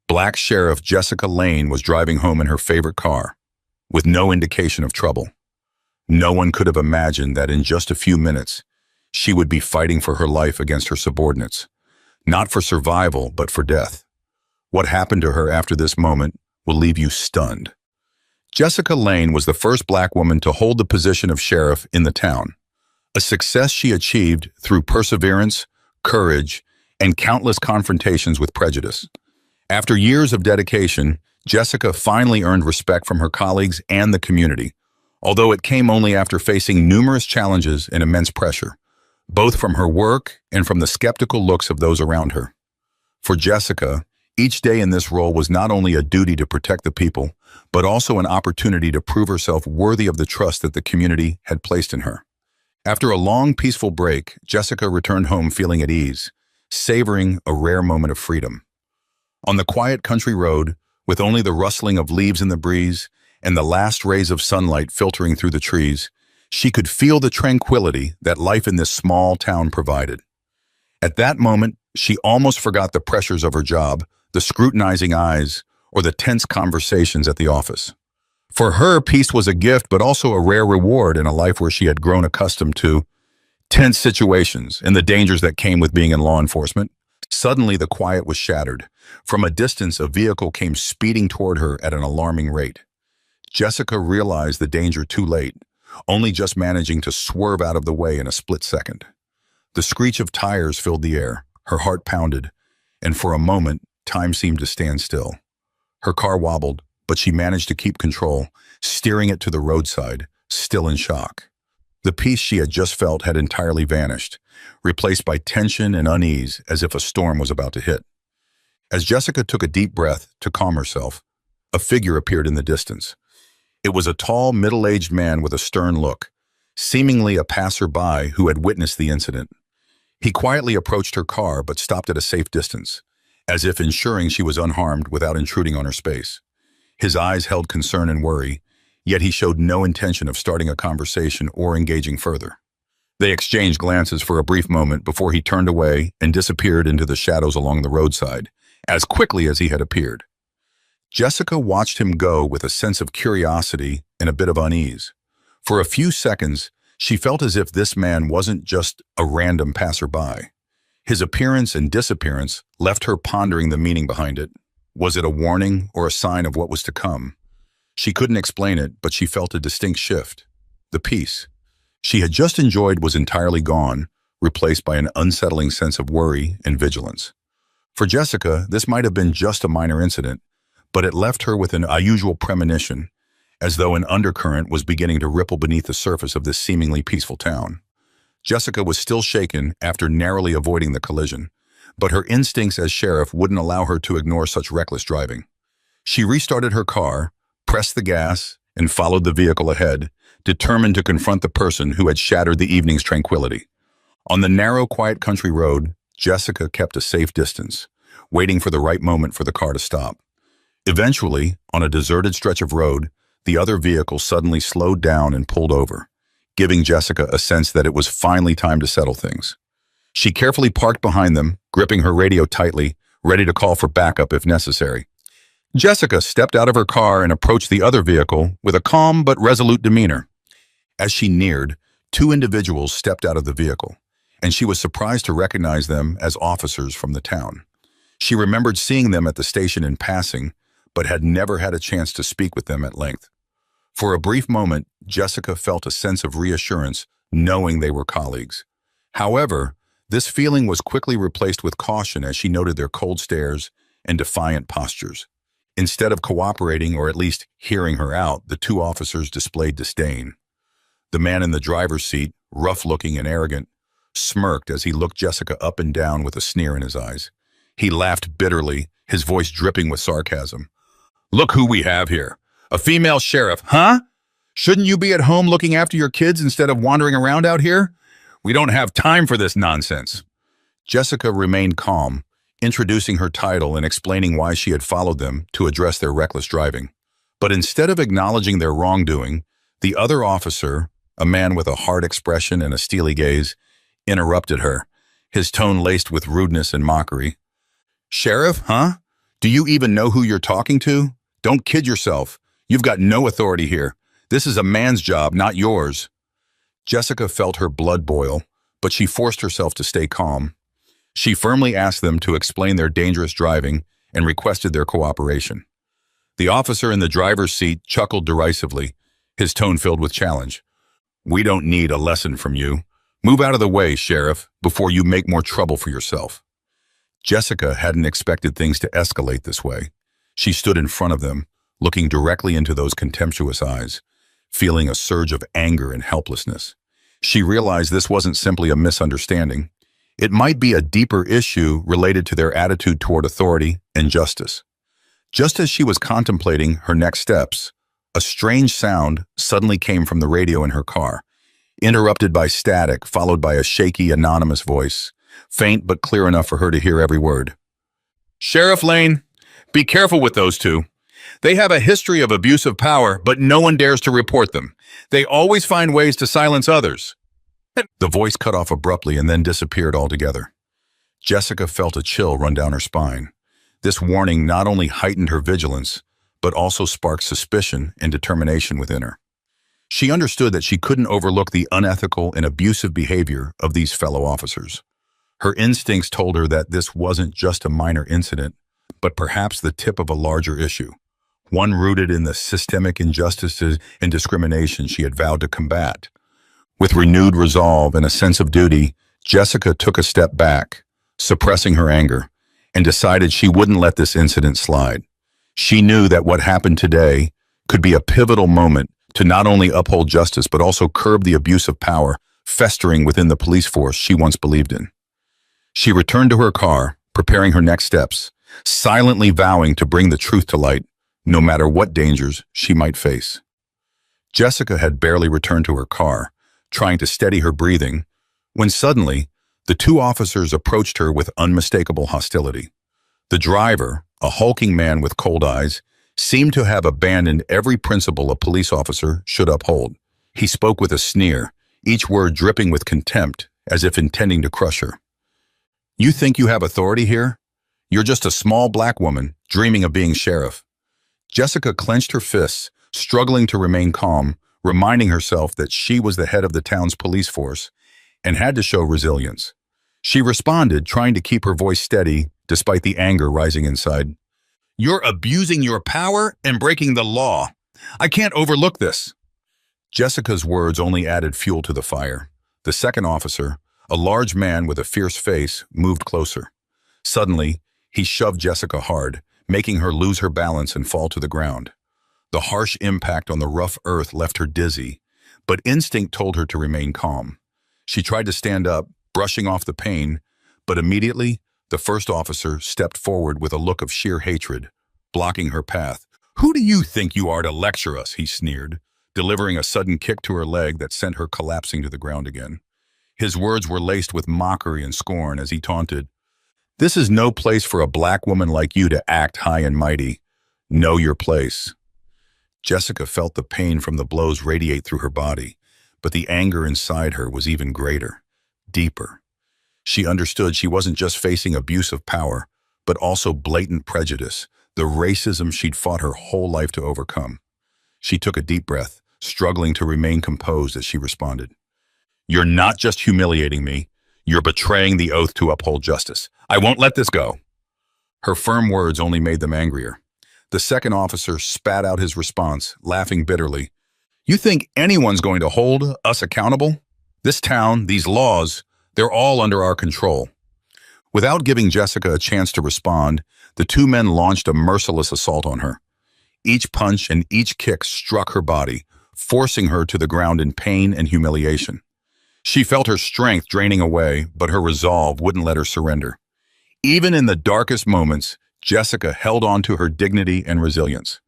Black Sheriff Jessica Lane was driving home in her favorite car, with no indication of trouble. No one could have imagined that in just a few minutes, she would be fighting for her life against her subordinates, not for survival, but for death. What happened to her after this moment will leave you stunned. Jessica Lane was the first black woman to hold the position of sheriff in the town, a success she achieved through perseverance, courage, and countless confrontations with prejudice. After years of dedication, Jessica finally earned respect from her colleagues and the community, although it came only after facing numerous challenges and immense pressure, both from her work and from the skeptical looks of those around her. For Jessica, each day in this role was not only a duty to protect the people, but also an opportunity to prove herself worthy of the trust that the community had placed in her. After a long, peaceful break, Jessica returned home feeling at ease, savoring a rare moment of freedom. On the quiet country road, with only the rustling of leaves in the breeze and the last rays of sunlight filtering through the trees, she could feel the tranquility that life in this small town provided. At that moment, she almost forgot the pressures of her job, the scrutinizing eyes, or the tense conversations at the office. For her, peace was a gift, but also a rare reward in a life where she had grown accustomed to tense situations and the dangers that came with being in law enforcement. Suddenly, the quiet was shattered. From a distance, a vehicle came speeding toward her at an alarming rate. Jessica realized the danger too late, only just managing to swerve out of the way in a split second. The screech of tires filled the air, her heart pounded, and for a moment, time seemed to stand still. Her car wobbled, but she managed to keep control, steering it to the roadside, still in shock. The peace she had just felt had entirely vanished, replaced by tension and unease as if a storm was about to hit. As Jessica took a deep breath to calm herself, a figure appeared in the distance. It was a tall, middle-aged man with a stern look, seemingly a passerby who had witnessed the incident. He quietly approached her car but stopped at a safe distance, as if ensuring she was unharmed without intruding on her space. His eyes held concern and worry, yet he showed no intention of starting a conversation or engaging further. They exchanged glances for a brief moment before he turned away and disappeared into the shadows along the roadside, as quickly as he had appeared. Jessica watched him go with a sense of curiosity and a bit of unease. For a few seconds, she felt as if this man wasn't just a random passerby. His appearance and disappearance left her pondering the meaning behind it. Was it a warning or a sign of what was to come? She couldn't explain it, but she felt a distinct shift. The peace she had just enjoyed was entirely gone, replaced by an unsettling sense of worry and vigilance. For Jessica, this might have been just a minor incident, but it left her with an unusual premonition, as though an undercurrent was beginning to ripple beneath the surface of this seemingly peaceful town. Jessica was still shaken after narrowly avoiding the collision, but her instincts as sheriff wouldn't allow her to ignore such reckless driving. She restarted her car, pressed the gas, and followed the vehicle ahead, determined to confront the person who had shattered the evening's tranquility. On the narrow, quiet country road, Jessica kept a safe distance, waiting for the right moment for the car to stop. Eventually, on a deserted stretch of road, the other vehicle suddenly slowed down and pulled over, giving Jessica a sense that it was finally time to settle things. She carefully parked behind them, gripping her radio tightly, ready to call for backup if necessary. Jessica stepped out of her car and approached the other vehicle with a calm but resolute demeanor. As she neared, two individuals stepped out of the vehicle, and she was surprised to recognize them as officers from the town. She remembered seeing them at the station in passing, but had never had a chance to speak with them at length. For a brief moment, Jessica felt a sense of reassurance, knowing they were colleagues. However, this feeling was quickly replaced with caution as she noted their cold stares and defiant postures. Instead of cooperating or at least hearing her out, the two officers displayed disdain. The man in the driver's seat, rough-looking and arrogant, smirked as he looked Jessica up and down with a sneer in his eyes. He laughed bitterly, his voice dripping with sarcasm. "Look who we have here. A female sheriff, huh? Shouldn't you be at home looking after your kids instead of wandering around out here? We don't have time for this nonsense." Jessica remained calm, introducing her title and explaining why she had followed them to address their reckless driving. But instead of acknowledging their wrongdoing, the other officer, a man with a hard expression and a steely gaze, interrupted her, his tone laced with rudeness and mockery. "Sheriff, huh? Do you even know who you're talking to? Don't kid yourself. You've got no authority here. This is a man's job, not yours. Jessica felt her blood boil, but she forced herself to stay calm. She firmly asked them to explain their dangerous driving and requested their cooperation. The officer in the driver's seat chuckled derisively, his tone filled with challenge. We don't need a lesson from you. Move out of the way, Sheriff, before you make more trouble for yourself. Jessica hadn't expected things to escalate this way. She stood in front of them, looking directly into those contemptuous eyes, feeling a surge of anger and helplessness. She realized this wasn't simply a misunderstanding. It might be a deeper issue related to their attitude toward authority and justice. Just as she was contemplating her next steps, a strange sound suddenly came from the radio in her car, interrupted by static, followed by a shaky, anonymous voice, faint but clear enough for her to hear every word. Sheriff Lane, be careful with those two. They have a history of abuse of power, but no one dares to report them. They always find ways to silence others. The voice cut off abruptly and then disappeared altogether. Jessica felt a chill run down her spine. This warning not only heightened her vigilance, but also sparked suspicion and determination within her. She understood that she couldn't overlook the unethical and abusive behavior of these fellow officers. Her instincts told her that this wasn't just a minor incident, but perhaps the tip of a larger issue, one rooted in the systemic injustices and discrimination she had vowed to combat. With renewed resolve and a sense of duty, Jessica took a step back, suppressing her anger, and decided she wouldn't let this incident slide. She knew that what happened today could be a pivotal moment to not only uphold justice but also curb the abuse of power festering within the police force she once believed in. She returned to her car, preparing her next steps, silently vowing to bring the truth to light, no matter what dangers she might face. Jessica had barely returned to her car, trying to steady her breathing, when suddenly, the two officers approached her with unmistakable hostility. The driver, a hulking man with cold eyes, seemed to have abandoned every principle a police officer should uphold. He spoke with a sneer, each word dripping with contempt, as if intending to crush her. You think you have authority here? You're just a small black woman dreaming of being sheriff. Jessica clenched her fists, struggling to remain calm, reminding herself that she was the head of the town's police force and had to show resilience. She responded, trying to keep her voice steady despite the anger rising inside. You're abusing your power and breaking the law. I can't overlook this. Jessica's words only added fuel to the fire. The second officer, a large man with a fierce face, moved closer. Suddenly, he shoved Jessica hard, making her lose her balance and fall to the ground. The harsh impact on the rough earth left her dizzy, but instinct told her to remain calm. She tried to stand up, brushing off the pain, but immediately, the first officer stepped forward with a look of sheer hatred, blocking her path. Who do you think you are to lecture us? He sneered, delivering a sudden kick to her leg that sent her collapsing to the ground again. His words were laced with mockery and scorn as he taunted, This is no place for a black woman like you to act high and mighty. Know your place. Jessica felt the pain from the blows radiate through her body, but the anger inside her was even greater, deeper. She understood she wasn't just facing abuse of power, but also blatant prejudice, the racism she'd fought her whole life to overcome. She took a deep breath, struggling to remain composed as she responded. You're not just humiliating me, you're betraying the oath to uphold justice. I won't let this go. Her firm words only made them angrier. The second officer spat out his response, laughing bitterly. You think anyone's going to hold us accountable? This town, these laws, they're all under our control. Without giving Jessica a chance to respond, the two men launched a merciless assault on her. Each punch and each kick struck her body, forcing her to the ground in pain and humiliation. She felt her strength draining away, but her resolve wouldn't let her surrender. Even in the darkest moments, Jessica held on to her dignity and resilience.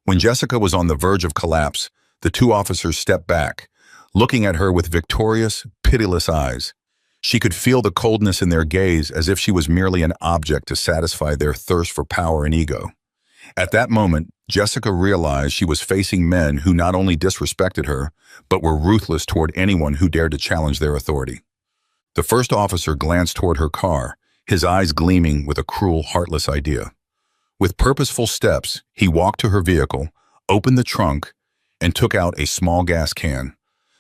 When Jessica was on the verge of collapse, the two officers stepped back, looking at her with victorious, pitiless eyes. She could feel the coldness in their gaze as if she was merely an object to satisfy their thirst for power and ego. At that moment, Jessica realized she was facing men who not only disrespected her, but were ruthless toward anyone who dared to challenge their authority. The first officer glanced toward her car, his eyes gleaming with a cruel, heartless idea. With purposeful steps, he walked to her vehicle, opened the trunk, and took out a small gas can,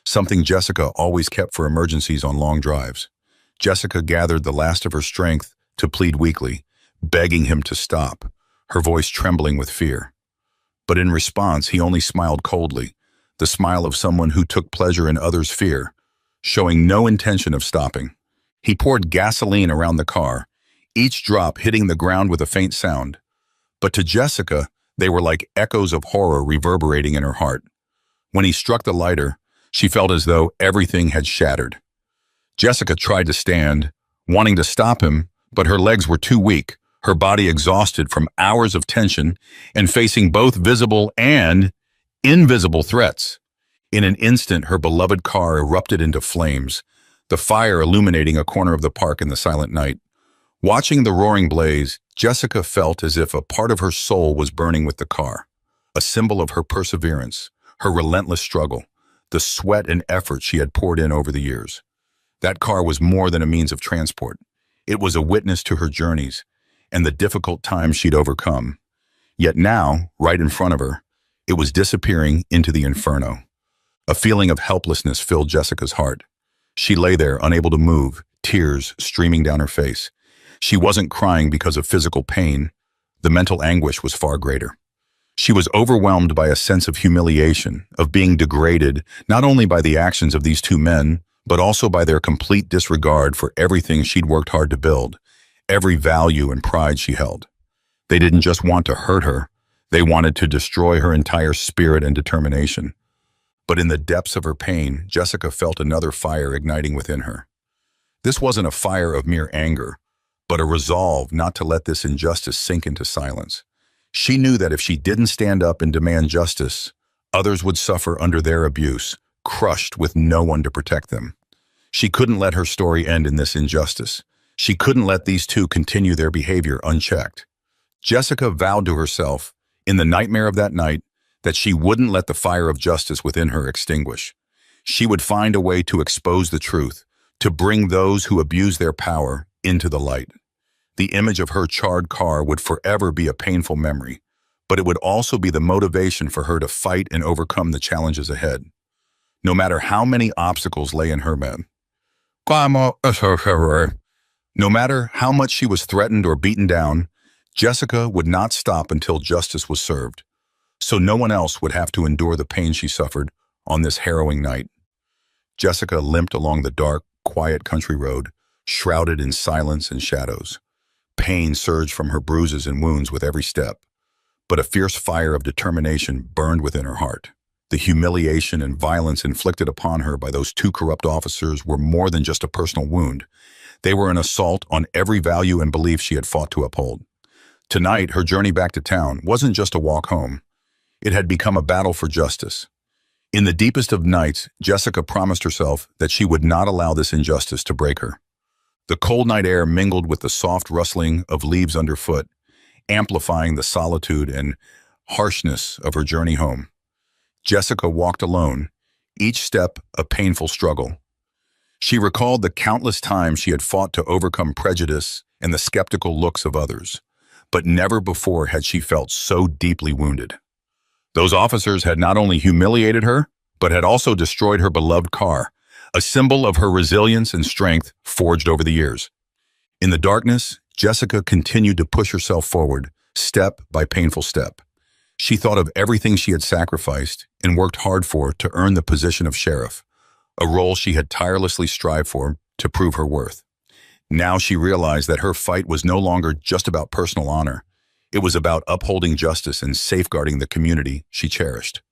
something Jessica always kept for emergencies on long drives. Jessica gathered the last of her strength to plead weakly, begging him to stop, her voice trembling with fear. But in response, he only smiled coldly, the smile of someone who took pleasure in others' fear, showing no intention of stopping. He poured gasoline around the car, each drop hitting the ground with a faint sound. But to Jessica, they were like echoes of horror reverberating in her heart. When he struck the lighter, she felt as though everything had shattered. Jessica tried to stand, wanting to stop him, but her legs were too weak, her body exhausted from hours of tension and facing both visible and invisible threats. In an instant, her beloved car erupted into flames, the fire illuminating a corner of the park in the silent night. Watching the roaring blaze, Jessica felt as if a part of her soul was burning with the car, a symbol of her perseverance, her relentless struggle, the sweat and effort she had poured in over the years. That car was more than a means of transport. It was a witness to her journeys and the difficult times she'd overcome. Yet now, right in front of her, it was disappearing into the inferno. A feeling of helplessness filled Jessica's heart. She lay there, unable to move, tears streaming down her face. She wasn't crying because of physical pain. The mental anguish was far greater. She was overwhelmed by a sense of humiliation, of being degraded, not only by the actions of these two men, but also by their complete disregard for everything she'd worked hard to build, every value and pride she held. They didn't just want to hurt her, they wanted to destroy her entire spirit and determination. But in the depths of her pain, Jessica felt another fire igniting within her. This wasn't a fire of mere anger, but a resolve not to let this injustice sink into silence. She knew that if she didn't stand up and demand justice, others would suffer under their abuse, crushed with no one to protect them. She couldn't let her story end in this injustice. She couldn't let these two continue their behavior unchecked. Jessica vowed to herself, in the nightmare of that night, that she wouldn't let the fire of justice within her extinguish. She would find a way to expose the truth, to bring those who abuse their power into the light. The image of her charred car would forever be a painful memory, but it would also be the motivation for her to fight and overcome the challenges ahead. No matter how many obstacles lay in her path. No matter how much she was threatened or beaten down, Jessica would not stop until justice was served, so no one else would have to endure the pain she suffered on this harrowing night. Jessica limped along the dark, quiet country road, shrouded in silence and shadows. Pain surged from her bruises and wounds with every step, but a fierce fire of determination burned within her heart. The humiliation and violence inflicted upon her by those two corrupt officers were more than just a personal wound. They were an assault on every value and belief she had fought to uphold. Tonight, her journey back to town wasn't just a walk home. It had become a battle for justice. In the deepest of nights, Jessica promised herself that she would not allow this injustice to break her. The cold night air mingled with the soft rustling of leaves underfoot, amplifying the solitude and harshness of her journey home. Jessica walked alone, each step a painful struggle. She recalled the countless times she had fought to overcome prejudice and the skeptical looks of others, but never before had she felt so deeply wounded. Those officers had not only humiliated her, but had also destroyed her beloved car, a symbol of her resilience and strength forged over the years. In the darkness, Jessica continued to push herself forward, step by painful step. She thought of everything she had sacrificed and worked hard for to earn the position of sheriff, a role she had tirelessly strived for to prove her worth. Now she realized that her fight was no longer just about personal honor. It was about upholding justice and safeguarding the community she cherished.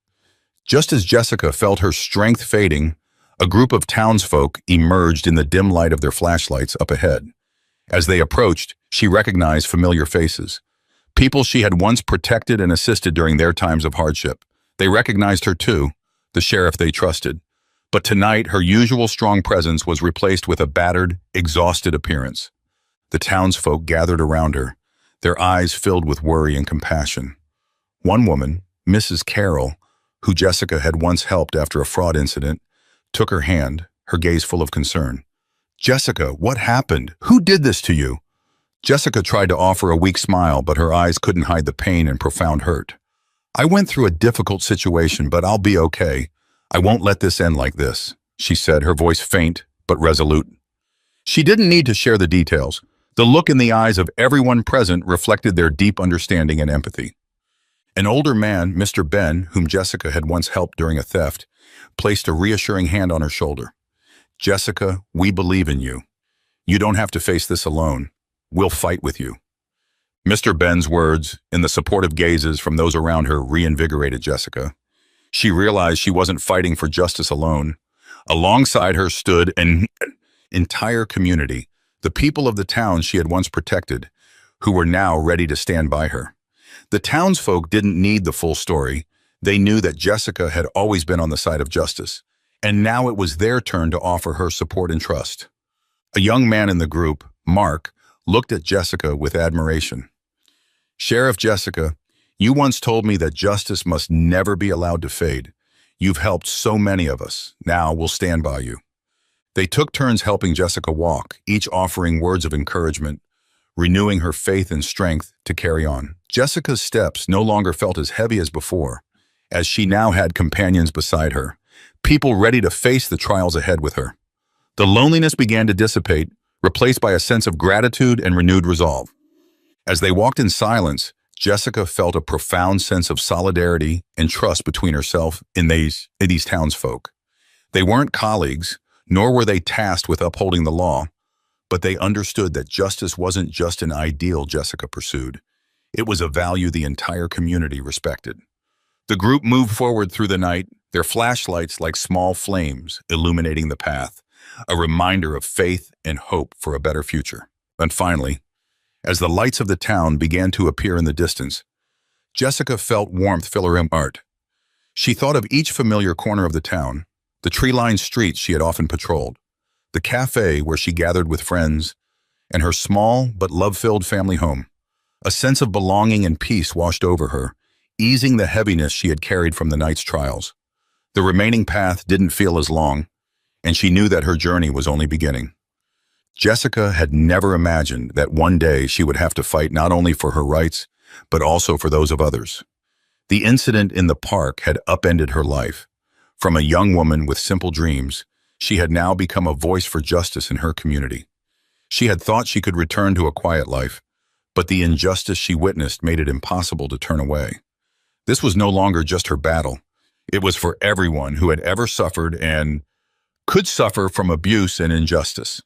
Just as Jessica felt her strength fading, a group of townsfolk emerged in the dim light of their flashlights up ahead. As they approached, she recognized familiar faces. People she had once protected and assisted during their times of hardship. They recognized her too, the sheriff they trusted. But tonight, her usual strong presence was replaced with a battered, exhausted appearance. The townsfolk gathered around her, their eyes filled with worry and compassion. One woman, Mrs. Carroll, who Jessica had once helped after a fraud incident, took her hand, her gaze full of concern. "Jessica, what happened? Who did this to you?" Jessica tried to offer a weak smile, but her eyes couldn't hide the pain and profound hurt. "I went through a difficult situation, but I'll be okay. I won't let this end like this," she said, her voice faint but resolute. She didn't need to share the details. The look in the eyes of everyone present reflected their deep understanding and empathy. An older man, Mr. Ben, whom Jessica had once helped during a theft, placed a reassuring hand on her shoulder. "Jessica, we believe in you. You don't have to face this alone. We'll fight with you." Mr. Ben's words, and the supportive gazes from those around her, reinvigorated Jessica. She realized she wasn't fighting for justice alone. Alongside her stood an entire community, the people of the town she had once protected, who were now ready to stand by her. The townsfolk didn't need the full story. They knew that Jessica had always been on the side of justice, and now it was their turn to offer her support and trust. A young man in the group, Mark, looked at Jessica with admiration. "Sheriff Jessica, you once told me that justice must never be allowed to fade. You've helped so many of us. Now we'll stand by you." They took turns helping Jessica walk, each offering words of encouragement, renewing her faith and strength to carry on. Jessica's steps no longer felt as heavy as before, as she now had companions beside her, people ready to face the trials ahead with her. The loneliness began to dissipate, replaced by a sense of gratitude and renewed resolve. As they walked in silence, Jessica felt a profound sense of solidarity and trust between herself and these townsfolk. They weren't colleagues, nor were they tasked with upholding the law, but they understood that justice wasn't just an ideal Jessica pursued. It was a value the entire community respected. The group moved forward through the night, their flashlights like small flames illuminating the path, a reminder of faith and hope for a better future. And finally, as the lights of the town began to appear in the distance, Jessica felt warmth fill her heart. She thought of each familiar corner of the town, the tree-lined streets she had often patrolled, the cafe where she gathered with friends, and her small but love-filled family home. A sense of belonging and peace washed over her, easing the heaviness she had carried from the night's trials. The remaining path didn't feel as long, and she knew that her journey was only beginning. Jessica had never imagined that one day she would have to fight not only for her rights, but also for those of others. The incident in the park had upended her life. From a young woman with simple dreams, she had now become a voice for justice in her community. She had thought she could return to a quiet life, but the injustice she witnessed made it impossible to turn away. This was no longer just her battle. It was for everyone who had ever suffered and could suffer from abuse and injustice.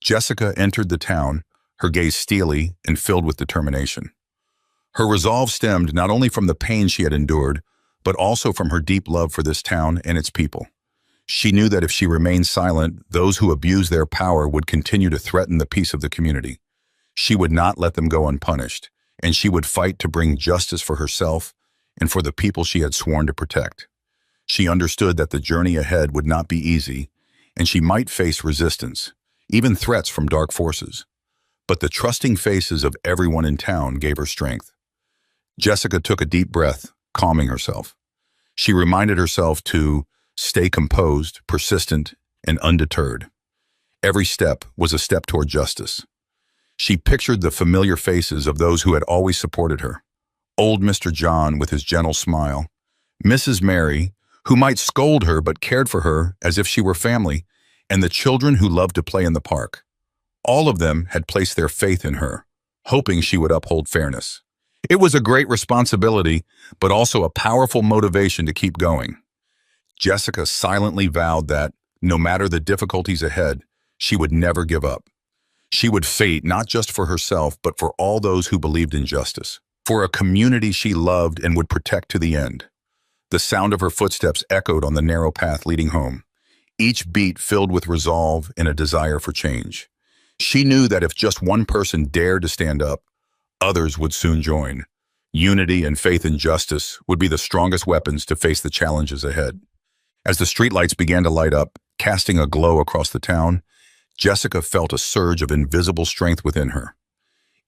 Jessica entered the town, her gaze steely and filled with determination. Her resolve stemmed not only from the pain she had endured, but also from her deep love for this town and its people. She knew that if she remained silent, those who abused their power would continue to threaten the peace of the community. She would not let them go unpunished, and she would fight to bring justice for herself and for the people she had sworn to protect. She understood that the journey ahead would not be easy, and she might face resistance, even threats from dark forces. But the trusting faces of everyone in town gave her strength. Jessica took a deep breath, calming herself. She reminded herself to stay composed, persistent, and undeterred. Every step was a step toward justice. She pictured the familiar faces of those who had always supported her. Old Mr. John with his gentle smile, Mrs. Mary, who might scold her but cared for her as if she were family, and the children who loved to play in the park. All of them had placed their faith in her, hoping she would uphold fairness. It was a great responsibility, but also a powerful motivation to keep going. Jessica silently vowed that, no matter the difficulties ahead, she would never give up. She would fight not just for herself, but for all those who believed in justice, for a community she loved and would protect to the end. The sound of her footsteps echoed on the narrow path leading home, each beat filled with resolve and a desire for change. She knew that if just one person dared to stand up, others would soon join. Unity and faith in justice would be the strongest weapons to face the challenges ahead. As the streetlights began to light up, casting a glow across the town, Jessica felt a surge of invisible strength within her.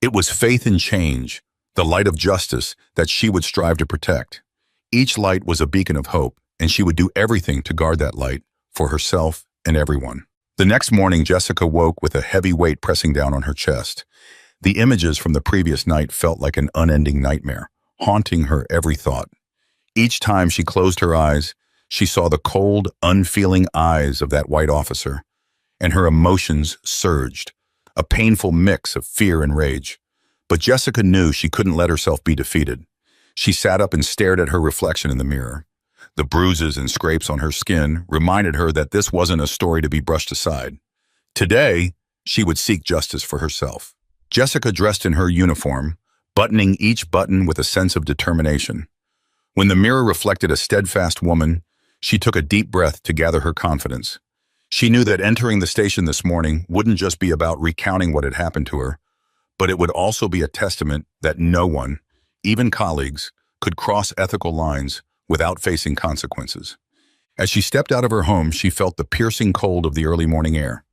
It was faith in change, the light of justice that she would strive to protect. Each light was a beacon of hope, and she would do everything to guard that light for herself and everyone. The next morning, Jessica woke with a heavy weight pressing down on her chest. The images from the previous night felt like an unending nightmare, haunting her every thought. Each time she closed her eyes, she saw the cold, unfeeling eyes of that white officer, and her emotions surged, a painful mix of fear and rage. But Jessica knew she couldn't let herself be defeated. She sat up and stared at her reflection in the mirror. The bruises and scrapes on her skin reminded her that this wasn't a story to be brushed aside. Today, she would seek justice for herself. Jessica dressed in her uniform, buttoning each button with a sense of determination. When the mirror reflected a steadfast woman, she took a deep breath to gather her confidence. She knew that entering the station this morning wouldn't just be about recounting what had happened to her, but it would also be a testament that no one, even colleagues, could cross ethical lines without facing consequences. As she stepped out of her home, she felt the piercing cold of the early morning air.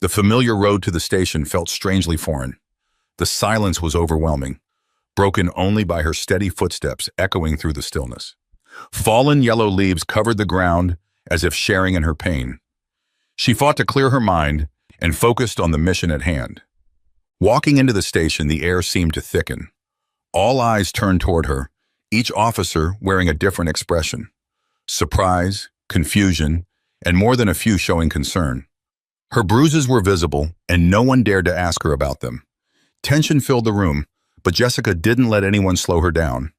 The familiar road to the station felt strangely foreign. The silence was overwhelming, broken only by her steady footsteps echoing through the stillness. Fallen yellow leaves covered the ground as if sharing in her pain. She fought to clear her mind and focused on the mission at hand. Walking into the station, the air seemed to thicken. All eyes turned toward her, each officer wearing a different expression: surprise, confusion, and more than a few showing concern. Her bruises were visible, and no one dared to ask her about them. Tension filled the room, but Jessica didn't let anyone slow her down.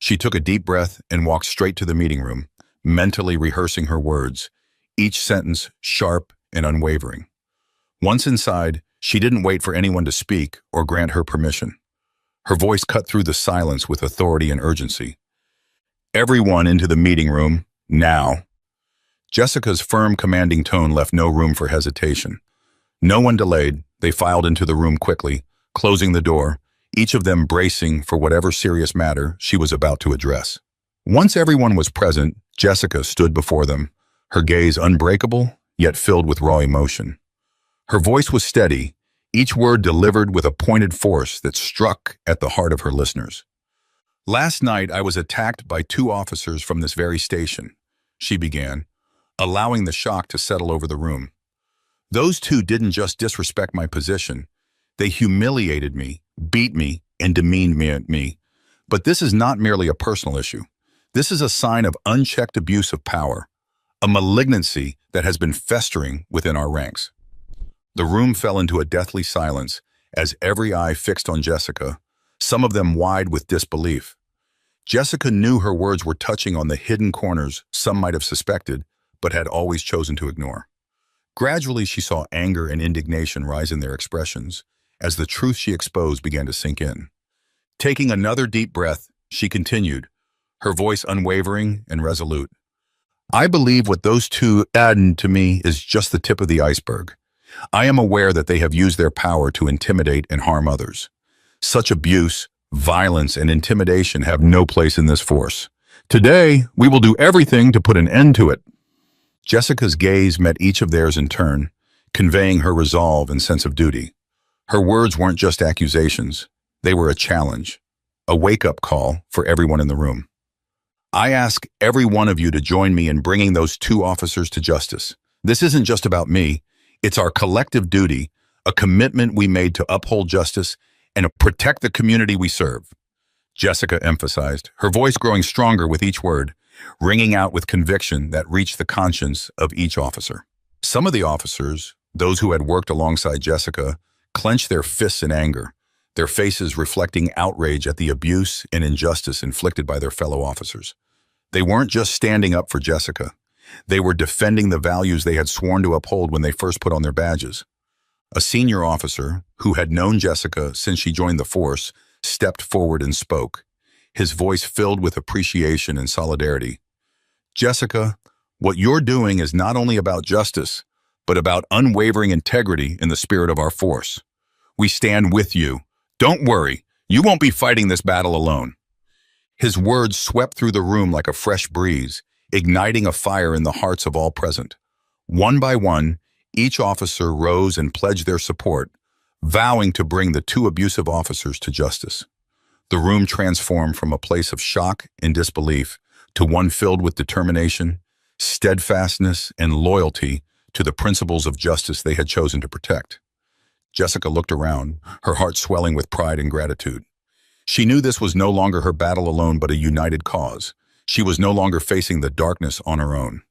She took a deep breath and walked straight to the meeting room, mentally rehearsing her words, each sentence sharp and unwavering. Once inside, she didn't wait for anyone to speak or grant her permission. Her voice cut through the silence with authority and urgency. "Everyone into the meeting room, now." Jessica's firm, commanding tone left no room for hesitation. No one delayed. They filed into the room quickly, closing the door, each of them bracing for whatever serious matter she was about to address. Once everyone was present, Jessica stood before them, her gaze unbreakable, yet filled with raw emotion. Her voice was steady, each word delivered with a pointed force that struck at the heart of her listeners. "Last night, I was attacked by 2 officers from this very station," she began, allowing the shock to settle over the room. "Those 2 didn't just disrespect my position. They humiliated me, beat me, and demeaned me. But this is not merely a personal issue. This is a sign of unchecked abuse of power, a malignancy that has been festering within our ranks." The room fell into a deathly silence as every eye fixed on Jessica, some of them wide with disbelief. Jessica knew her words were touching on the hidden corners some might have suspected, but had always chosen to ignore. Gradually, she saw anger and indignation rise in their expressions as the truth she exposed began to sink in. Taking another deep breath, she continued, her voice unwavering and resolute. "I believe what those 2 added to me is just the tip of the iceberg. I am aware that they have used their power to intimidate and harm others. Such abuse, violence, and intimidation have no place in this force. Today, we will do everything to put an end to it." Jessica's gaze met each of theirs in turn, conveying her resolve and sense of duty. Her words weren't just accusations. They were a challenge, a wake-up call for everyone in the room. "I ask every one of you to join me in bringing those 2 officers to justice. This isn't just about me. It's our collective duty, a commitment we made to uphold justice and to protect the community we serve," Jessica emphasized, her voice growing stronger with each word, ringing out with conviction that reached the conscience of each officer. Some of the officers, those who had worked alongside Jessica, clenched their fists in anger, their faces reflecting outrage at the abuse and injustice inflicted by their fellow officers. They weren't just standing up for Jessica. They were defending the values they had sworn to uphold when they first put on their badges. A senior officer, who had known Jessica since she joined the force, stepped forward and spoke, his voice filled with appreciation and solidarity. "Jessica, what you're doing is not only about justice, but about unwavering integrity in the spirit of our force. We stand with you. Don't worry, you won't be fighting this battle alone." His words swept through the room like a fresh breeze, igniting a fire in the hearts of all present. One by one, each officer rose and pledged their support, vowing to bring the 2 abusive officers to justice. The room transformed from a place of shock and disbelief to one filled with determination, steadfastness, and loyalty to the principles of justice they had chosen to protect. Jessica looked around, her heart swelling with pride and gratitude. She knew this was no longer her battle alone but a united cause. She was no longer facing the darkness on her own.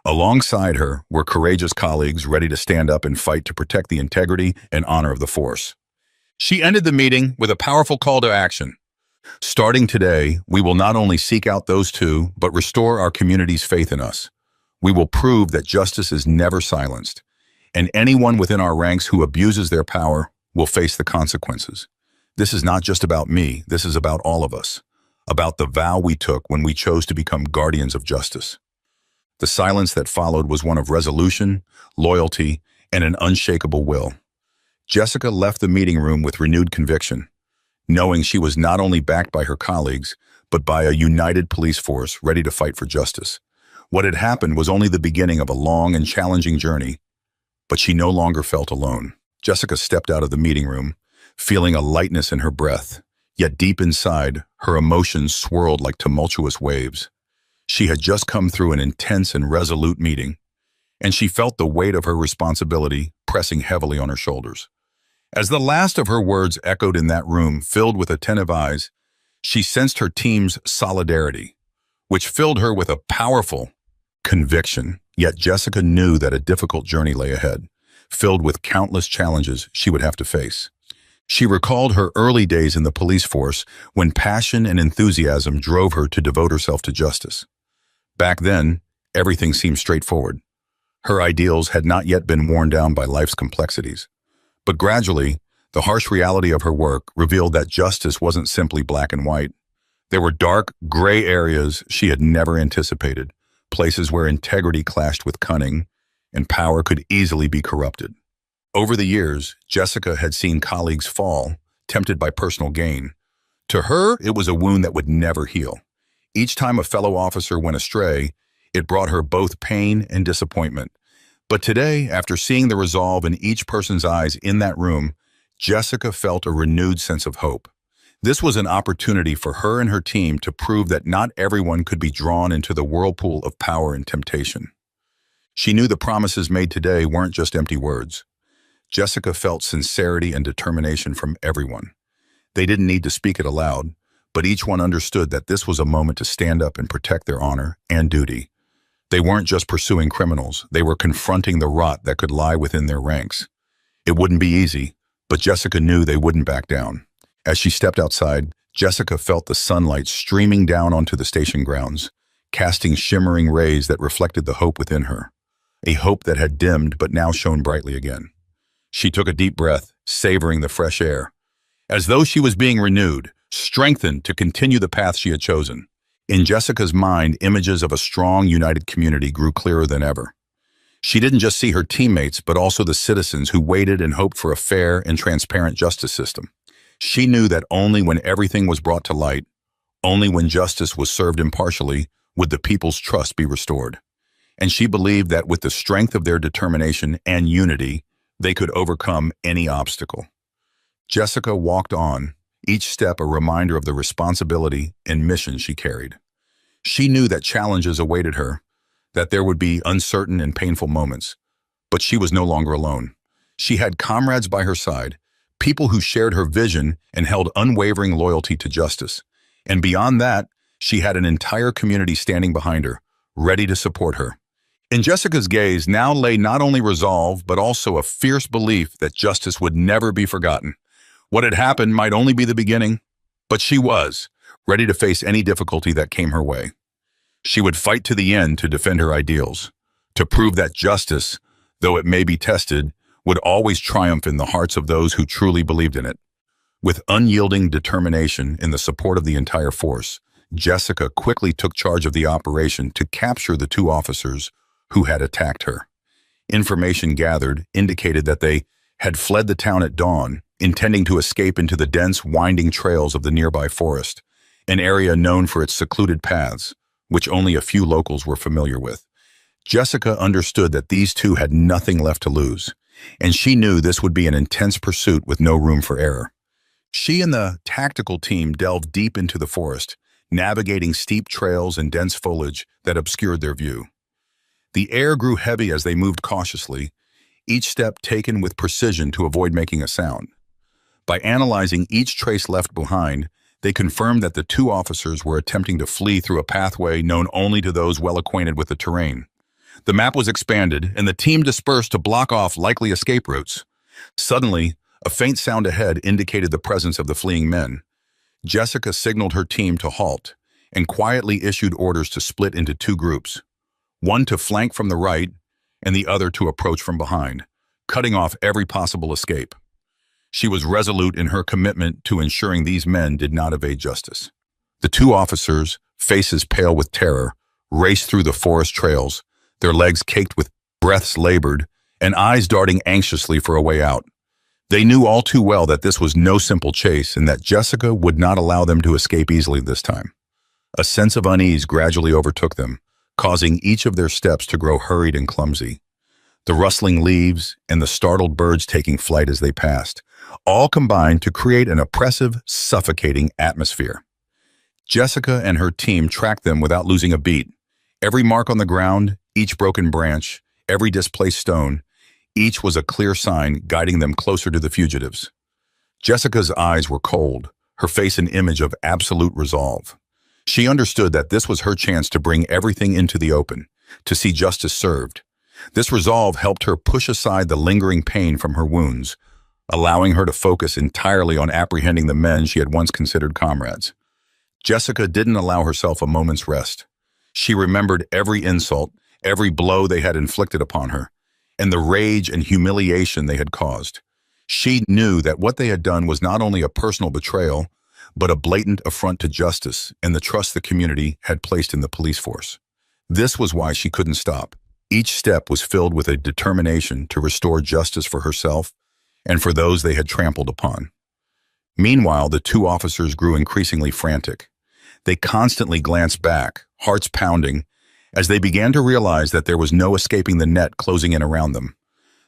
Alongside her were courageous colleagues ready to stand up and fight to protect the integrity and honor of the force. She ended the meeting with a powerful call to action. Starting today, we will not only seek out those two, but restore our community's faith in us. We will prove that justice is never silenced, and anyone within our ranks who abuses their power will face the consequences. This is not just about me, this is about all of us, about the vow we took when we chose to become guardians of justice. The silence that followed was one of resolution, loyalty, and an unshakable will. Jessica left the meeting room with renewed conviction, knowing she was not only backed by her colleagues, but by a united police force ready to fight for justice. What had happened was only the beginning of a long and challenging journey, but she no longer felt alone. Jessica stepped out of the meeting room, feeling a lightness in her breath, yet deep inside, her emotions swirled like tumultuous waves. She had just come through an intense and resolute meeting, and she felt the weight of her responsibility pressing heavily on her shoulders. As the last of her words echoed in that room filled with attentive eyes, she sensed her team's solidarity, which filled her with a powerful conviction. Yet Jessica knew that a difficult journey lay ahead, filled with countless challenges she would have to face. She recalled her early days in the police force when passion and enthusiasm drove her to devote herself to justice. Back then, everything seemed straightforward. Her ideals had not yet been worn down by life's complexities. But gradually, the harsh reality of her work revealed that justice wasn't simply black and white. There were dark, gray areas she had never anticipated, places where integrity clashed with cunning, and power could easily be corrupted. Over the years, Jessica had seen colleagues fall, tempted by personal gain. To her, it was a wound that would never heal. Each time a fellow officer went astray, it brought her both pain and disappointment. But today, after seeing the resolve in each person's eyes in that room, Jessica felt a renewed sense of hope. This was an opportunity for her and her team to prove that not everyone could be drawn into the whirlpool of power and temptation. She knew the promises made today weren't just empty words. Jessica felt sincerity and determination from everyone. They didn't need to speak it aloud, but each one understood that this was a moment to stand up and protect their honor and duty. They weren't just pursuing criminals, they were confronting the rot that could lie within their ranks. It wouldn't be easy, but Jessica knew they wouldn't back down. As she stepped outside, Jessica felt the sunlight streaming down onto the station grounds, casting shimmering rays that reflected the hope within her, a hope that had dimmed but now shone brightly again. She took a deep breath, savoring the fresh air, as though she was being renewed, strengthened to continue the path she had chosen. In Jessica's mind, images of a strong, united community grew clearer than ever. She didn't just see her teammates, but also the citizens who waited and hoped for a fair and transparent justice system. She knew that only when everything was brought to light, only when justice was served impartially, would the people's trust be restored. And she believed that with the strength of their determination and unity, they could overcome any obstacle. Jessica walked on, each step a reminder of the responsibility and mission she carried. She knew that challenges awaited her, that there would be uncertain and painful moments, but she was no longer alone. She had comrades by her side, people who shared her vision and held unwavering loyalty to justice. And beyond that, she had an entire community standing behind her, ready to support her. In Jessica's gaze now lay not only resolve, but also a fierce belief that justice would never be forgotten. What had happened might only be the beginning, but she was ready to face any difficulty that came her way. She would fight to the end to defend her ideals, to prove that justice, though it may be tested, would always triumph in the hearts of those who truly believed in it. With unyielding determination and the support of the entire force, Jessica quickly took charge of the operation to capture the two officers who had attacked her. Information gathered indicated that they had fled the town at dawn, intending to escape into the dense, winding trails of the nearby forest, an area known for its secluded paths, which only a few locals were familiar with. Jessica understood that these two had nothing left to lose, and she knew this would be an intense pursuit with no room for error. She and the tactical team delved deep into the forest, navigating steep trails and dense foliage that obscured their view. The air grew heavy as they moved cautiously, each step taken with precision to avoid making a sound. By analyzing each trace left behind, they confirmed that the two officers were attempting to flee through a pathway known only to those well acquainted with the terrain. The map was expanded, and the team dispersed to block off likely escape routes. Suddenly, a faint sound ahead indicated the presence of the fleeing men. Jessica signaled her team to halt and quietly issued orders to split into two groups, one to flank from the right and the other to approach from behind, cutting off every possible escape. She was resolute in her commitment to ensuring these men did not evade justice. The two officers, faces pale with terror, raced through the forest trails, their legs caked with breaths labored, and eyes darting anxiously for a way out. They knew all too well that this was no simple chase and that Jessica would not allow them to escape easily this time. A sense of unease gradually overtook them, causing each of their steps to grow hurried and clumsy. The rustling leaves and the startled birds taking flight as they passed, all combined to create an oppressive, suffocating atmosphere. Jessica and her team tracked them without losing a beat. Every mark on the ground, each broken branch, every displaced stone, each was a clear sign guiding them closer to the fugitives. Jessica's eyes were cold, her face an image of absolute resolve. She understood that this was her chance to bring everything into the open, to see justice served. This resolve helped her push aside the lingering pain from her wounds, allowing her to focus entirely on apprehending the men she had once considered comrades. Jessica didn't allow herself a moment's rest. She remembered every insult, every blow they had inflicted upon her, and the rage and humiliation they had caused. She knew that what they had done was not only a personal betrayal, but a blatant affront to justice and the trust the community had placed in the police force. This was why she couldn't stop. Each step was filled with a determination to restore justice for herself and for those they had trampled upon. Meanwhile, the two officers grew increasingly frantic. They constantly glanced back, hearts pounding, as they began to realize that there was no escaping the net closing in around them.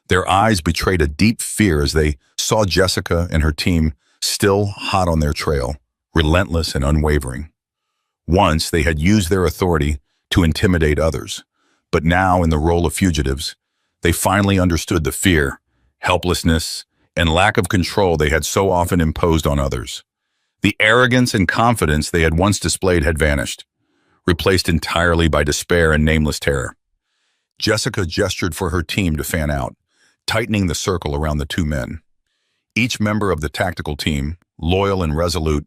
Their eyes betrayed a deep fear as they saw Jessica and her team still hot on their trail, relentless and unwavering. Once they had used their authority to intimidate others, but now in the role of fugitives, they finally understood the fear, helplessness, and lack of control they had so often imposed on others. The arrogance and confidence they had once displayed had vanished, replaced entirely by despair and nameless terror. Jessica gestured for her team to fan out, tightening the circle around the two men. Each member of the tactical team, loyal and resolute,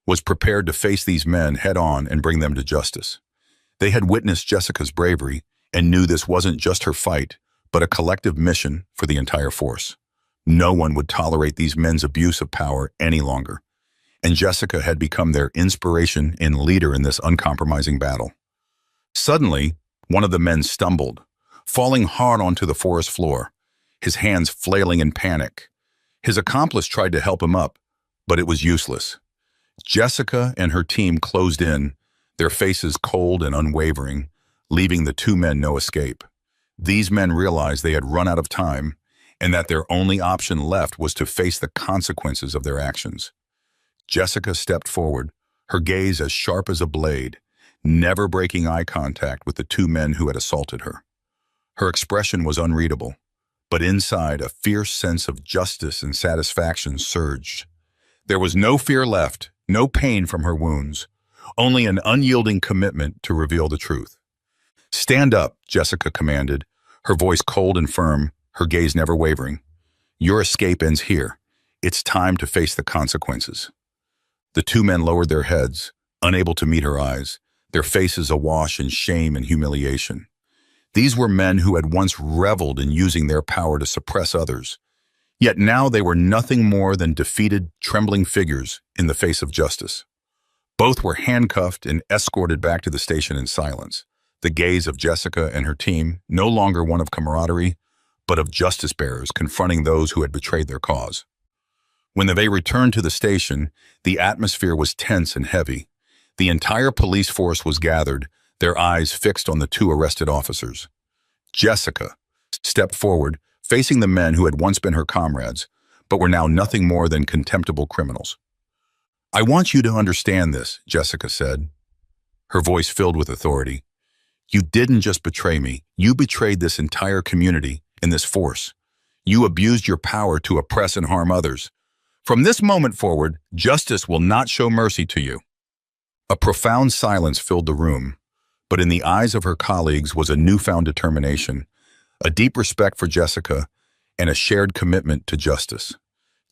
was prepared to face these men head-on and bring them to justice. They had witnessed Jessica's bravery and knew this wasn't just her fight, but a collective mission for the entire force. No one would tolerate these men's abuse of power any longer, and Jessica had become their inspiration and leader in this uncompromising battle. Suddenly, one of the men stumbled, falling hard onto the forest floor, his hands flailing in panic. His accomplice tried to help him up, but it was useless. Jessica and her team closed in, their faces cold and unwavering, leaving the two men no escape. These men realized they had run out of time and that their only option left was to face the consequences of their actions. Jessica stepped forward, her gaze as sharp as a blade, never breaking eye contact with the two men who had assaulted her. Her expression was unreadable, but inside a fierce sense of justice and satisfaction surged. There was no fear left, no pain from her wounds, only an unyielding commitment to reveal the truth. "Stand up," Jessica commanded, her voice cold and firm, her gaze never wavering. "Your escape ends here. It's time to face the consequences." The two men lowered their heads, unable to meet her eyes, their faces awash in shame and humiliation. These were men who had once reveled in using their power to suppress others, yet now they were nothing more than defeated, trembling figures in the face of justice. Both were handcuffed and escorted back to the station in silence, the gaze of Jessica and her team no longer one of camaraderie, but of justice bearers confronting those who had betrayed their cause. When they returned to the station, the atmosphere was tense and heavy. The entire police force was gathered, their eyes fixed on the two arrested officers. Jessica stepped forward, facing the men who had once been her comrades, but were now nothing more than contemptible criminals. "I want you to understand this," Jessica said, her voice filled with authority. "You didn't just betray me, you betrayed this entire community and this force. You abused your power to oppress and harm others. From this moment forward, justice will not show mercy to you." A profound silence filled the room, but in the eyes of her colleagues was a newfound determination, a deep respect for Jessica, and a shared commitment to justice.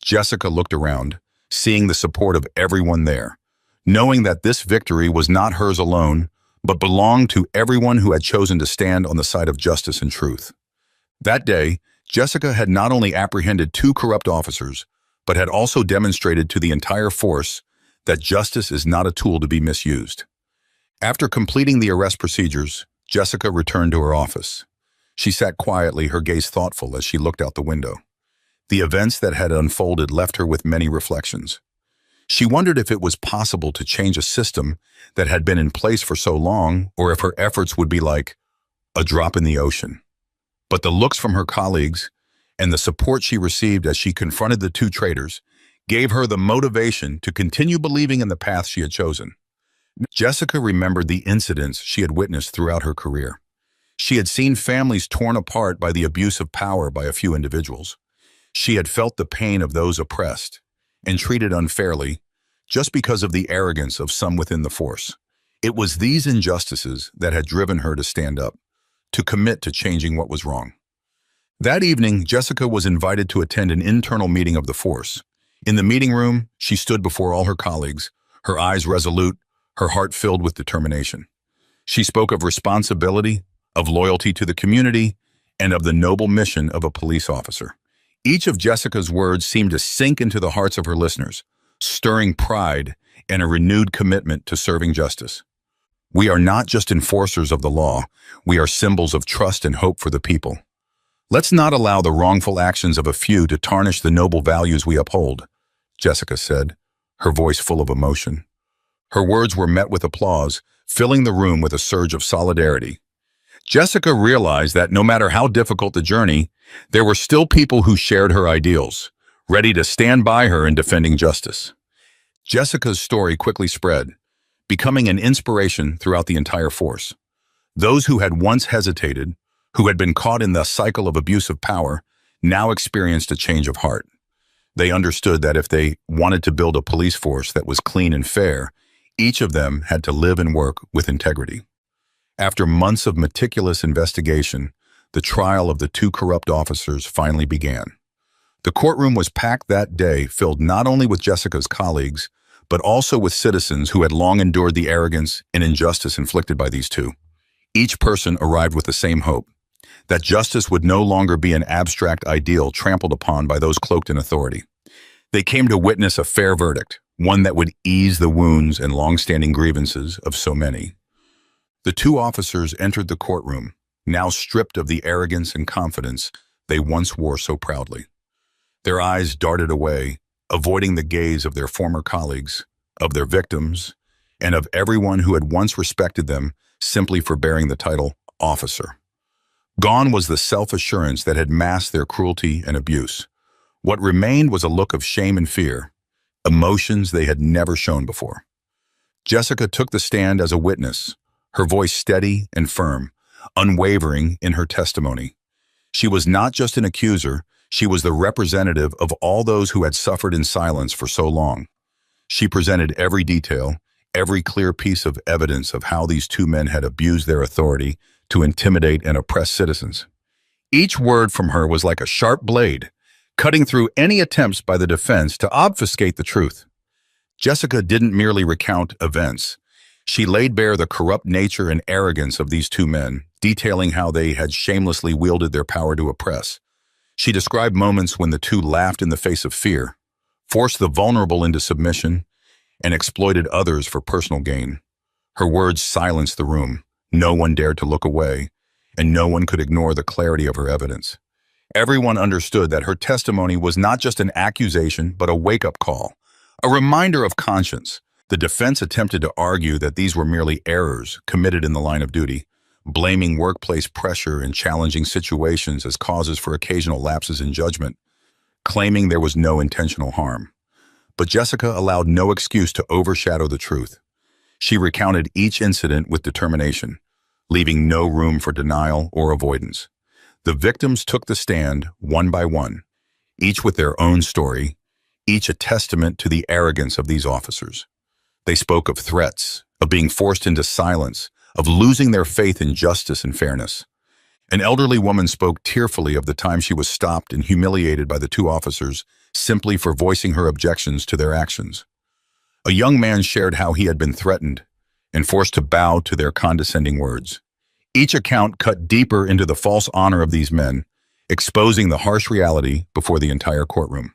Jessica looked around, seeing the support of everyone there, knowing that this victory was not hers alone, but belonged to everyone who had chosen to stand on the side of justice and truth. That day, Jessica had not only apprehended 2 corrupt officers, but had also demonstrated to the entire force that justice is not a tool to be misused. After completing the arrest procedures, Jessica returned to her office. She sat quietly, her gaze thoughtful as she looked out the window. The events that had unfolded left her with many reflections. She wondered if it was possible to change a system that had been in place for so long, or if her efforts would be like a drop in the ocean. But the looks from her colleagues and the support she received as she confronted the 2 traitors gave her the motivation to continue believing in the path she had chosen. Jessica remembered the incidents she had witnessed throughout her career. She had seen families torn apart by the abuse of power by a few individuals. She had felt the pain of those oppressed and treated unfairly just because of the arrogance of some within the force. It was these injustices that had driven her to stand up, to commit to changing what was wrong. That evening, Jessica was invited to attend an internal meeting of the force. In the meeting room, she stood before all her colleagues, her eyes resolute, her heart filled with determination. She spoke of responsibility, of loyalty to the community, and of the noble mission of a police officer. Each of Jessica's words seemed to sink into the hearts of her listeners, stirring pride and a renewed commitment to serving justice. "We are not just enforcers of the law, we are symbols of trust and hope for the people. Let's not allow the wrongful actions of a few to tarnish the noble values we uphold," Jessica said, her voice full of emotion. Her words were met with applause, filling the room with a surge of solidarity. Jessica realized that no matter how difficult the journey, there were still people who shared her ideals, ready to stand by her in defending justice. Jessica's story quickly spread, becoming an inspiration throughout the entire force. Those who had once hesitated, who had been caught in the cycle of abuse of power, now experienced a change of heart. They understood that if they wanted to build a police force that was clean and fair, each of them had to live and work with integrity. After months of meticulous investigation, the trial of the 2 corrupt officers finally began. The courtroom was packed that day, filled not only with Jessica's colleagues, but also with citizens who had long endured the arrogance and injustice inflicted by these 2. Each person arrived with the same hope, that justice would no longer be an abstract ideal trampled upon by those cloaked in authority. They came to witness a fair verdict, one that would ease the wounds and long-standing grievances of so many. The 2 officers entered the courtroom, now stripped of the arrogance and confidence they once wore so proudly. Their eyes darted away, avoiding the gaze of their former colleagues, of their victims, and of everyone who had once respected them simply for bearing the title officer. Gone was the self-assurance that had masked their cruelty and abuse. What remained was a look of shame and fear, emotions they had never shown before. Jessica took the stand as a witness, her voice steady and firm, unwavering in her testimony. She was not just an accuser, she was the representative of all those who had suffered in silence for so long. She presented every detail, every clear piece of evidence of how these 2 men had abused their authority to intimidate and oppress citizens. Each word from her was like a sharp blade, cutting through any attempts by the defense to obfuscate the truth. Jessica didn't merely recount events. She laid bare the corrupt nature and arrogance of these 2 men, detailing how they had shamelessly wielded their power to oppress. She described moments when the 2 laughed in the face of fear, forced the vulnerable into submission, and exploited others for personal gain. Her words silenced the room. No one dared to look away, and no one could ignore the clarity of her evidence. Everyone understood that her testimony was not just an accusation, but a wake-up call, a reminder of conscience. The defense attempted to argue that these were merely errors committed in the line of duty, blaming workplace pressure and challenging situations as causes for occasional lapses in judgment, claiming there was no intentional harm. But Jessica allowed no excuse to overshadow the truth. She recounted each incident with determination, leaving no room for denial or avoidance. The victims took the stand one by one, each with their own story, each a testament to the arrogance of these officers. They spoke of threats, of being forced into silence, of losing their faith in justice and fairness. An elderly woman spoke tearfully of the time she was stopped and humiliated by the two officers simply for voicing her objections to their actions. A young man shared how he had been threatened and forced to bow to their condescending words. Each account cut deeper into the false honor of these men, exposing the harsh reality before the entire courtroom.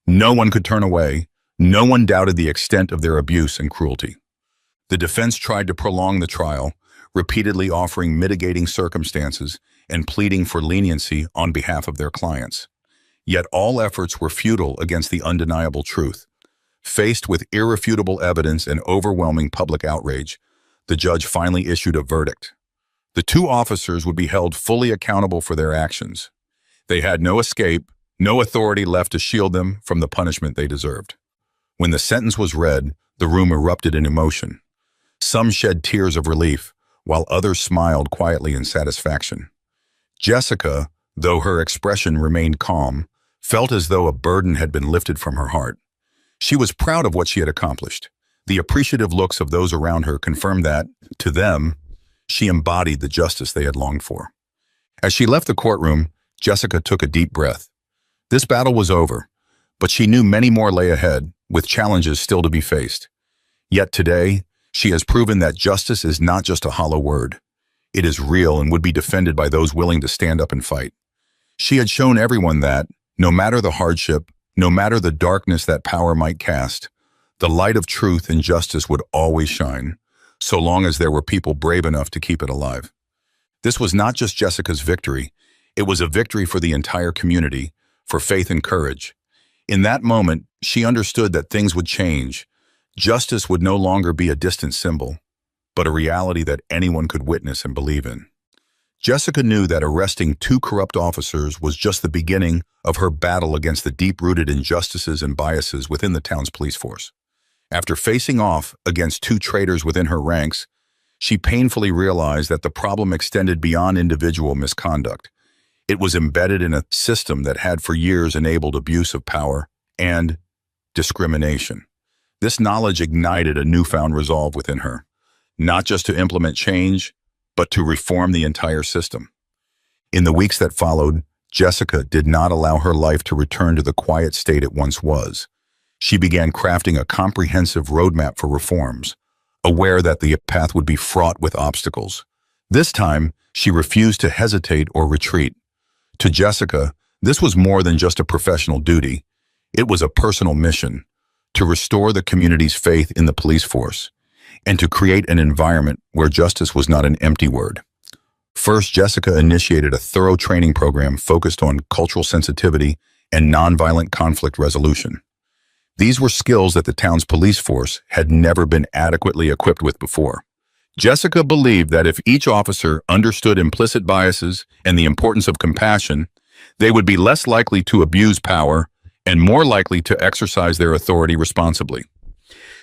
No one could turn away. No one doubted the extent of their abuse and cruelty. The defense tried to prolong the trial, repeatedly offering mitigating circumstances and pleading for leniency on behalf of their clients. Yet all efforts were futile against the undeniable truth. Faced with irrefutable evidence and overwhelming public outrage, the judge finally issued a verdict. The two officers would be held fully accountable for their actions. They had no escape, no authority left to shield them from the punishment they deserved. When the sentence was read, the room erupted in emotion. Some shed tears of relief, while others smiled quietly in satisfaction. Jessica, though her expression remained calm, felt as though a burden had been lifted from her heart. She was proud of what she had accomplished. The appreciative looks of those around her confirmed that, to them, she embodied the justice they had longed for. As she left the courtroom, Jessica took a deep breath. This battle was over, but she knew many more lay ahead, with challenges still to be faced. Yet today, she has proven that justice is not just a hollow word. It is real and would be defended by those willing to stand up and fight. She had shown everyone that, no matter the hardship, no matter the darkness that power might cast, the light of truth and justice would always shine, so long as there were people brave enough to keep it alive. This was not just Jessica's victory. It was a victory for the entire community, for faith and courage. In that moment, she understood that things would change. Justice would no longer be a distant symbol, but a reality that anyone could witness and believe in. Jessica knew that arresting two corrupt officers was just the beginning of her battle against the deep-rooted injustices and biases within the town's police force. After facing off against two traitors within her ranks, she painfully realized that the problem extended beyond individual misconduct. It was embedded in a system that had for years enabled abuse of power and discrimination. This knowledge ignited a newfound resolve within her, not just to implement change, but to reform the entire system. In the weeks that followed, Jessica did not allow her life to return to the quiet state it once was. She began crafting a comprehensive roadmap for reforms, aware that the path would be fraught with obstacles. This time, she refused to hesitate or retreat. To Jessica, this was more than just a professional duty. It was a personal mission to restore the community's faith in the police force and to create an environment where justice was not an empty word. First, Jessica initiated a thorough training program focused on cultural sensitivity and nonviolent conflict resolution. These were skills that the town's police force had never been adequately equipped with before. Jessica believed that if each officer understood implicit biases and the importance of compassion, they would be less likely to abuse power and more likely to exercise their authority responsibly.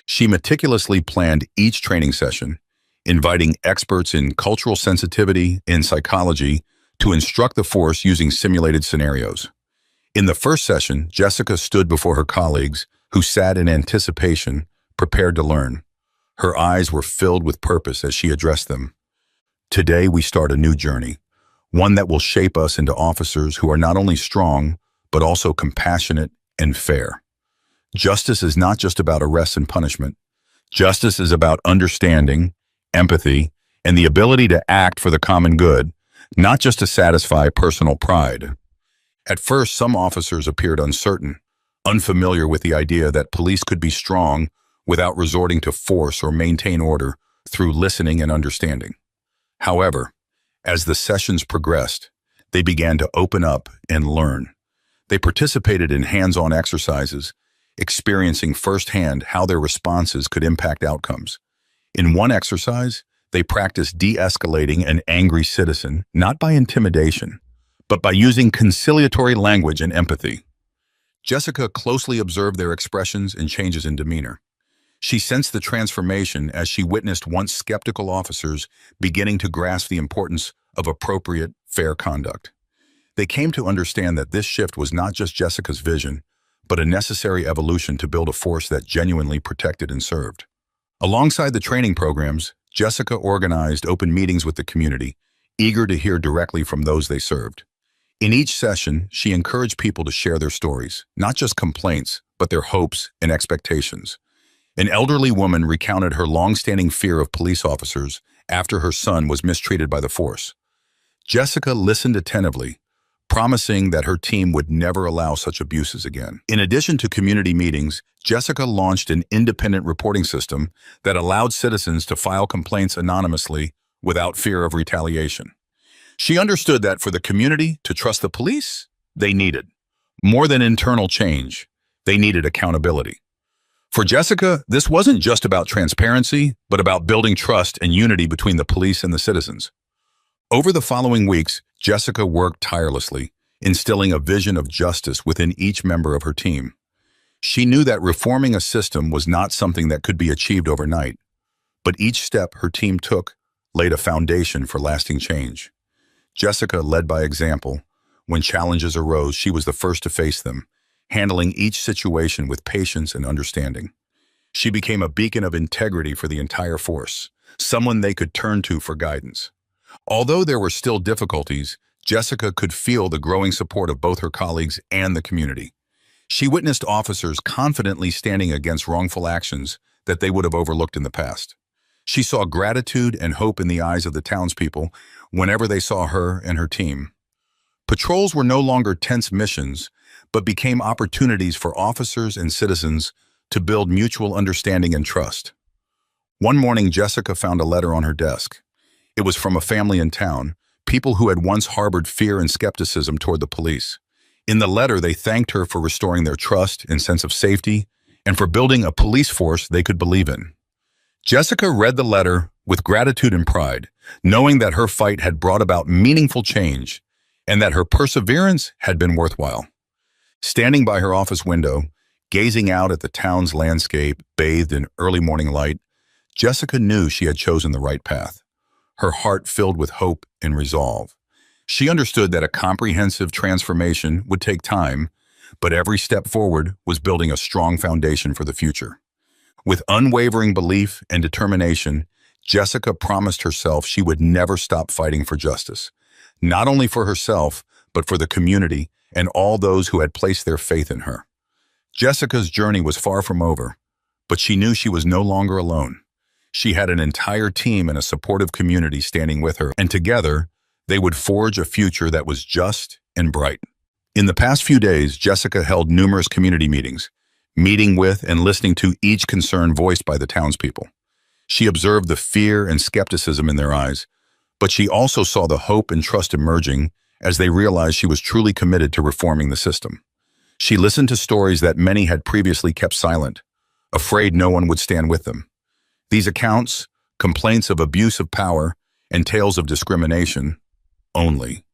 She meticulously planned each training session, inviting experts in cultural sensitivity and psychology to instruct the force using simulated scenarios. In the first session, Jessica stood before her colleagues, who sat in anticipation, prepared to learn. Her eyes were filled with purpose as she addressed them. Today, we start a new journey, one that will shape us into officers who are not only strong, but also compassionate and fair. Justice is not just about arrests and punishment. Justice is about understanding, empathy, and the ability to act for the common good, not just to satisfy personal pride. At first, some officers appeared uncertain, unfamiliar with the idea that police could be strong without resorting to force or maintain order through listening and understanding. However, as the sessions progressed, they began to open up and learn. They participated in hands-on exercises, experiencing firsthand how their responses could impact outcomes. In one exercise, they practiced de-escalating an angry citizen, not by intimidation, but by using conciliatory language and empathy. Jessica closely observed their expressions and changes in demeanor. She sensed the transformation as she witnessed once skeptical officers beginning to grasp the importance of appropriate, fair conduct. They came to understand that this shift was not just Jessica's vision, but a necessary evolution to build a force that genuinely protected and served. Alongside the training programs, Jessica organized open meetings with the community, eager to hear directly from those they served. In each session, she encouraged people to share their stories, not just complaints, but their hopes and expectations. An elderly woman recounted her long-standing fear of police officers after her son was mistreated by the force. Jessica listened attentively, promising that her team would never allow such abuses again. In addition to community meetings, Jessica launched an independent reporting system that allowed citizens to file complaints anonymously without fear of retaliation. She understood that for the community to trust the police, they needed more than internal change. They needed accountability. For Jessica, this wasn't just about transparency, but about building trust and unity between the police and the citizens. Over the following weeks, Jessica worked tirelessly, instilling a vision of justice within each member of her team. She knew that reforming a system was not something that could be achieved overnight, but each step her team took laid a foundation for lasting change. Jessica led by example. When challenges arose, she was the first to face them, handling each situation with patience and understanding. She became a beacon of integrity for the entire force, someone they could turn to for guidance. Although there were still difficulties, Jessica could feel the growing support of both her colleagues and the community. She witnessed officers confidently standing against wrongful actions that they would have overlooked in the past. She saw gratitude and hope in the eyes of the townspeople whenever they saw her and her team. Patrols were no longer tense missions, but became opportunities for officers and citizens to build mutual understanding and trust. One morning, Jessica found a letter on her desk. It was from a family in town, people who had once harbored fear and skepticism toward the police. In the letter, they thanked her for restoring their trust and sense of safety and for building a police force they could believe in. Jessica read the letter with gratitude and pride, knowing that her fight had brought about meaningful change and that her perseverance had been worthwhile. Standing by her office window, gazing out at the town's landscape bathed in early morning light, Jessica knew she had chosen the right path, her heart filled with hope and resolve. She understood that a comprehensive transformation would take time, but every step forward was building a strong foundation for the future. With unwavering belief and determination, Jessica promised herself she would never stop fighting for justice, not only for herself, but for the community and all those who had placed their faith in her. Jessica's journey was far from over, but she knew she was no longer alone. She had an entire team and a supportive community standing with her, and together, they would forge a future that was just and bright. In the past few days, Jessica held numerous community meetings, meeting with and listening to each concern voiced by the townspeople. She observed the fear and skepticism in their eyes, but she also saw the hope and trust emerging as they realized she was truly committed to reforming the system. She listened to stories that many had previously kept silent, afraid no one would stand with them. These accounts, complaints of abuse of power, and tales of discrimination only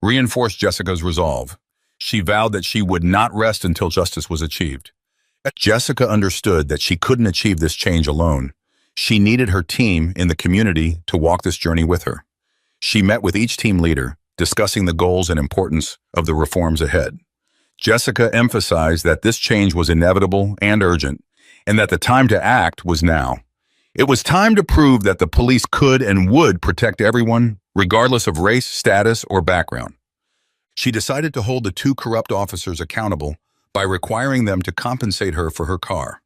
reinforced Jessica's resolve. She vowed that she would not rest until justice was achieved. Jessica understood that she couldn't achieve this change alone. She needed her team in the community to walk this journey with her. She met with each team leader, discussing the goals and importance of the reforms ahead. Jessica emphasized that this change was inevitable and urgent, and that the time to act was now. It was time to prove that the police could and would protect everyone, regardless of race, status, or background. She decided to hold the two corrupt officers accountable by requiring them to compensate her for her car,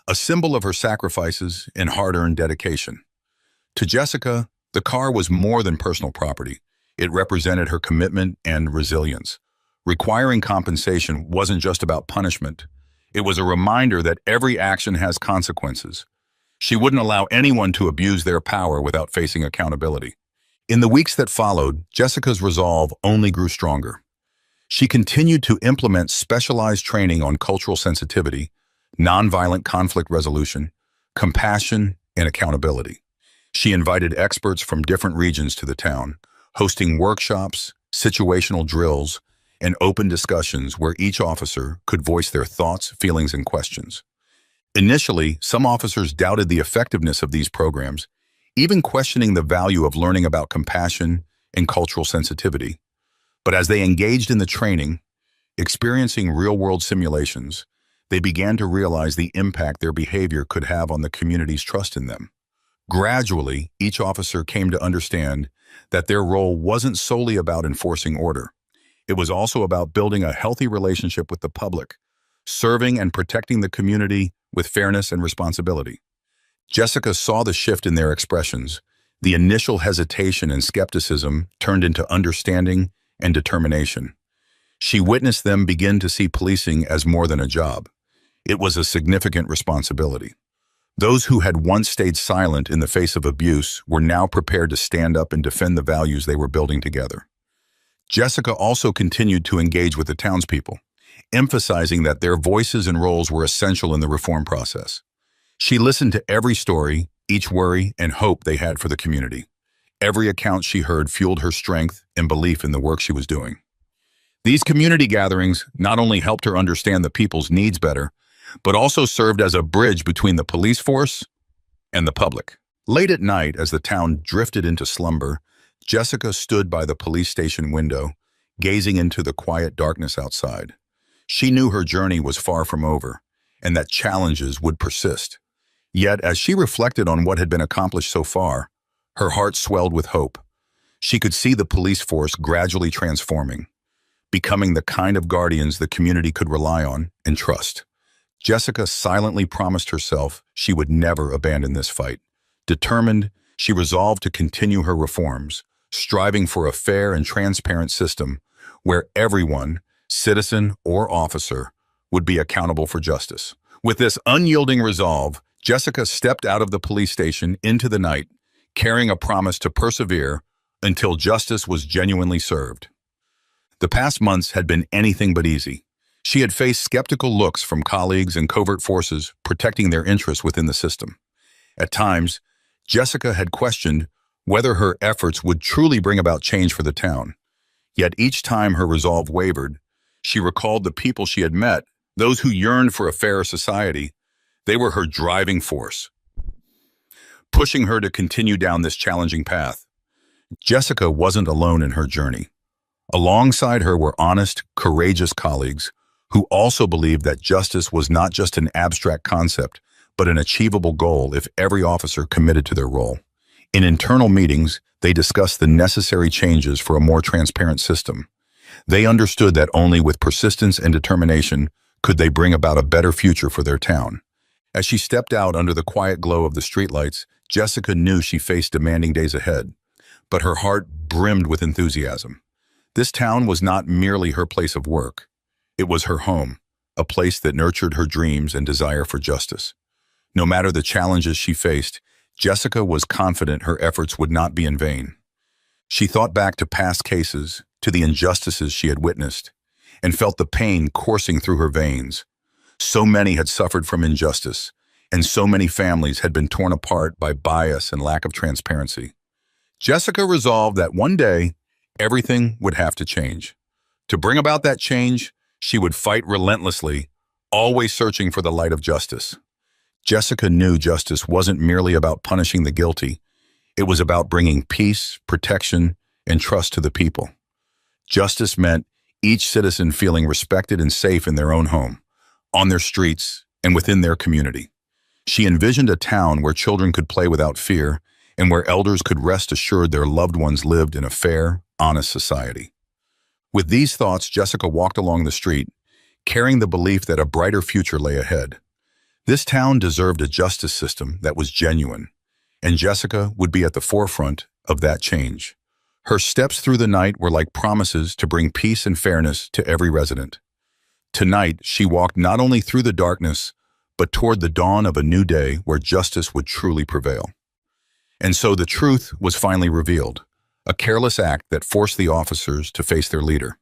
a symbol of her sacrifices and hard-earned dedication. To Jessica, the car was more than personal property. It represented her commitment and resilience. Requiring compensation wasn't just about punishment. It was a reminder that every action has consequences. She wouldn't allow anyone to abuse their power without facing accountability. In the weeks that followed, Jessica's resolve only grew stronger. She continued to implement specialized training on cultural sensitivity, nonviolent conflict resolution, compassion, and accountability. She invited experts from different regions to the town, hosting workshops, situational drills, and open discussions where each officer could voice their thoughts, feelings, and questions. Initially, some officers doubted the effectiveness of these programs, even questioning the value of learning about compassion and cultural sensitivity. But as they engaged in the training, experiencing real-world simulations, they began to realize the impact their behavior could have on the community's trust in them. Gradually, each officer came to understand that their role wasn't solely about enforcing order. It was also about building a healthy relationship with the public, serving and protecting the community with fairness and responsibility. Jessica saw the shift in their expressions. The initial hesitation and skepticism turned into understanding and determination. She witnessed them begin to see policing as more than a job. It was a significant responsibility. Those who had once stayed silent in the face of abuse were now prepared to stand up and defend the values they were building together. Jessica also continued to engage with the townspeople, emphasizing that their voices and roles were essential in the reform process. She listened to every story, each worry and hope they had for the community. Every account she heard fueled her strength and belief in the work she was doing. These community gatherings not only helped her understand the people's needs better, but also served as a bridge between the police force and the public. Late at night, as the town drifted into slumber, Jessica stood by the police station window, gazing into the quiet darkness outside. She knew her journey was far from over, and that challenges would persist. Yet, as she reflected on what had been accomplished so far, her heart swelled with hope. She could see the police force gradually transforming, becoming the kind of guardians the community could rely on and trust. Jessica silently promised herself she would never abandon this fight. Determined, she resolved to continue her reforms, striving for a fair and transparent system where everyone, citizen or officer, would be accountable for justice. With this unyielding resolve, Jessica stepped out of the police station into the night, carrying a promise to persevere until justice was genuinely served. The past months had been anything but easy. She had faced skeptical looks from colleagues and covert forces protecting their interests within the system. At times, Jessica had questioned whether her efforts would truly bring about change for the town. Yet each time her resolve wavered, she recalled the people she had met, those who yearned for a fairer society. They were her driving force, pushing her to continue down this challenging path. Jessica wasn't alone in her journey. Alongside her were honest, courageous colleagues who also believed that justice was not just an abstract concept, but an achievable goal if every officer committed to their role. In internal meetings, they discussed the necessary changes for a more transparent system. They understood that only with persistence and determination could they bring about a better future for their town. As she stepped out under the quiet glow of the streetlights, Jessica knew she faced demanding days ahead, but her heart brimmed with enthusiasm. This town was not merely her place of work. It was her home, a place that nurtured her dreams and desire for justice. No matter the challenges she faced, Jessica was confident her efforts would not be in vain. She thought back to past cases, to the injustices she had witnessed, and felt the pain coursing through her veins. So many had suffered from injustice, and so many families had been torn apart by bias and lack of transparency. Jessica resolved that one day, everything would have to change. To bring about that change, she would fight relentlessly, always searching for the light of justice. Jessica knew justice wasn't merely about punishing the guilty. It was about bringing peace, protection, and trust to the people. Justice meant each citizen feeling respected and safe in their own home, on their streets, and within their community. She envisioned a town where children could play without fear and where elders could rest assured their loved ones lived in a fair, honest society. With these thoughts, Jessica walked along the street, carrying the belief that a brighter future lay ahead. This town deserved a justice system that was genuine, and Jessica would be at the forefront of that change. Her steps through the night were like promises to bring peace and fairness to every resident. Tonight, she walked not only through the darkness, but toward the dawn of a new day where justice would truly prevail. And so the truth was finally revealed, a careless act that forced the officers to face their leader.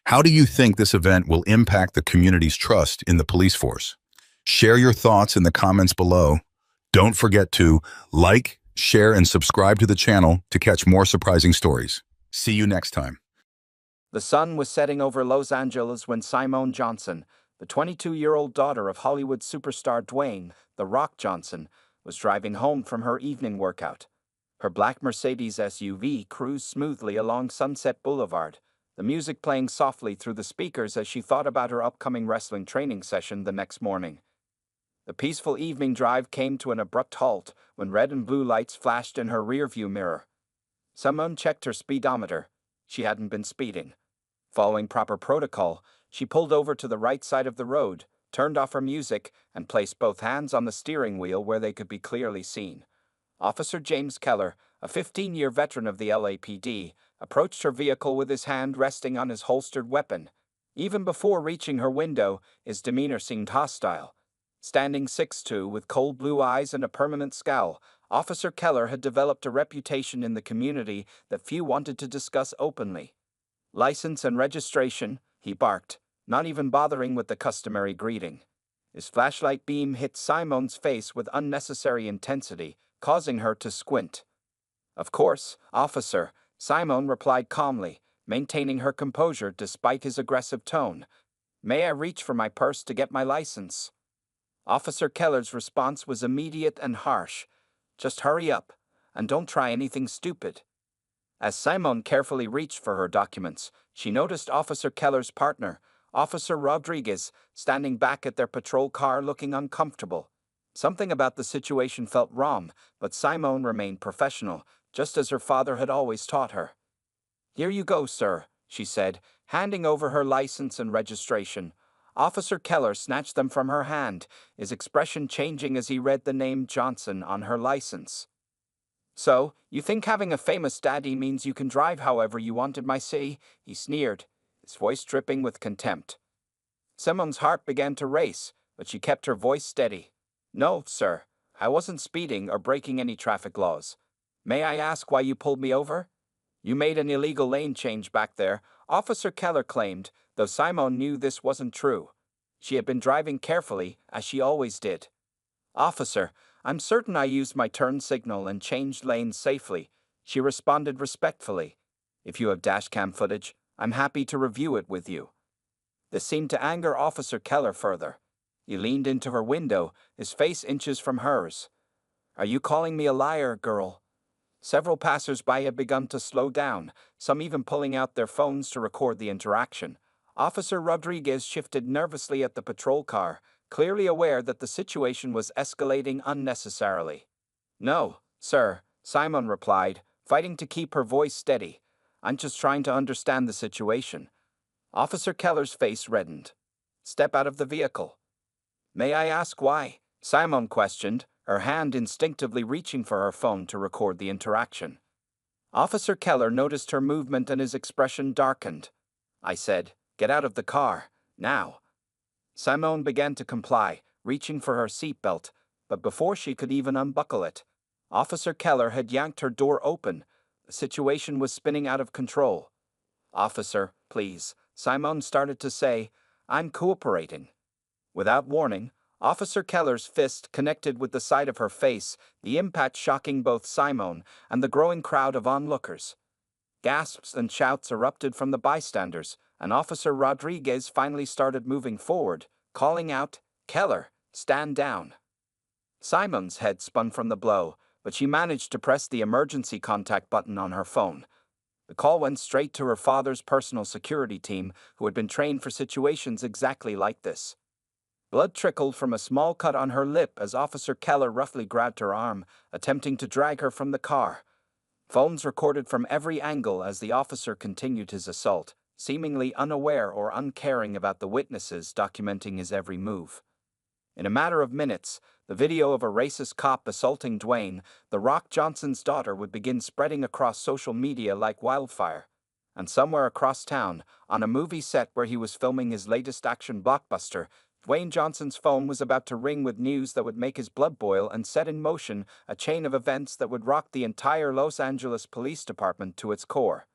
How do you think this event will impact the community's trust in the police force? Share your thoughts in the comments below. Don't forget to like, share, and subscribe to the channel to catch more surprising stories. See you next time. The sun was setting over Los Angeles when Simone Johnson, the 22-year-old daughter of Hollywood superstar Dwayne "The Rock" Johnson, was driving home from her evening workout. Her black Mercedes SUV cruised smoothly along Sunset Boulevard, the music playing softly through the speakers as she thought about her upcoming wrestling training session the next morning. The peaceful evening drive came to an abrupt halt when red and blue lights flashed in her rearview mirror. Simone checked her speedometer. She hadn't been speeding. Following proper protocol, she pulled over to the right side of the road, turned off her music, and placed both hands on the steering wheel where they could be clearly seen. Officer James Keller, a 15-year veteran of the LAPD, approached her vehicle with his hand resting on his holstered weapon. Even before reaching her window, his demeanor seemed hostile. Standing 6'2" with cold blue eyes and a permanent scowl, Officer Keller had developed a reputation in the community that few wanted to discuss openly. "License and registration," he barked, not even bothering with the customary greeting. His flashlight beam hit Simone's face with unnecessary intensity, causing her to squint. "Of course, officer," Simone replied calmly, maintaining her composure despite his aggressive tone. "May I reach for my purse to get my license?" Officer Keller's response was immediate and harsh. "Just hurry up, and don't try anything stupid." As Simone carefully reached for her documents, she noticed Officer Keller's partner, Officer Rodriguez, standing back at their patrol car looking uncomfortable. Something about the situation felt wrong, but Simone remained professional, just as her father had always taught her. "Here you go, sir," she said, handing over her license and registration. Officer Keller snatched them from her hand, his expression changing as he read the name Johnson on her license. "So, you think having a famous daddy means you can drive however you wanted, my see?" he sneered, his voice dripping with contempt. Simone's heart began to race, but she kept her voice steady. "No, sir, I wasn't speeding or breaking any traffic laws. May I ask why you pulled me over?" "You made an illegal lane change back there," Officer Keller claimed, though Simone knew this wasn't true. She had been driving carefully, as she always did. "Officer, I'm certain I used my turn signal and changed lanes safely," she responded respectfully. "If you have dashcam footage, I'm happy to review it with you." This seemed to anger Officer Keller further. He leaned into her window, his face inches from hers. "Are you calling me a liar, girl?" Several passers-by had begun to slow down, some even pulling out their phones to record the interaction. Officer Rodriguez shifted nervously at the patrol car, clearly aware that the situation was escalating unnecessarily. "No, sir," Simone replied, fighting to keep her voice steady. "I'm just trying to understand the situation." Officer Keller's face reddened. "Step out of the vehicle." "May I ask why?" Simone questioned, her hand instinctively reaching for her phone to record the interaction. Officer Keller noticed her movement and his expression darkened. "I said, get out of the car, now." Simone began to comply, reaching for her seatbelt, but before she could even unbuckle it, Officer Keller had yanked her door open. The situation was spinning out of control. "Officer, please," Simone started to say, "I'm cooperating." Without warning, Officer Keller's fist connected with the side of her face, the impact shocking both Simone and the growing crowd of onlookers. Gasps and shouts erupted from the bystanders, and Officer Rodriguez finally started moving forward, calling out, "Keller, stand down." Simone's head spun from the blow, but she managed to press the emergency contact button on her phone. The call went straight to her father's personal security team, who had been trained for situations exactly like this. Blood trickled from a small cut on her lip as Officer Keller roughly grabbed her arm, attempting to drag her from the car. Phones recorded from every angle as the officer continued his assault, seemingly unaware or uncaring about the witnesses documenting his every move. In a matter of minutes, the video of a racist cop assaulting Dwayne, The Rock Johnson's daughter, would begin spreading across social media like wildfire. And somewhere across town, on a movie set where he was filming his latest action blockbuster, Dwayne Johnson's phone was about to ring with news that would make his blood boil and set in motion a chain of events that would rock the entire Los Angeles Police Department to its core.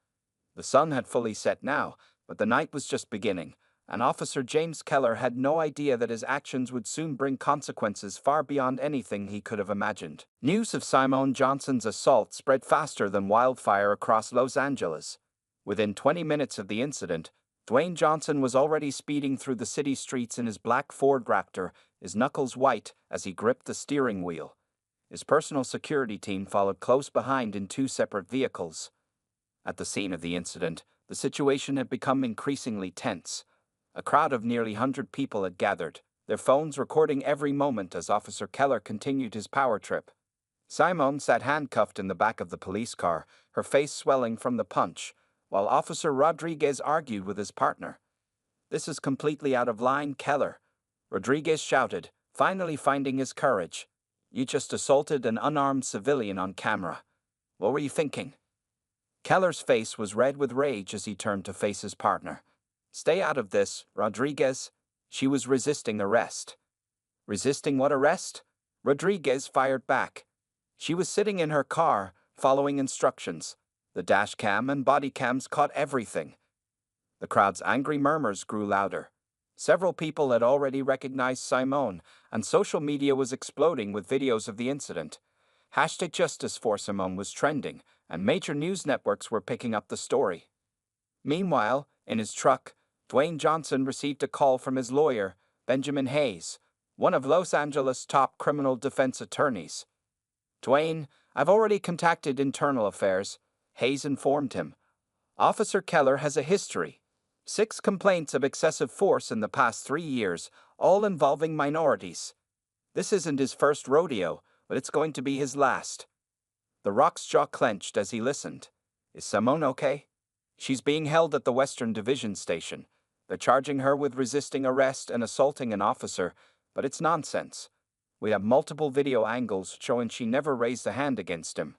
The sun had fully set now, but the night was just beginning, and Officer James Keller had no idea that his actions would soon bring consequences far beyond anything he could have imagined. News of Simone Johnson's assault spread faster than wildfire across Los Angeles. Within 20 minutes of the incident, Dwayne Johnson was already speeding through the city streets in his black Ford Raptor, his knuckles white as he gripped the steering wheel. His personal security team followed close behind in two separate vehicles. At the scene of the incident, the situation had become increasingly tense. A crowd of nearly 100 people had gathered, their phones recording every moment as Officer Keller continued his power trip. Simone sat handcuffed in the back of the police car, her face swelling from the punch, while Officer Rodriguez argued with his partner. "This is completely out of line, Keller," Rodriguez shouted, finally finding his courage. "You just assaulted an unarmed civilian on camera. What were you thinking?" Keller's face was red with rage as he turned to face his partner. "Stay out of this, Rodriguez." She was resisting arrest. Resisting what arrest? Rodriguez fired back. She was sitting in her car, following instructions. The dash cam and body cams caught everything. The crowd's angry murmurs grew louder. Several people had already recognized Simone, and social media was exploding with videos of the incident. #JusticeForSimone was trending, and major news networks were picking up the story. Meanwhile, in his truck, Dwayne Johnson received a call from his lawyer, Benjamin Hayes, one of Los Angeles' top criminal defense attorneys. "Dwayne, I've already contacted Internal Affairs," Hayes informed him. "Officer Keller has a history. 6 complaints of excessive force in the past 3 years, all involving minorities. This isn't his first rodeo, but it's going to be his last." The Rock's jaw clenched as he listened. "Is Simone okay?" "She's being held at the Western Division Station. They're charging her with resisting arrest and assaulting an officer, but it's nonsense. We have multiple video angles showing she never raised a hand against him."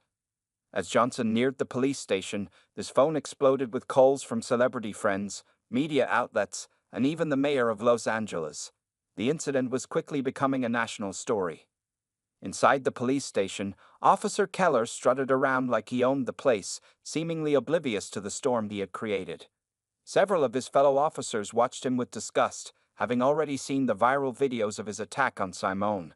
As Johnson neared the police station, his phone exploded with calls from celebrity friends, media outlets, and even the mayor of Los Angeles. The incident was quickly becoming a national story. Inside the police station, Officer Keller strutted around like he owned the place, seemingly oblivious to the storm he had created. Several of his fellow officers watched him with disgust, having already seen the viral videos of his attack on Simone.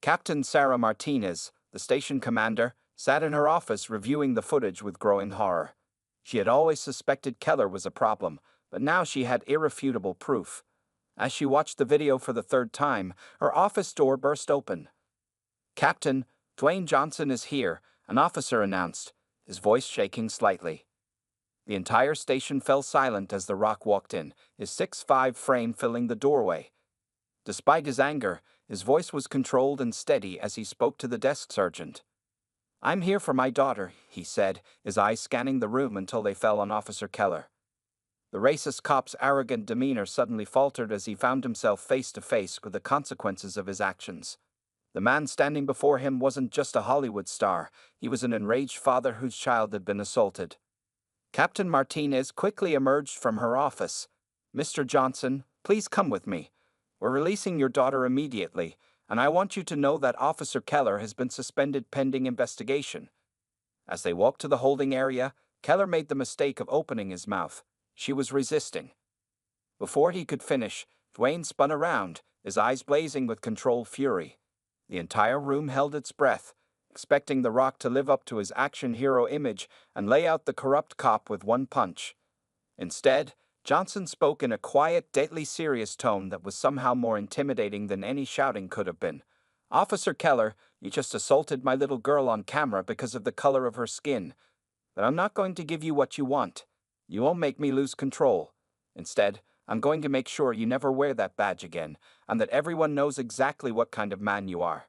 Captain Sarah Martinez, the station commander, sat in her office reviewing the footage with growing horror. She had always suspected Keller was a problem, but now she had irrefutable proof. As she watched the video for the 3rd time, her office door burst open. "Captain, Dwayne Johnson is here," an officer announced, his voice shaking slightly. The entire station fell silent as The Rock walked in, his 6'5" frame filling the doorway. Despite his anger, his voice was controlled and steady as he spoke to the desk sergeant. "I'm here for my daughter," he said, his eyes scanning the room until they fell on Officer Keller. The racist cop's arrogant demeanor suddenly faltered as he found himself face to face with the consequences of his actions. The man standing before him wasn't just a Hollywood star, he was an enraged father whose child had been assaulted. Captain Martinez quickly emerged from her office. "Mr. Johnson, please come with me. We're releasing your daughter immediately, and I want you to know that Officer Keller has been suspended pending investigation." As they walked to the holding area, Keller made the mistake of opening his mouth. She was resisting. Before he could finish, Dwayne spun around, his eyes blazing with controlled fury. The entire room held its breath, expecting The Rock to live up to his action hero image and lay out the corrupt cop with one punch. Instead, Johnson spoke in a quiet, deadly serious tone that was somehow more intimidating than any shouting could have been. "Officer Keller, you just assaulted my little girl on camera because of the color of her skin. But I'm not going to give you what you want. You won't make me lose control. Instead, I'm going to make sure you never wear that badge again, and that everyone knows exactly what kind of man you are."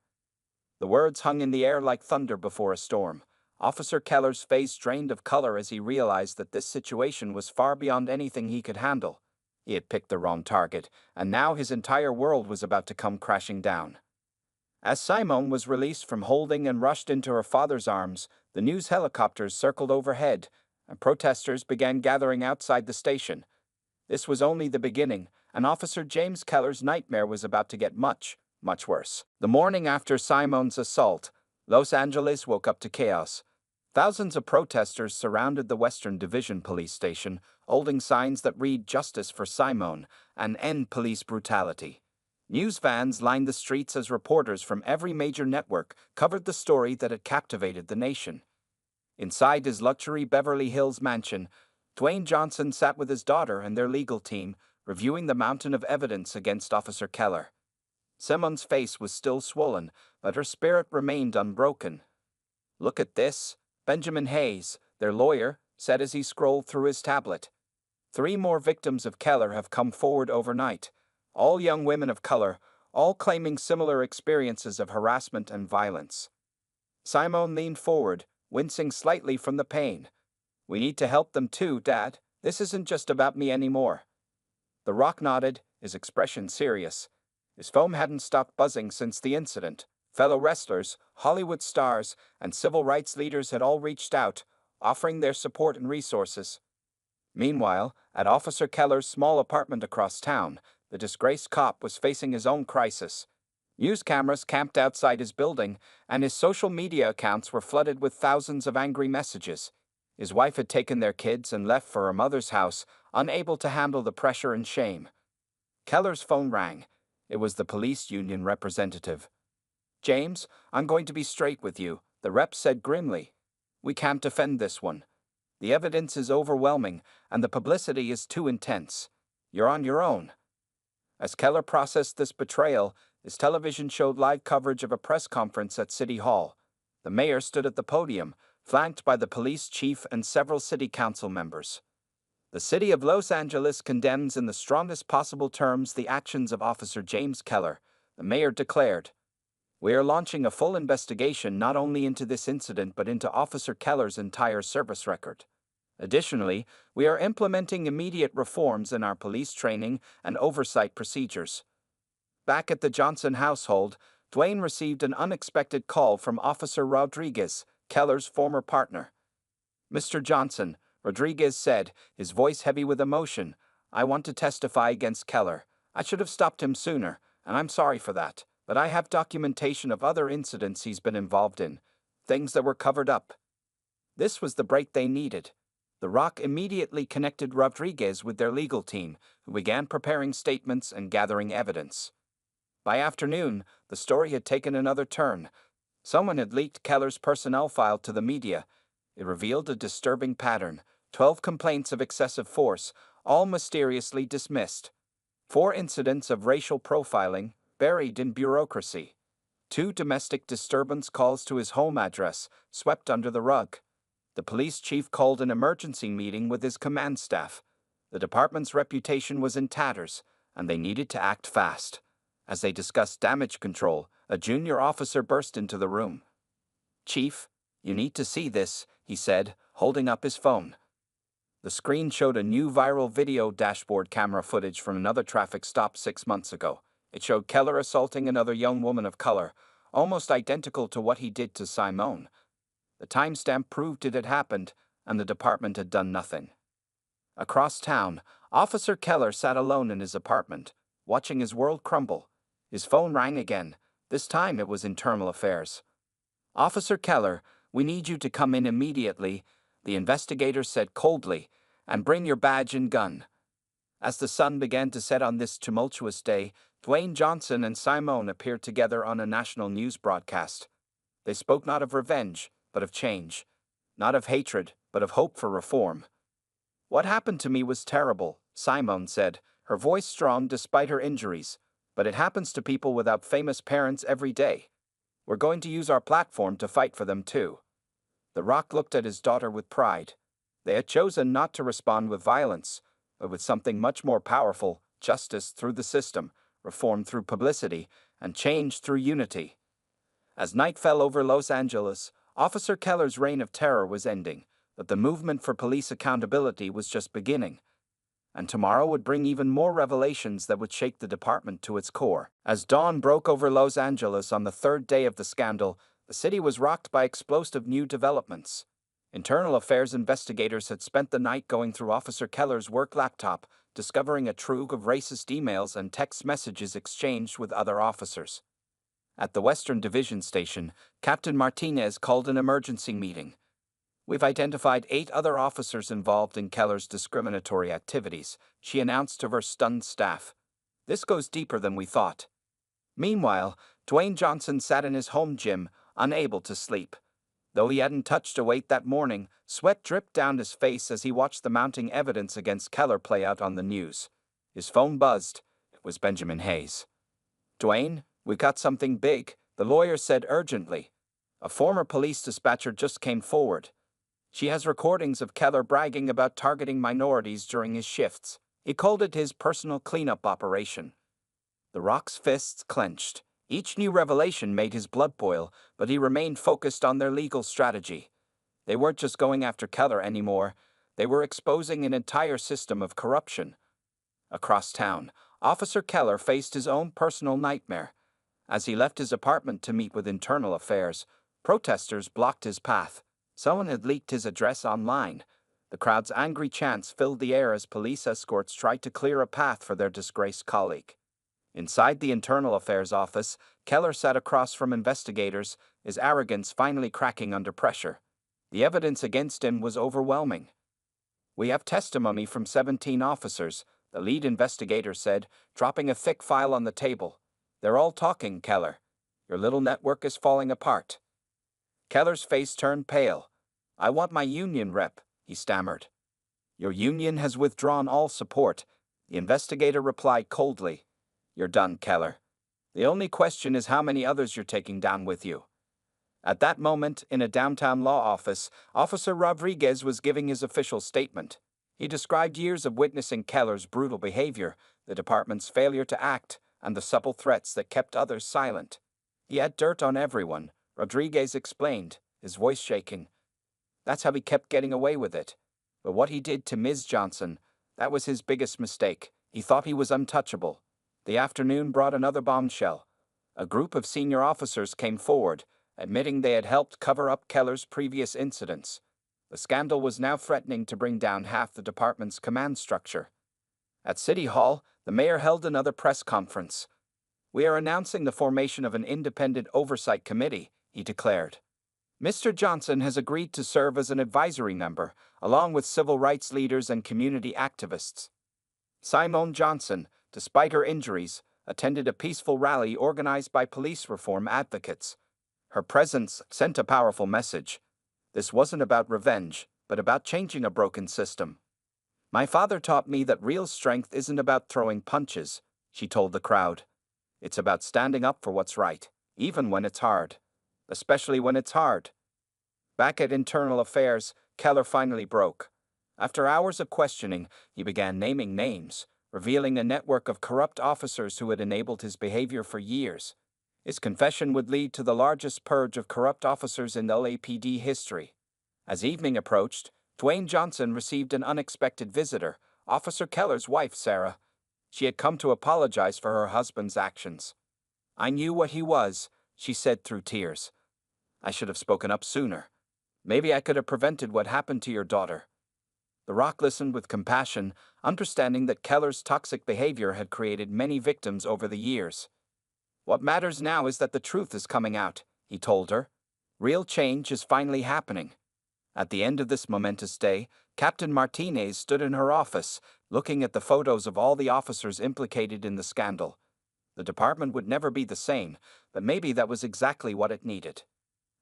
The words hung in the air like thunder before a storm. Officer Keller's face drained of color as he realized that this situation was far beyond anything he could handle. He had picked the wrong target, and now his entire world was about to come crashing down. As Simone was released from holding and rushed into her father's arms, the news helicopters circled overhead, and protesters began gathering outside the station. This was only the beginning, and Officer James Keller's nightmare was about to get much worse. The morning after Simone's assault, Los Angeles woke up to chaos. Thousands of protesters surrounded the Western Division police station, holding signs that read "Justice for Simone" and "End Police Brutality." News vans lined the streets as reporters from every major network covered the story that had captivated the nation. Inside his luxury Beverly Hills mansion, Dwayne Johnson sat with his daughter and their legal team, reviewing the mountain of evidence against Officer Keller. Simone's face was still swollen, but her spirit remained unbroken. "Look at this," Benjamin Hayes, their lawyer, said as he scrolled through his tablet. 3 more victims of Keller have come forward overnight, all young women of color, all claiming similar experiences of harassment and violence. Simone leaned forward, wincing slightly from the pain. We need to help them too, Dad. This isn't just about me anymore. The Rock nodded, his expression serious. His phone hadn't stopped buzzing since the incident. Fellow wrestlers, Hollywood stars, and civil rights leaders had all reached out, offering their support and resources. Meanwhile, at Officer Keller's small apartment across town, the disgraced cop was facing his own crisis. News cameras camped outside his building, and his social media accounts were flooded with thousands of angry messages. His wife had taken their kids and left for her mother's house, unable to handle the pressure and shame. Keller's phone rang. It was the police union representative. "James, I'm going to be straight with you," the rep said grimly. "We can't defend this one. The evidence is overwhelming, and the publicity is too intense. You're on your own." As Keller processed this betrayal, his television showed live coverage of a press conference at City Hall. The mayor stood at the podium, flanked by the police chief and several city council members. The city of Los Angeles condemns in the strongest possible terms the actions of Officer James Keller, the mayor declared. "We are launching a full investigation not only into this incident but into Officer Keller's entire service record. Additionally, we are implementing immediate reforms in our police training and oversight procedures." Back at the Johnson household, Dwayne received an unexpected call from Officer Rodriguez, Keller's former partner. "Mr. Johnson," Rodriguez said, his voice heavy with emotion, "I want to testify against Keller. I should have stopped him sooner, and I'm sorry for that, but I have documentation of other incidents he's been involved in, things that were covered up." This was the break they needed. The Rock immediately connected Rodriguez with their legal team, who began preparing statements and gathering evidence. By afternoon, the story had taken another turn. Someone had leaked Keller's personnel file to the media. It revealed a disturbing pattern: 12 complaints of excessive force, all mysteriously dismissed. 4 incidents of racial profiling, buried in bureaucracy. 2 domestic disturbance calls to his home address, swept under the rug. The police chief called an emergency meeting with his command staff. The department's reputation was in tatters, and they needed to act fast. As they discussed damage control, a junior officer burst into the room. "Chief, you need to see this," he said, holding up his phone. The screen showed a new viral video dashboard camera footage from another traffic stop 6 months ago. It showed Keller assaulting another young woman of color, almost identical to what he did to Simone. The timestamp proved it had happened, and the department had done nothing. Across town, Officer Keller sat alone in his apartment, watching his world crumble. His phone rang again. This time it was Internal Affairs. "Officer Keller, we need you to come in immediately," the investigator said coldly, "and bring your badge and gun." As the sun began to set on this tumultuous day, Dwayne Johnson and Simone appeared together on a national news broadcast. They spoke not of revenge, but of change. Not of hatred, but of hope for reform. "What happened to me was terrible," Simone said, her voice strong despite her injuries. "But it happens to people without famous parents every day. We're going to use our platform to fight for them too." The Rock looked at his daughter with pride. They had chosen not to respond with violence, but with something much more powerful: justice through the system, reform through publicity, and change through unity. As night fell over Los Angeles, Officer Keller's reign of terror was ending, but the movement for police accountability was just beginning. And tomorrow would bring even more revelations that would shake the department to its core. As dawn broke over Los Angeles on the 3rd day of the scandal, the city was rocked by explosive new developments. Internal Affairs investigators had spent the night going through Officer Keller's work laptop, discovering a trove of racist emails and text messages exchanged with other officers. At the Western Division Station, Captain Martinez called an emergency meeting. "We've identified 8 other officers involved in Keller's discriminatory activities," she announced to her stunned staff. "This goes deeper than we thought." Meanwhile, Dwayne Johnson sat in his home gym, unable to sleep. Though he hadn't touched a weight that morning, sweat dripped down his face as he watched the mounting evidence against Keller play out on the news. His phone buzzed. It was Benjamin Hayes. "Dwayne, we've got something big," the lawyer said urgently. "A former police dispatcher just came forward." She has recordings of Keller bragging about targeting minorities during his shifts. He called it his personal cleanup operation. The Rock's fists clenched. Each new revelation made his blood boil, but he remained focused on their legal strategy. They weren't just going after Keller anymore. They were exposing an entire system of corruption. Across town, Officer Keller faced his own personal nightmare. As he left his apartment to meet with internal affairs, protesters blocked his path. Someone had leaked his address online. The crowd's angry chants filled the air as police escorts tried to clear a path for their disgraced colleague. Inside the Internal Affairs office, Keller sat across from investigators, his arrogance finally cracking under pressure. The evidence against him was overwhelming. "We have testimony from 17 officers," the lead investigator said, dropping a thick file on the table. "They're all talking, Keller. Your little network is falling apart." Keller's face turned pale. "I want my union rep," he stammered. "Your union has withdrawn all support," the investigator replied coldly. "You're done, Keller. The only question is how many others you're taking down with you." At that moment, in a downtown law office, Officer Rodriguez was giving his official statement. He described years of witnessing Keller's brutal behavior, the department's failure to act, and the subtle threats that kept others silent. "He had dirt on everyone," Rodriguez explained, his voice shaking. "That's how he kept getting away with it. But what he did to Ms. Johnson, that was his biggest mistake. He thought he was untouchable." The afternoon brought another bombshell. A group of senior officers came forward, admitting they had helped cover up Keller's previous incidents. The scandal was now threatening to bring down half the department's command structure. At City Hall, the mayor held another press conference. "We are announcing the formation of an independent oversight committee," he declared. "Mr. Johnson has agreed to serve as an advisory member, along with civil rights leaders and community activists." Simone Johnson, despite her injuries, attended a peaceful rally organized by police reform advocates. Her presence sent a powerful message. This wasn't about revenge, but about changing a broken system. "My father taught me that real strength isn't about throwing punches," she told the crowd. "It's about standing up for what's right, even when it's hard. Especially when it's hard." Back at Internal Affairs, Keller finally broke. After hours of questioning, he began naming names, revealing a network of corrupt officers who had enabled his behavior for years. His confession would lead to the largest purge of corrupt officers in LAPD history. As evening approached, Dwayne Johnson received an unexpected visitor, Officer Keller's wife, Sarah. She had come to apologize for her husband's actions. "I knew what he was," she said through tears. "I should have spoken up sooner. Maybe I could have prevented what happened to your daughter." The Rock listened with compassion, understanding that Keller's toxic behavior had created many victims over the years. "What matters now is that the truth is coming out," he told her. "Real change is finally happening." At the end of this momentous day, Captain Martinez stood in her office, looking at the photos of all the officers implicated in the scandal. The department would never be the same, but maybe that was exactly what it needed.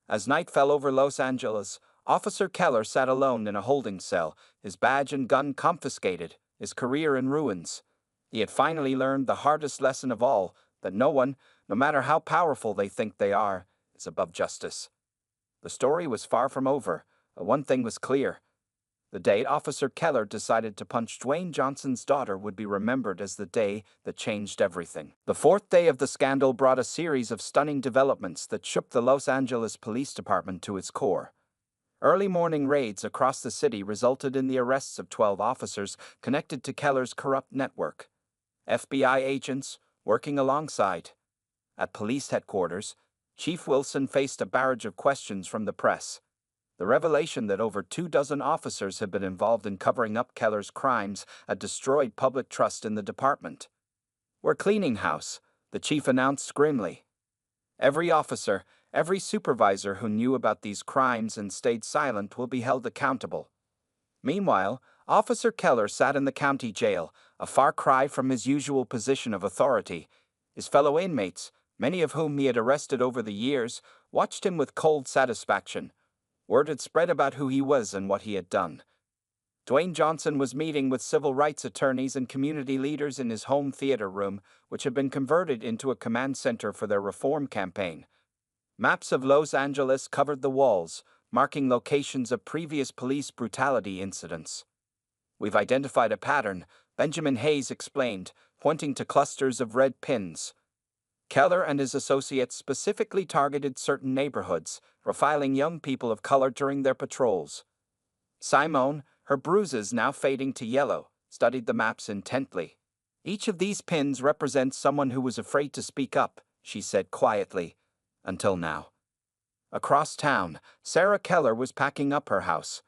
As night fell over Los Angeles, Officer Keller sat alone in a holding cell, his badge and gun confiscated, his career in ruins. He had finally learned the hardest lesson of all, that no one, no matter how powerful they think they are, is above justice. The story was far from over, but one thing was clear. The day Officer Keller decided to punch Dwayne Johnson's daughter would be remembered as the day that changed everything. The fourth day of the scandal brought a series of stunning developments that shook the Los Angeles Police Department to its core. Early morning raids across the city resulted in the arrests of 12 officers connected to Keller's corrupt network. FBI agents, working alongside. At police headquarters, Chief Wilson faced a barrage of questions from the press. The revelation that over 24 officers had been involved in covering up Keller's crimes had destroyed public trust in the department. "We're cleaning house," the chief announced grimly. "Every officer, every supervisor who knew about these crimes and stayed silent will be held accountable." Meanwhile, Officer Keller sat in the county jail, a far cry from his usual position of authority. His fellow inmates, many of whom he had arrested over the years, watched him with cold satisfaction. Word had spread about who he was and what he had done. Dwayne Johnson was meeting with civil rights attorneys and community leaders in his home theater room, which had been converted into a command center for their reform campaign. Maps of Los Angeles covered the walls, marking locations of previous police brutality incidents. "We've identified a pattern," Benjamin Hayes explained, pointing to clusters of red pins. Keller and his associates specifically targeted certain neighborhoods, profiling young people of color during their patrols. Simone, her bruises now fading to yellow, studied the maps intently. "Each of these pins represents someone who was afraid to speak up," she said quietly. "Until now." Across town, Sarah Keller was packing up her house.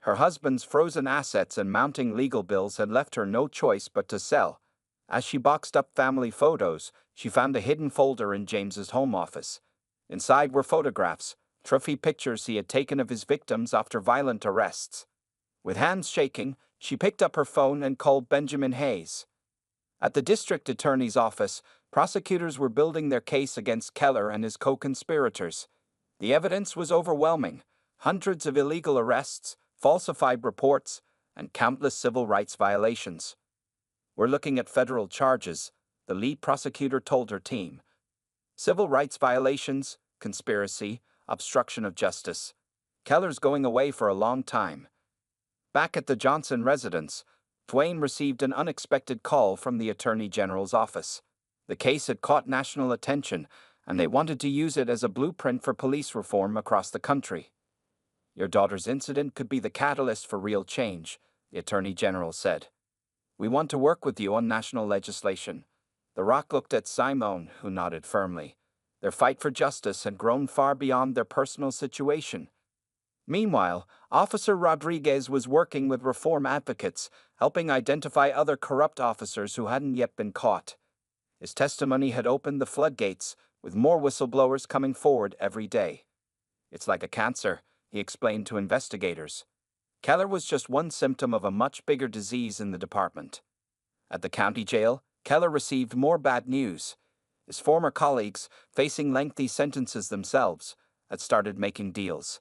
Her husband's frozen assets and mounting legal bills had left her no choice but to sell. As she boxed up family photos, she found a hidden folder in James's home office. Inside were photographs, trophy pictures he had taken of his victims after violent arrests. With hands shaking, she picked up her phone and called Benjamin Hayes. At the district attorney's office, prosecutors were building their case against Keller and his co-conspirators. The evidence was overwhelming: hundreds of illegal arrests, falsified reports, and countless civil rights violations. "We're looking at federal charges," the lead prosecutor told her team. "Civil rights violations, conspiracy, obstruction of justice. Keller's going away for a long time." Back at the Johnson residence, Dwayne received an unexpected call from the Attorney General's office. The case had caught national attention, and they wanted to use it as a blueprint for police reform across the country. "Your daughter's incident could be the catalyst for real change," the Attorney General said. "We want to work with you on national legislation." The Rock looked at Simone, who nodded firmly. Their fight for justice had grown far beyond their personal situation. Meanwhile, Officer Rodriguez was working with reform advocates, helping identify other corrupt officers who hadn't yet been caught. His testimony had opened the floodgates, with more whistleblowers coming forward every day. "It's like a cancer," he explained to investigators. Keller was just one symptom of a much bigger disease in the department. At the county jail, Keller received more bad news. His former colleagues, facing lengthy sentences themselves, had started making deals.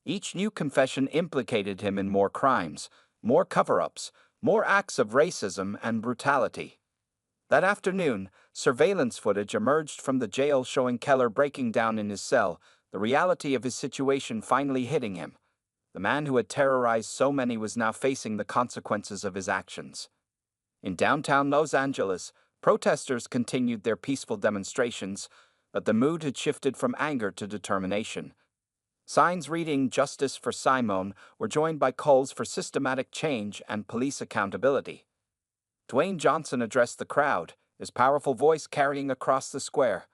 Each new confession implicated him in more crimes, more cover-ups, more acts of racism and brutality. That afternoon, surveillance footage emerged from the jail showing Keller breaking down in his cell, the reality of his situation finally hitting him. The man who had terrorized so many was now facing the consequences of his actions. In downtown Los Angeles, protesters continued their peaceful demonstrations, but the mood had shifted from anger to determination. Signs reading "Justice for Simone" were joined by calls for systematic change and police accountability. Dwayne Johnson addressed the crowd, his powerful voice carrying across the square.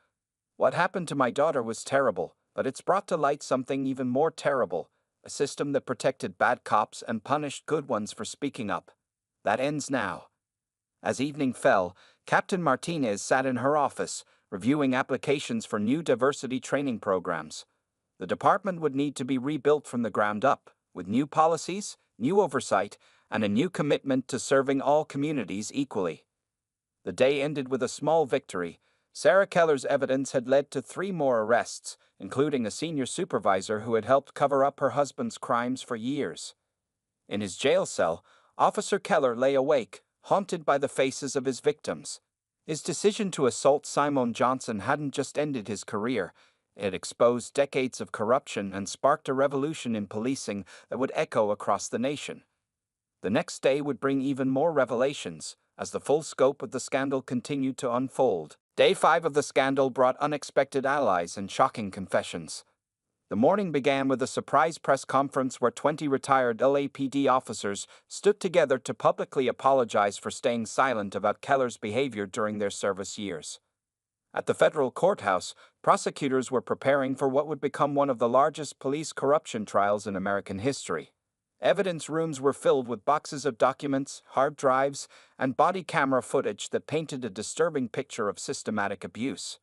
"What happened to my daughter was terrible, but it's brought to light something even more terrible: a system that protected bad cops and punished good ones for speaking up. That ends now." As evening fell, Captain Martinez sat in her office, reviewing applications for new diversity training programs. The department would need to be rebuilt from the ground up, with new policies, new oversight, and a new commitment to serving all communities equally. The day ended with a small victory. Sarah Keller's evidence had led to 3 more arrests, including a senior supervisor who had helped cover up her husband's crimes for years. In his jail cell, Officer Keller lay awake, haunted by the faces of his victims. His decision to assault Simone Johnson hadn't just ended his career. It had exposed decades of corruption and sparked a revolution in policing that would echo across the nation. The next day would bring even more revelations, as the full scope of the scandal continued to unfold. Day 5 of the scandal brought unexpected allies and shocking confessions. The morning began with a surprise press conference where 20 retired LAPD officers stood together to publicly apologize for staying silent about Keller's behavior during their service years. At the federal courthouse, prosecutors were preparing for what would become one of the largest police corruption trials in American history. Evidence rooms were filled with boxes of documents, hard drives, and body camera footage that painted a disturbing picture of systematic abuse.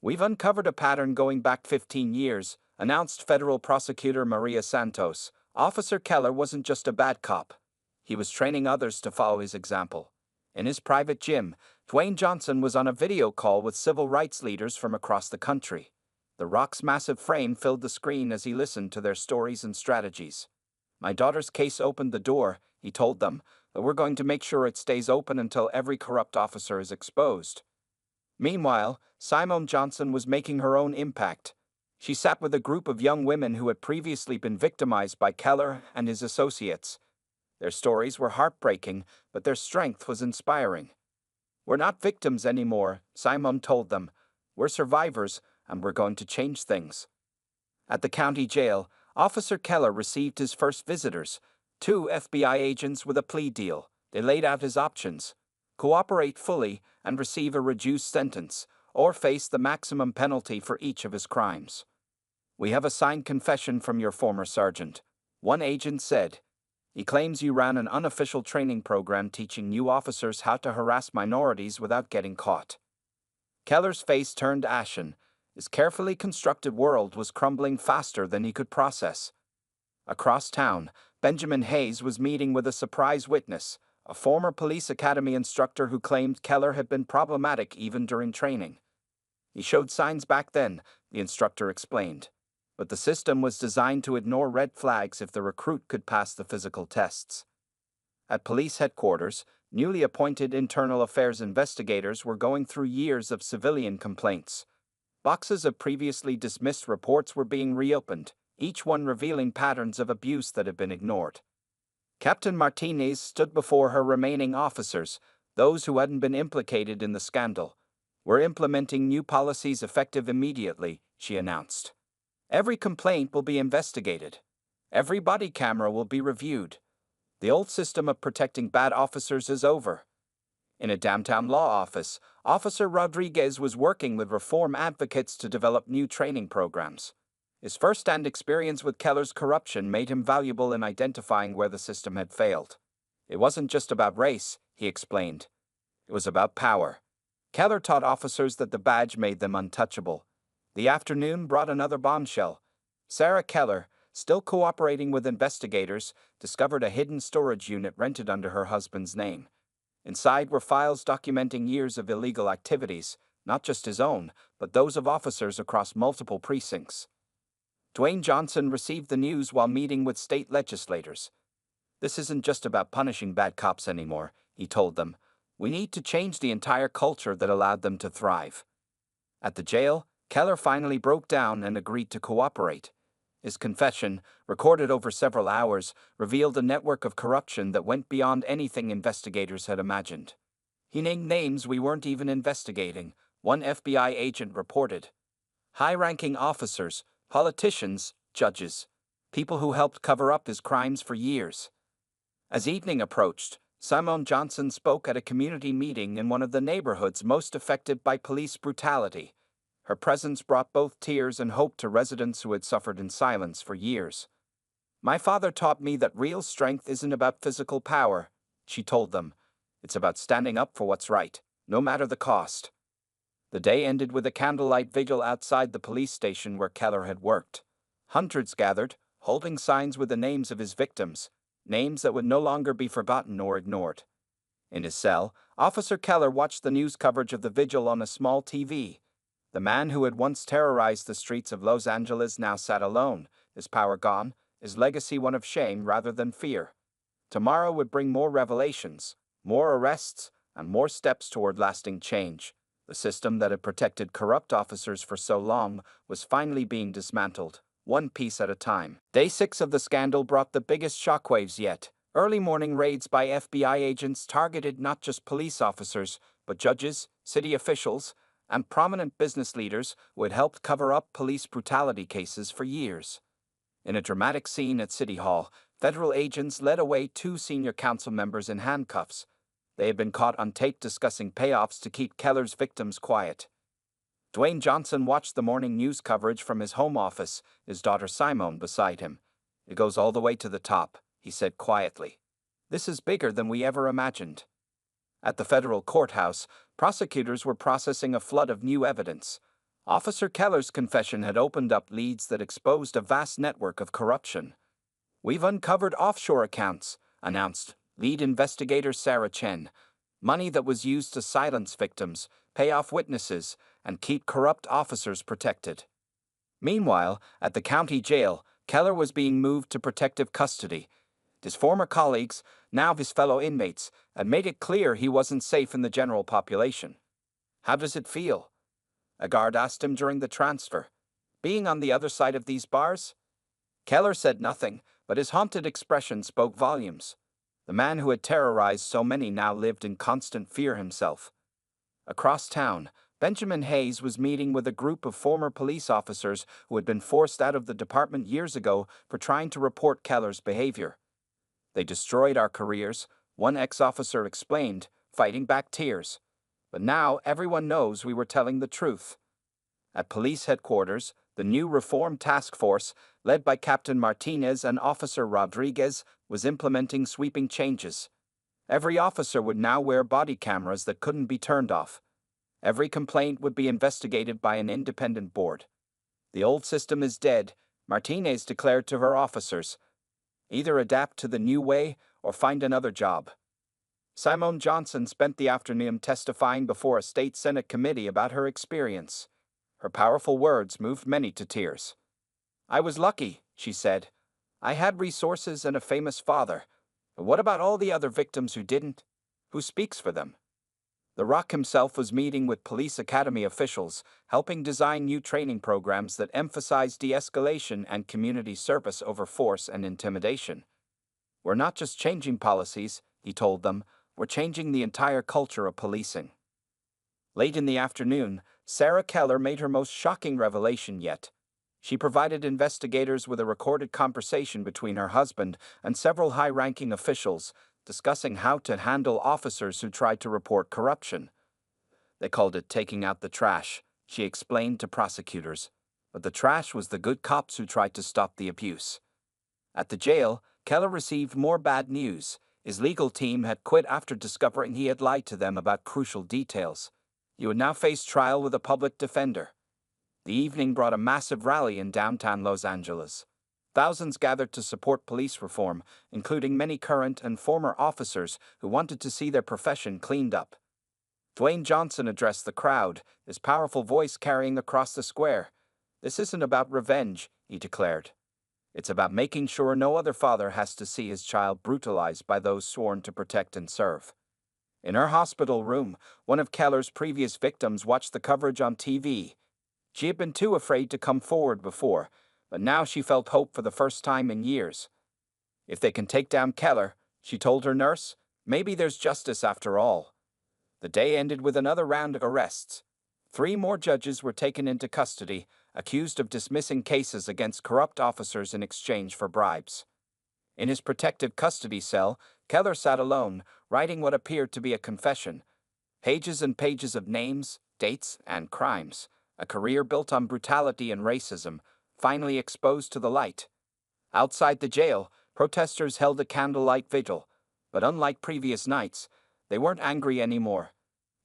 "We've uncovered a pattern going back 15 years, announced federal prosecutor Maria Santos. Officer Keller wasn't just a bad cop. He was training others to follow his example." In his private gym, Dwayne Johnson was on a video call with civil rights leaders from across the country. The Rock's massive frame filled the screen as he listened to their stories and strategies. "My daughter's case opened the door," he told them, "but we're going to make sure it stays open until every corrupt officer is exposed." Meanwhile, Simone Johnson was making her own impact. She sat with a group of young women who had previously been victimized by Keller and his associates. Their stories were heartbreaking, but their strength was inspiring. "We're not victims anymore," Simon told them. "We're survivors, and we're going to change things." At the county jail, Officer Keller received his first visitors, two FBI agents with a plea deal. They laid out his options: cooperate fully and receive a reduced sentence, or face the maximum penalty for each of his crimes. "We have a signed confession from your former sergeant," one agent said. "He claims you ran an unofficial training program teaching new officers how to harass minorities without getting caught." Keller's face turned ashen. His carefully constructed world was crumbling faster than he could process. Across town, Benjamin Hayes was meeting with a surprise witness, a former police academy instructor who claimed Keller had been problematic even during training. "He showed signs back then," the instructor explained, "but the system was designed to ignore red flags if the recruit could pass the physical tests." At police headquarters, newly appointed internal affairs investigators were going through years of civilian complaints. Boxes of previously dismissed reports were being reopened, each one revealing patterns of abuse that had been ignored. Captain Martinez stood before her remaining officers, those who hadn't been implicated in the scandal. "We're implementing new policies effective immediately," she announced. "Every complaint will be investigated. Every body camera will be reviewed. The old system of protecting bad officers is over." In a downtown law office, Officer Rodriguez was working with reform advocates to develop new training programs. His first-hand experience with Keller's corruption made him valuable in identifying where the system had failed. "It wasn't just about race," he explained. "It was about power." Keller taught officers that the badge made them untouchable. The afternoon brought another bombshell. Sarah Keller, still cooperating with investigators, discovered a hidden storage unit rented under her husband's name. Inside were files documenting years of illegal activities, not just his own, but those of officers across multiple precincts. Dwayne Johnson received the news while meeting with state legislators. "This isn't just about punishing bad cops anymore," he told them. "We need to change the entire culture that allowed them to thrive." At the jail, Keller finally broke down and agreed to cooperate. His confession, recorded over several hours, revealed a network of corruption that went beyond anything investigators had imagined. "He named names we weren't even investigating," one FBI agent reported. "High-ranking officers, politicians, judges, people who helped cover up his crimes for years." As evening approached, Simone Johnson spoke at a community meeting in one of the neighborhoods most affected by police brutality. Her presence brought both tears and hope to residents who had suffered in silence for years. "My father taught me that real strength isn't about physical power," she told them. "It's about standing up for what's right, no matter the cost." The day ended with a candlelight vigil outside the police station where Keller had worked. Hundreds gathered, holding signs with the names of his victims, names that would no longer be forgotten or ignored. In his cell, Officer Keller watched the news coverage of the vigil on a small TV. The man who had once terrorized the streets of Los Angeles now sat alone, his power gone, his legacy one of shame rather than fear. Tomorrow would bring more revelations, more arrests, and more steps toward lasting change. The system that had protected corrupt officers for so long was finally being dismantled, one piece at a time. Day 6 of the scandal brought the biggest shockwaves yet. Early morning raids by FBI agents targeted not just police officers, but judges, city officials, and prominent business leaders who had helped cover up police brutality cases for years. In a dramatic scene at City Hall, federal agents led away 2 senior council members in handcuffs. They had been caught on tape discussing payoffs to keep Keller's victims quiet. Dwayne Johnson watched the morning news coverage from his home office, his daughter Simone beside him. "It goes all the way to the top," he said quietly. "This is bigger than we ever imagined." At the federal courthouse, prosecutors were processing a flood of new evidence. Officer Keller's confession had opened up leads that exposed a vast network of corruption. "We've uncovered offshore accounts," announced lead investigator Sarah Chen. "Money that was used to silence victims, pay off witnesses, and keep corrupt officers protected." Meanwhile, at the county jail, Keller was being moved to protective custody. His former colleagues, now his fellow inmates, had made it clear he wasn't safe in the general population. "How does it feel?" a guard asked him during the transfer. being on the other side of these bars? Keller said nothing, but his haunted expression spoke volumes. The man who had terrorized so many now lived in constant fear himself. Across town, Benjamin Hayes was meeting with a group of former police officers who had been forced out of the department years ago for trying to report Keller's behavior. "They destroyed our careers," one ex-officer explained, fighting back tears. "But now everyone knows we were telling the truth." At police headquarters, the new reform task force, led by Captain Martinez and Officer Rodriguez, was implementing sweeping changes. Every officer would now wear body cameras that couldn't be turned off. Every complaint would be investigated by an independent board. "The old system is dead," Martinez declared to her officers. "Either adapt to the new way or find another job." Simone Johnson spent the afternoon testifying before a state Senate committee about her experience. Her powerful words moved many to tears. "I was lucky," she said. "I had resources and a famous father. But what about all the other victims who didn't? Who speaks for them?" The Rock himself was meeting with police academy officials, helping design new training programs that emphasize de-escalation and community service over force and intimidation. "We're not just changing policies," he told them, "we're changing the entire culture of policing." Late in the afternoon, Sarah Keller made her most shocking revelation yet. She provided investigators with a recorded conversation between her husband and several high-ranking officials, discussing how to handle officers who tried to report corruption. "They called it taking out the trash," she explained to prosecutors. "But the trash was the good cops who tried to stop the abuse." At the jail, Keller received more bad news. His legal team had quit after discovering he had lied to them about crucial details. He would now face trial with a public defender. The evening brought a massive rally in downtown Los Angeles. Thousands gathered to support police reform, including many current and former officers who wanted to see their profession cleaned up. Dwayne Johnson addressed the crowd, his powerful voice carrying across the square. "This isn't about revenge," he declared. "It's about making sure no other father has to see his child brutalized by those sworn to protect and serve." In her hospital room, one of Keller's previous victims watched the coverage on TV. She had been too afraid to come forward before, but now she felt hope for the first time in years. "If they can take down Keller," she told her nurse, "maybe there's justice after all." The day ended with another round of arrests. 3 more judges were taken into custody, accused of dismissing cases against corrupt officers in exchange for bribes. In his protective custody cell, Keller sat alone, writing what appeared to be a confession. Pages and pages of names, dates, and crimes. A career built on brutality and racism, finally exposed to the light. Outside the jail, protesters held a candlelight vigil, but unlike previous nights, they weren't angry anymore.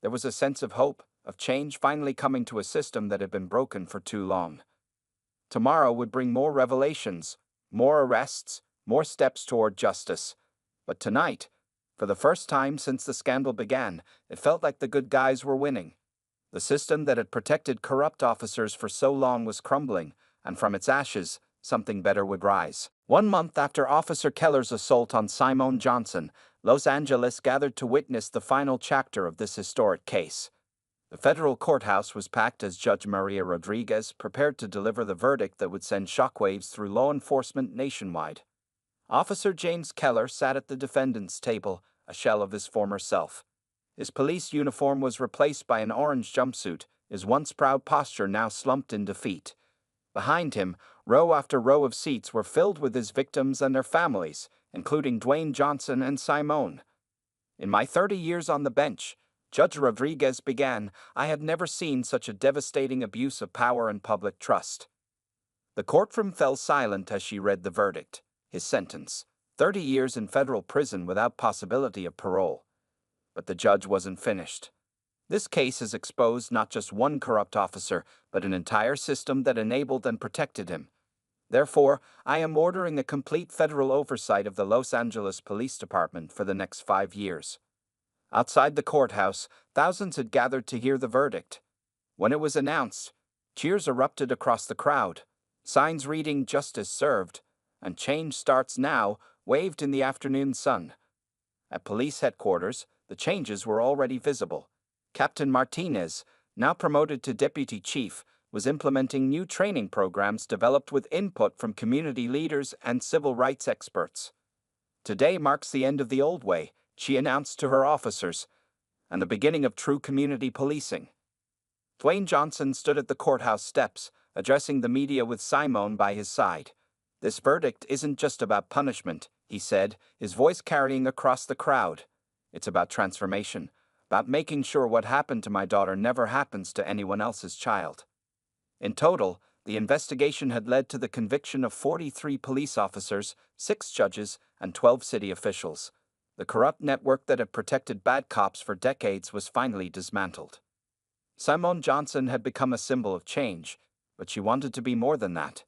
There was a sense of hope, of change finally coming to a system that had been broken for too long. Tomorrow would bring more revelations, more arrests, more steps toward justice. But tonight, for the first time since the scandal began, it felt like the good guys were winning. The system that had protected corrupt officers for so long was crumbling, and from its ashes, something better would rise. 1 month after Officer Keller's assault on Simone Johnson, Los Angeles gathered to witness the final chapter of this historic case. The federal courthouse was packed as Judge Maria Rodriguez prepared to deliver the verdict that would send shockwaves through law enforcement nationwide. Officer James Keller sat at the defendant's table, a shell of his former self. His police uniform was replaced by an orange jumpsuit, his once proud posture now slumped in defeat. Behind him, row after row of seats were filled with his victims and their families, including Dwayne Johnson and Simone. "In my 30 years on the bench," Judge Rodriguez began, "I have never seen such a devastating abuse of power and public trust." The courtroom fell silent as she read the verdict, his sentence, 30 years in federal prison without possibility of parole. But the judge wasn't finished. "This case has exposed not just one corrupt officer, but an entire system that enabled and protected him. Therefore, I am ordering a complete federal oversight of the Los Angeles Police Department for the next 5 years." Outside the courthouse, thousands had gathered to hear the verdict. When it was announced, cheers erupted across the crowd, signs reading "Justice Served" and "Change Starts Now" waved in the afternoon sun. At police headquarters, the changes were already visible. Captain Martinez, now promoted to deputy chief, was implementing new training programs developed with input from community leaders and civil rights experts. "Today marks the end of the old way," she announced to her officers, "and the beginning of true community policing." Dwayne Johnson stood at the courthouse steps, addressing the media with Simone by his side. "This verdict isn't just about punishment," he said, his voice carrying across the crowd. "It's about transformation, about making sure what happened to my daughter never happens to anyone else's child." In total, the investigation had led to the conviction of 43 police officers, 6 judges, and 12 city officials. The corrupt network that had protected bad cops for decades was finally dismantled. Simone Johnson had become a symbol of change, but she wanted to be more than that.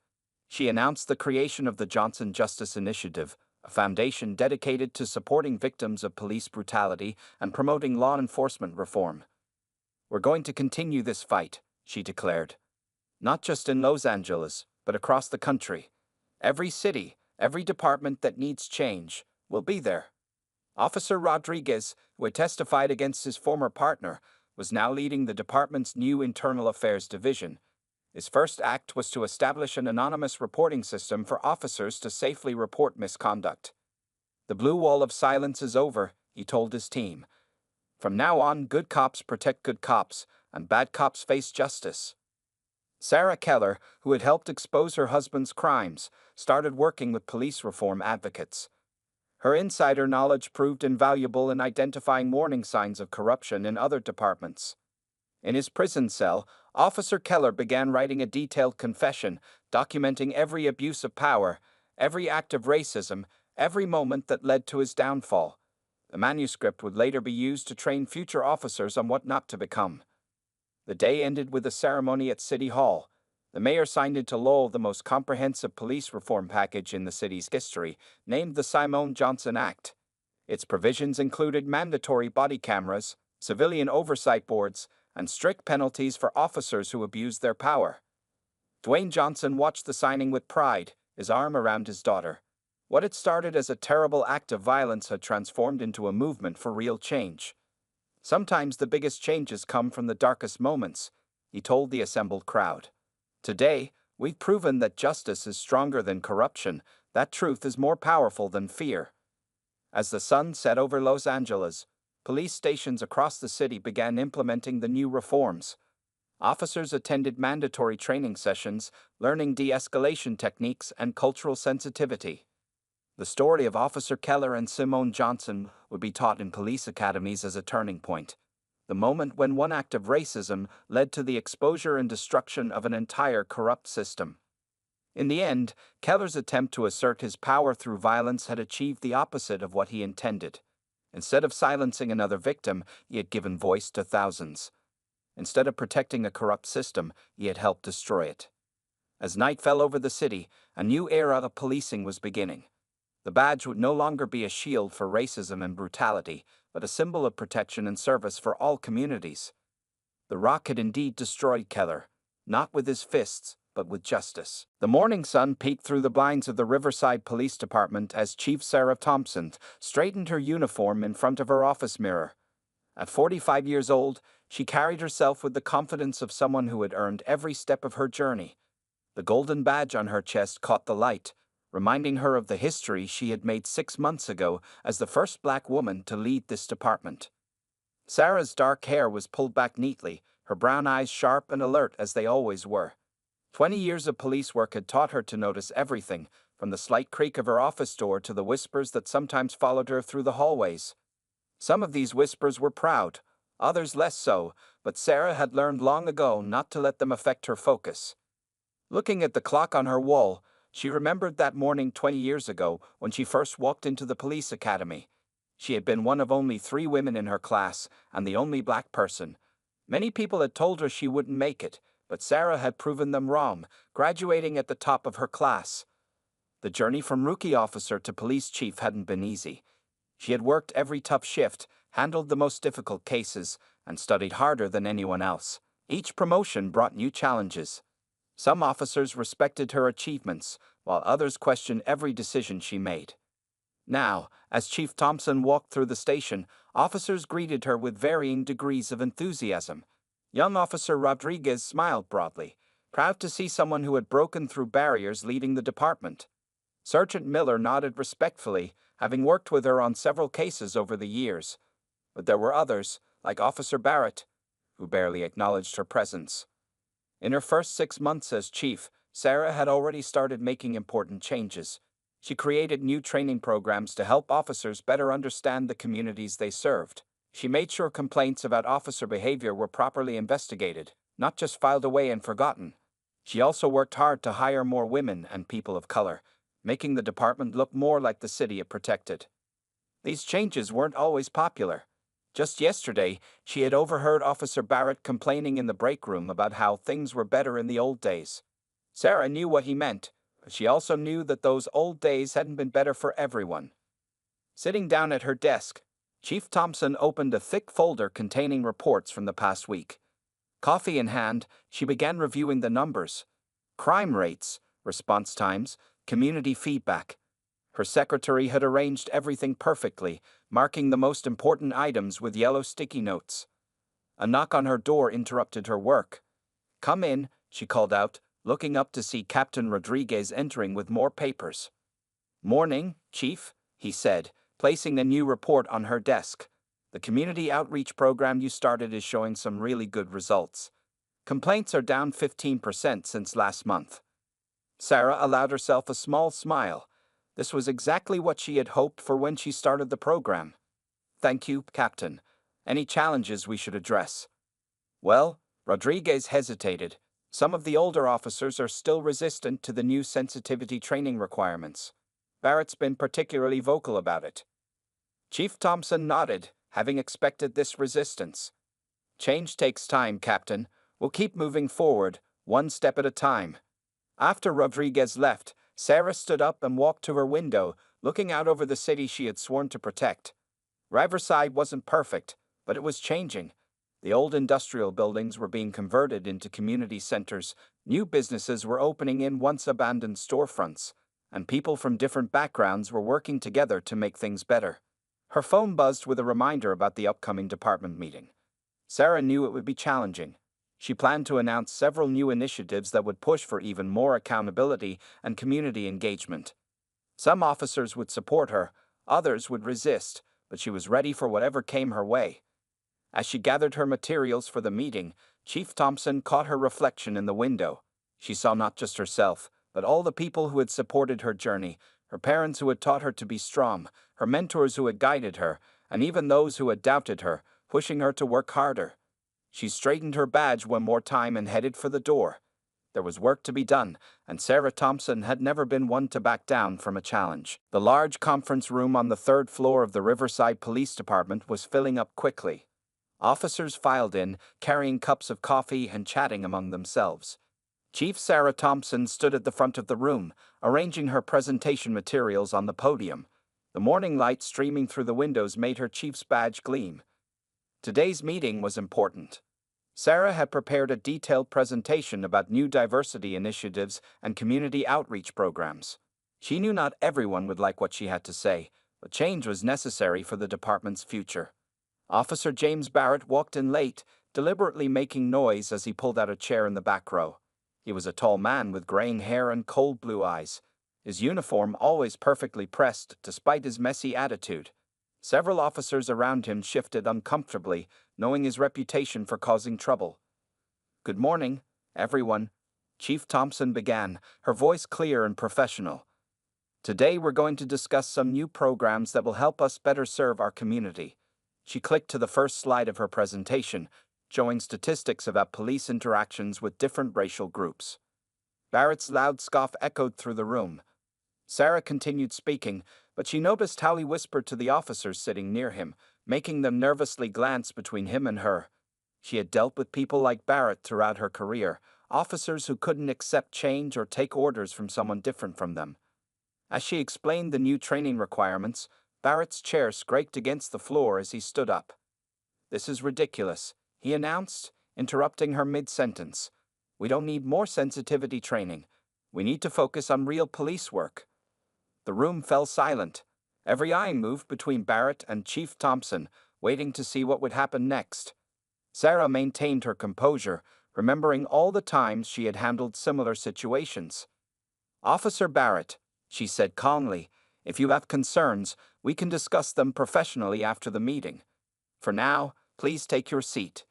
She announced the creation of the Johnson Justice Initiative, a foundation dedicated to supporting victims of police brutality and promoting law enforcement reform. "We're going to continue this fight," she declared. "Not just in Los Angeles, but across the country. Every city, every department that needs change, will be there." Officer Rodriguez, who had testified against his former partner, was now leading the department's new Internal Affairs Division. His first act was to establish an anonymous reporting system for officers to safely report misconduct. "The blue wall of silence is over," he told his team. "From now on, good cops protect good cops, and bad cops face justice." Sarah Keller, who had helped expose her husband's crimes, started working with police reform advocates. Her insider knowledge proved invaluable in identifying warning signs of corruption in other departments. In his prison cell, Officer Keller began writing a detailed confession, documenting every abuse of power, every act of racism, every moment that led to his downfall. The manuscript would later be used to train future officers on what not to become. The day ended with a ceremony at City Hall. The mayor signed into law the most comprehensive police reform package in the city's history, named the Simone Johnson Act. Its provisions included mandatory body cameras, civilian oversight boards, and strict penalties for officers who abused their power. Dwayne Johnson watched the signing with pride, his arm around his daughter. What had started as a terrible act of violence had transformed into a movement for real change. "Sometimes the biggest changes come from the darkest moments," he told the assembled crowd. "Today, we've proven that justice is stronger than corruption, that truth is more powerful than fear." As the sun set over Los Angeles, police stations across the city began implementing the new reforms. Officers attended mandatory training sessions, learning de-escalation techniques and cultural sensitivity. The story of Officer Keller and Simone Johnson would be taught in police academies as a turning point. The moment when one act of racism led to the exposure and destruction of an entire corrupt system. In the end, Keller's attempt to assert his power through violence had achieved the opposite of what he intended. Instead of silencing another victim, he had given voice to thousands. Instead of protecting a corrupt system, he had helped destroy it. As night fell over the city, a new era of policing was beginning. The badge would no longer be a shield for racism and brutality, but a symbol of protection and service for all communities. The Rock had indeed destroyed Keller, not with his fists, but with justice. The morning sun peeked through the blinds of the Riverside Police Department as Chief Sarah Thompson straightened her uniform in front of her office mirror. At 45 years old, she carried herself with the confidence of someone who had earned every step of her journey. The golden badge on her chest caught the light, reminding her of the history she had made 6 months ago as the first black woman to lead this department. Sarah's dark hair was pulled back neatly, her brown eyes sharp and alert as they always were. 20 years of police work had taught her to notice everything, from the slight creak of her office door to the whispers that sometimes followed her through the hallways. Some of these whispers were proud, others less so, but Sarah had learned long ago not to let them affect her focus. Looking at the clock on her wall, she remembered that morning 20 years ago when she first walked into the police academy. She had been one of only 3 women in her class and the only black person. Many people had told her she wouldn't make it, but Sarah had proven them wrong, graduating at the top of her class. The journey from rookie officer to police chief hadn't been easy. She had worked every tough shift, handled the most difficult cases, and studied harder than anyone else. Each promotion brought new challenges. Some officers respected her achievements, while others questioned every decision she made. Now, as Chief Thompson walked through the station, officers greeted her with varying degrees of enthusiasm. Young Officer Rodriguez smiled broadly. proud to see someone who had broken through barriers leading the department. Sergeant Miller nodded respectfully, having worked with her on several cases over the years. But there were others, like Officer Barrett, who barely acknowledged her presence. In her first 6 months as chief, Sarah had already started making important changes. She created new training programs to help officers better understand the communities they served. She made sure complaints about officer behavior were properly investigated, not just filed away and forgotten. She also worked hard to hire more women and people of color, making the department look more like the city it protected. These changes weren't always popular. Just yesterday, she had overheard Officer Barrett complaining in the break room about how things were better in the old days. Sarah knew what he meant, but she also knew that those old days hadn't been better for everyone. Sitting down at her desk, Chief Thompson opened a thick folder containing reports from the past week. Coffee in hand, she began reviewing the numbers: crime rates, response times, community feedback. Her secretary had arranged everything perfectly, marking the most important items with yellow sticky notes. A knock on her door interrupted her work. "Come in," she called out, looking up to see Captain Rodriguez entering with more papers. "Morning, Chief," he said, placing the new report on her desk. "The community outreach program you started is showing some really good results. Complaints are down 15% since last month." Sarah allowed herself a small smile. This was exactly what she had hoped for when she started the program. "Thank you, Captain. Any challenges we should address?" "Well," Rodriguez hesitated. "Some of the older officers are still resistant to the new sensitivity training requirements. Barrett's been particularly vocal about it." Chief Thompson nodded, having expected this resistance. "Change takes time, Captain. We'll keep moving forward, one step at a time." After Rodriguez left, Sarah stood up and walked to her window, looking out over the city she had sworn to protect. Riverside wasn't perfect, but it was changing. The old industrial buildings were being converted into community centers, new businesses were opening in once abandoned storefronts, and people from different backgrounds were working together to make things better. Her phone buzzed with a reminder about the upcoming department meeting. Sarah knew it would be challenging. She planned to announce several new initiatives that would push for even more accountability and community engagement. Some officers would support her, others would resist, but she was ready for whatever came her way. As she gathered her materials for the meeting, Chief Thompson caught her reflection in the window. She saw not just herself, but all the people who had supported her journey, her parents who had taught her to be strong, her mentors who had guided her, and even those who had doubted her, pushing her to work harder. She straightened her badge one more time and headed for the door. There was work to be done, and Sarah Thompson had never been one to back down from a challenge. The large conference room on the 3rd floor of the Riverside Police Department was filling up quickly. Officers filed in, carrying cups of coffee and chatting among themselves. Chief Sarah Thompson stood at the front of the room, arranging her presentation materials on the podium. The morning light streaming through the windows made her chief's badge gleam. Today's meeting was important. Sarah had prepared a detailed presentation about new diversity initiatives and community outreach programs. She knew not everyone would like what she had to say, but change was necessary for the department's future. Officer James Barrett walked in late, deliberately making noise as he pulled out a chair in the back row. He was a tall man with graying hair and cold blue eyes, his uniform always perfectly pressed despite his messy attitude. Several officers around him shifted uncomfortably, knowing his reputation for causing trouble. "Good morning, everyone," Chief Thompson began, her voice clear and professional. "Today we're going to discuss some new programs that will help us better serve our community." She clicked to the first slide of her presentation, showing statistics about police interactions with different racial groups. Barrett's loud scoff echoed through the room. Sarah continued speaking, but she noticed how he whispered to the officers sitting near him, making them nervously glance between him and her. She had dealt with people like Barrett throughout her career, officers who couldn't accept change or take orders from someone different from them. As she explained the new training requirements, Barrett's chair scraped against the floor as he stood up. "This is ridiculous," he announced, interrupting her mid-sentence. "We don't need more sensitivity training. We need to focus on real police work." The room fell silent. Every eye moved between Barrett and Chief Thompson, waiting to see what would happen next. Sarah maintained her composure, remembering all the times she had handled similar situations. "Officer Barrett," she said calmly, "if you have concerns, we can discuss them professionally after the meeting. For now, please take your seat."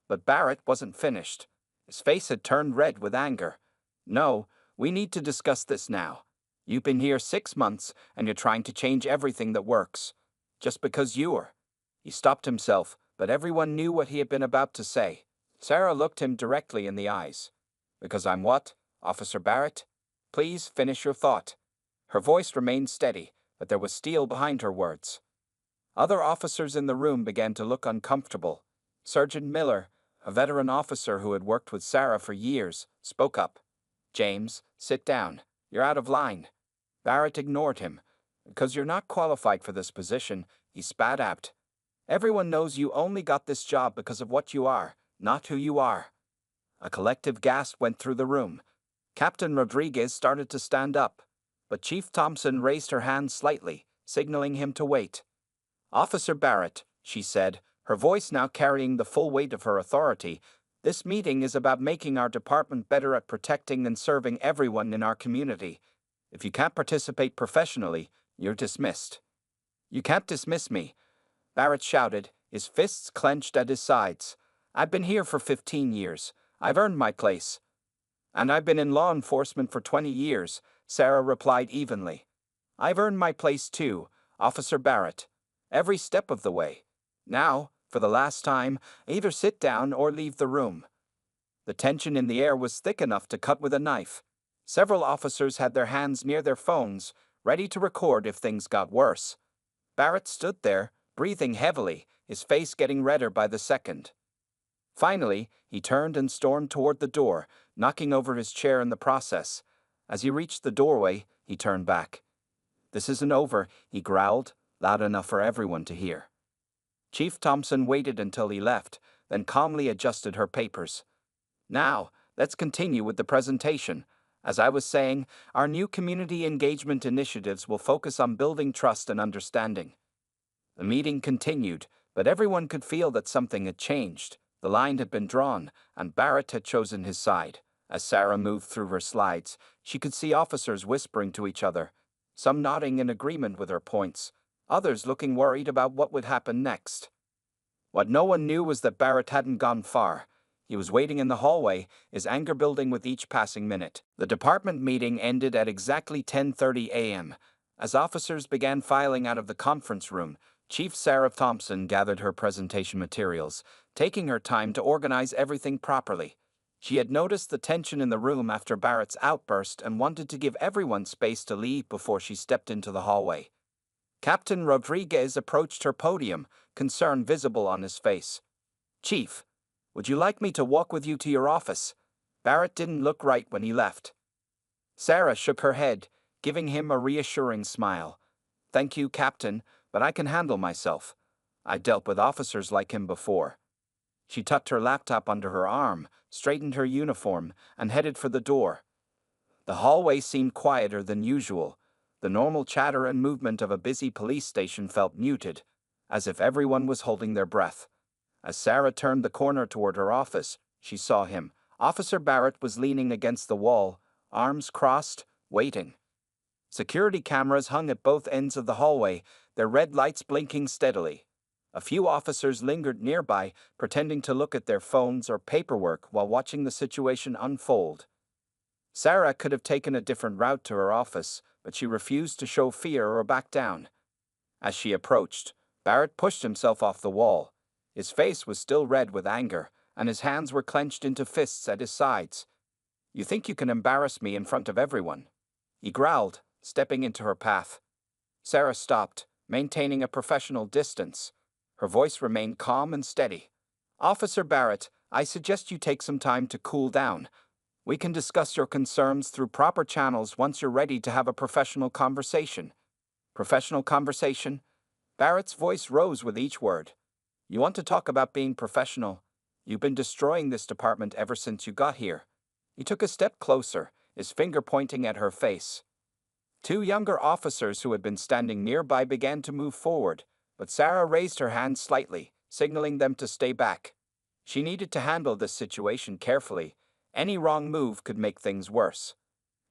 But Barrett wasn't finished. His face had turned red with anger. "No, we need to discuss this now. You've been here 6 months, and you're trying to change everything that works. Just because you're—" He stopped himself, but everyone knew what he had been about to say. Sarah looked him directly in the eyes. "Because I'm what, Officer Barrett? Please finish your thought." Her voice remained steady, but there was steel behind her words. Other officers in the room began to look uncomfortable. Sergeant Miller, a veteran officer who had worked with Sarah for years, spoke up. "James, sit down. You're out of line." Barrett ignored him. "Because you're not qualified for this position," he spat out. "Everyone knows you only got this job because of what you are, not who you are." A collective gasp went through the room. Captain Rodriguez started to stand up, but Chief Thompson raised her hand slightly, signaling him to wait. "Officer Barrett," she said, her voice now carrying the full weight of her authority, "this meeting is about making our department better at protecting and serving everyone in our community. If you can't participate professionally, you're dismissed." "You can't dismiss me," Barrett shouted, his fists clenched at his sides. "I've been here for 15 years. I've earned my place." "And I've been in law enforcement for 20 years, Sarah replied evenly. "I've earned my place too, Officer Barrett. Every step of the way. Now, for the last time, either sit down or leave the room." The tension in the air was thick enough to cut with a knife. Several officers had their hands near their phones, ready to record if things got worse. Barrett stood there, breathing heavily, his face getting redder by the second. Finally, he turned and stormed toward the door, knocking over his chair in the process. As he reached the doorway, he turned back. "This isn't over," he growled, loud enough for everyone to hear. Chief Thompson waited until he left, then calmly adjusted her papers. "Now, let's continue with the presentation. As I was saying, our new community engagement initiatives will focus on building trust and understanding." The meeting continued, but everyone could feel that something had changed. The line had been drawn, and Barrett had chosen his side. As Sarah moved through her slides, she could see officers whispering to each other, some nodding in agreement with her points, others looking worried about what would happen next. What no one knew was that Barrett hadn't gone far. He was waiting in the hallway, his anger building with each passing minute. The department meeting ended at exactly 10:30 a.m. As officers began filing out of the conference room, Chief Sarah Thompson gathered her presentation materials, taking her time to organize everything properly. She had noticed the tension in the room after Barrett's outburst and wanted to give everyone space to leave before she stepped into the hallway. Captain Rodriguez approached her podium, concern visible on his face. "Chief, would you like me to walk with you to your office?" Barrett didn't look right when he left. Sarah shook her head, giving him a reassuring smile. "Thank you, Captain, but I can handle myself. I dealt with officers like him before." She tucked her laptop under her arm, straightened her uniform, and headed for the door. The hallway seemed quieter than usual. The normal chatter and movement of a busy police station felt muted, as if everyone was holding their breath. As Sarah turned the corner toward her office, she saw him. Officer Barrett was leaning against the wall, arms crossed, waiting. Security cameras hung at both ends of the hallway, their red lights blinking steadily. A few officers lingered nearby, pretending to look at their phones or paperwork while watching the situation unfold. Sarah could have taken a different route to her office, but she refused to show fear or back down. As she approached, Barrett pushed himself off the wall. His face was still red with anger, and his hands were clenched into fists at his sides. "You think you can embarrass me in front of everyone?" he growled, stepping into her path. Sarah stopped, maintaining a professional distance. Her voice remained calm and steady. "Officer Barrett, I suggest you take some time to cool down. We can discuss your concerns through proper channels once you're ready to have a professional conversation." "Professional conversation?" Barrett's voice rose with each word. "You want to talk about being professional? You've been destroying this department ever since you got here." He took a step closer, his finger pointing at her face. Two younger officers who had been standing nearby began to move forward, but Sarah raised her hand slightly, signaling them to stay back. She needed to handle this situation carefully. Any wrong move could make things worse.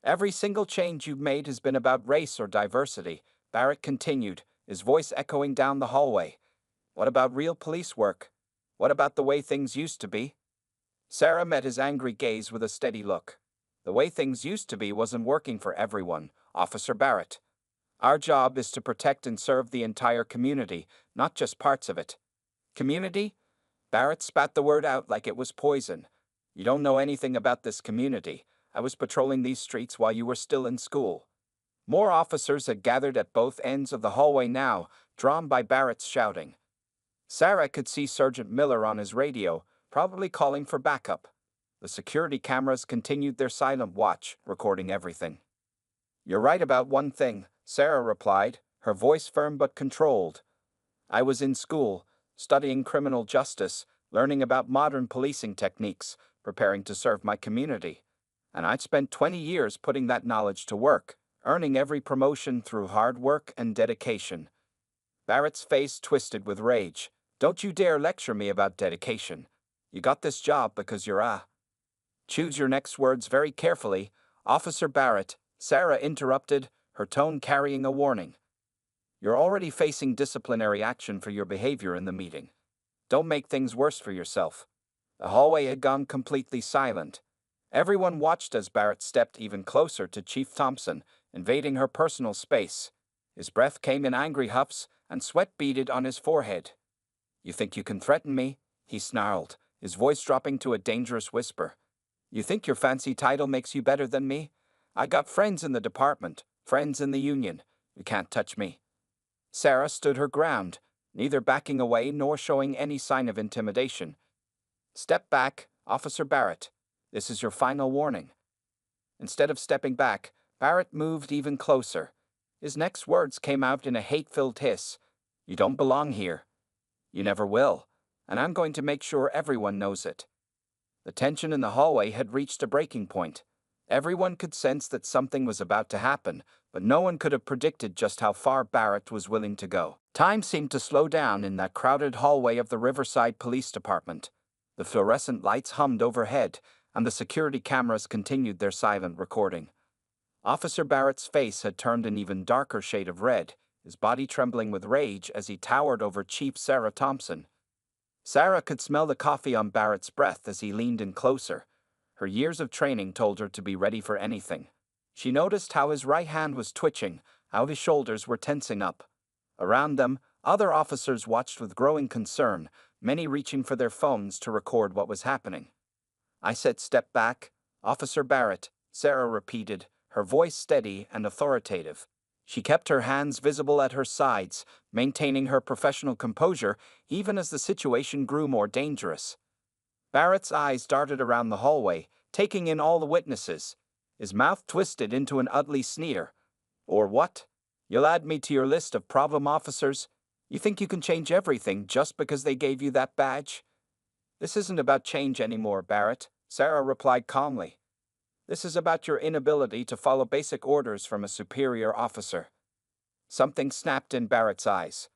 Every single change you've made has been about race or diversity, Barrett continued, his voice echoing down the hallway. What about real police work? What about the way things used to be? Sarah met his angry gaze with a steady look. The way things used to be wasn't working for everyone, Officer Barrett. Our job is to protect and serve the entire community, not just parts of it. Community? Barrett spat the word out like it was poison. You don't know anything about this community. I was patrolling these streets while you were still in school. More officers had gathered at both ends of the hallway now, drawn by Barrett's shouting. Sarah could see Sergeant Miller on his radio, probably calling for backup. The security cameras continued their silent watch, recording everything. You're right about one thing, Sarah replied, her voice firm but controlled. I was in school, studying criminal justice, learning about modern policing techniques, preparing to serve my community. And I'd spent 20 years putting that knowledge to work, earning every promotion through hard work and dedication. Barrett's face twisted with rage. Don't you dare lecture me about dedication. You got this job because you're a... Choose your next words very carefully, Officer Barrett, Sarah interrupted, her tone carrying a warning. You're already facing disciplinary action for your behavior in the meeting. Don't make things worse for yourself. The hallway had gone completely silent. Everyone watched as Barrett stepped even closer to Chief Thompson, invading her personal space. His breath came in angry huffs, and sweat beaded on his forehead. You think you can threaten me? He snarled, his voice dropping to a dangerous whisper. You think your fancy title makes you better than me? I got friends in the department, friends in the union. You can't touch me. Sarah stood her ground, neither backing away nor showing any sign of intimidation. Step back, Officer Barrett. This is your final warning. Instead of stepping back, Barrett moved even closer. His next words came out in a hate-filled hiss. You don't belong here. You never will, and I'm going to make sure everyone knows it. The tension in the hallway had reached a breaking point. Everyone could sense that something was about to happen, but no one could have predicted just how far Barrett was willing to go. Time seemed to slow down in that crowded hallway of the Riverside Police Department. The fluorescent lights hummed overhead, and the security cameras continued their silent recording. Officer Barrett's face had turned an even darker shade of red, his body trembling with rage as he towered over Chief Sarah Thompson. Sarah could smell the coffee on Barrett's breath as he leaned in closer. Her years of training told her to be ready for anything. She noticed how his right hand was twitching, how his shoulders were tensing up. Around them, other officers watched with growing concern, many reaching for their phones to record what was happening. I said step back, Officer Barrett, Sarah repeated, her voice steady and authoritative. She kept her hands visible at her sides, maintaining her professional composure even as the situation grew more dangerous. Barrett's eyes darted around the hallway, taking in all the witnesses. His mouth twisted into an ugly sneer. Or what? You'll add me to your list of problem officers? You think you can change everything just because they gave you that badge? This isn't about change anymore, Barrett, Sarah replied calmly. This is about your inability to follow basic orders from a superior officer. Something snapped in Barrett's eyes.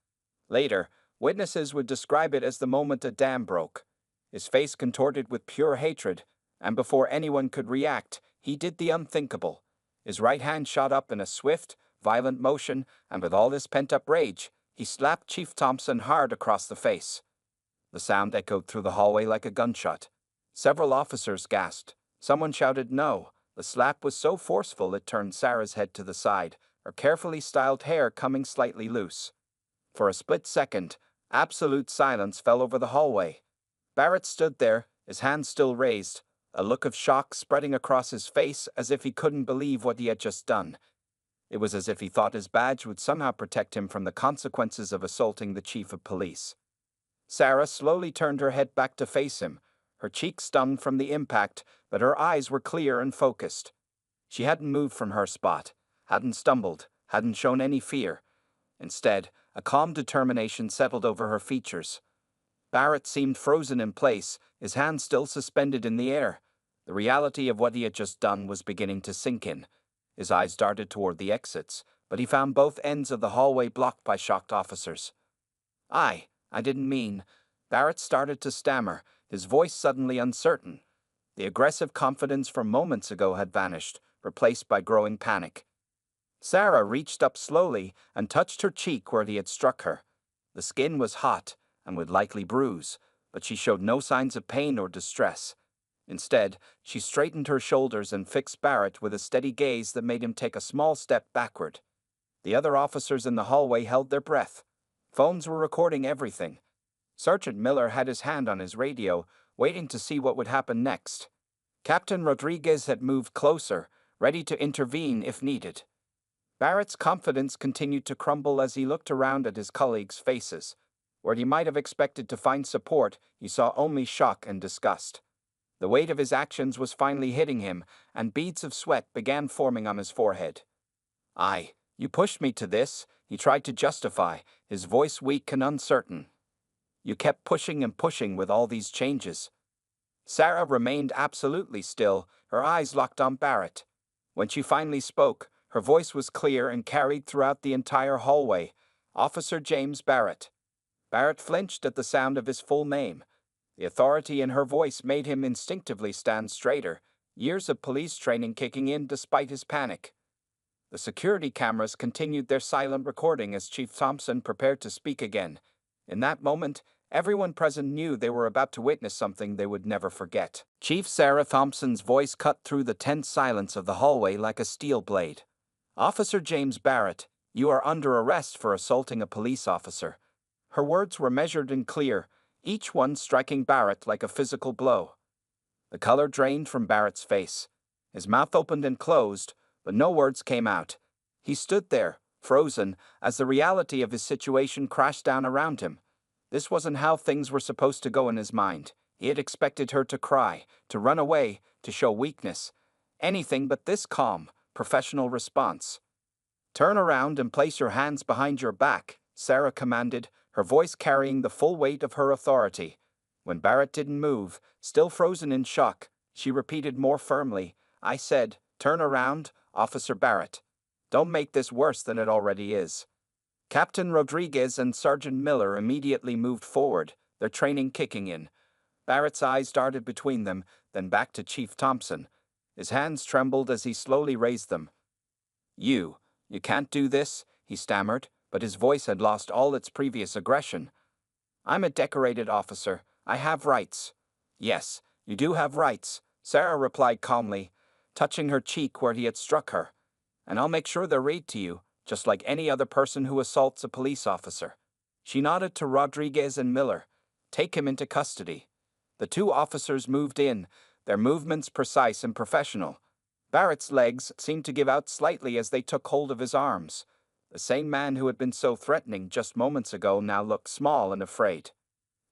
Later, witnesses would describe it as the moment a dam broke. His face contorted with pure hatred, and before anyone could react, he did the unthinkable. His right hand shot up in a swift, violent motion, and with all his pent-up rage, he slapped Chief Thompson hard across the face. The sound echoed through the hallway like a gunshot. Several officers gasped. Someone shouted no. The slap was so forceful it turned Sarah's head to the side, her carefully styled hair coming slightly loose. For a split second, absolute silence fell over the hallway. Barrett stood there, his hands still raised, a look of shock spreading across his face as if he couldn't believe what he had just done. It was as if he thought his badge would somehow protect him from the consequences of assaulting the chief of police. Sarah slowly turned her head back to face him, her cheeks stunned from the impact, but her eyes were clear and focused. She hadn't moved from her spot, hadn't stumbled, hadn't shown any fear. Instead, a calm determination settled over her features. Barrett seemed frozen in place, his hands still suspended in the air. The reality of what he had just done was beginning to sink in. His eyes darted toward the exits, but he found both ends of the hallway blocked by shocked officers. I didn't mean... Barrett started to stammer, his voice suddenly uncertain. The aggressive confidence from moments ago had vanished, replaced by growing panic. Sarah reached up slowly and touched her cheek where he had struck her. The skin was hot and would likely bruise, but she showed no signs of pain or distress. Instead, she straightened her shoulders and fixed Barrett with a steady gaze that made him take a small step backward. The other officers in the hallway held their breath. Phones were recording everything. Sergeant Miller had his hand on his radio, waiting to see what would happen next. Captain Rodriguez had moved closer, ready to intervene if needed. Barrett's confidence continued to crumble as he looked around at his colleagues' faces. Where he might have expected to find support, he saw only shock and disgust. The weight of his actions was finally hitting him, and beads of sweat began forming on his forehead. You pushed me to this," he tried to justify, his voice weak and uncertain. "You kept pushing and pushing with all these changes." Sarah remained absolutely still, her eyes locked on Barrett. When she finally spoke, her voice was clear and carried throughout the entire hallway. "Officer James Barrett." Barrett flinched at the sound of his full name. The authority in her voice made him instinctively stand straighter, years of police training kicking in despite his panic. The security cameras continued their silent recording as Chief Thompson prepared to speak again. In that moment, everyone present knew they were about to witness something they would never forget. Chief Sarah Thompson's voice cut through the tense silence of the hallway like a steel blade. "Officer James Barrett, you are under arrest for assaulting a police officer." Her words were measured and clear, each one striking Barrett like a physical blow. The color drained from Barrett's face. His mouth opened and closed, but no words came out. He stood there, frozen, as the reality of his situation crashed down around him. This wasn't how things were supposed to go in his mind. He had expected her to cry, to run away, to show weakness. Anything but this calm, professional response. "Turn around and place your hands behind your back," Sarah commanded, her voice carrying the full weight of her authority. When Barrett didn't move, still frozen in shock, she repeated more firmly, "I said, turn around, Officer Barrett. Don't make this worse than it already is." Captain Rodriguez and Sergeant Miller immediately moved forward, their training kicking in. Barrett's eyes darted between them, then back to Chief Thompson. His hands trembled as he slowly raised them. You can't do this," he stammered, but his voice had lost all its previous aggression. "I'm a decorated officer. I have rights." "Yes, you do have rights," Sarah replied calmly, touching her cheek where he had struck her. "And I'll make sure they're read to you, just like any other person who assaults a police officer." She nodded to Rodriguez and Miller. "Take him into custody." The two officers moved in, their movements precise and professional. Barrett's legs seemed to give out slightly as they took hold of his arms. The same man who had been so threatening just moments ago now looked small and afraid.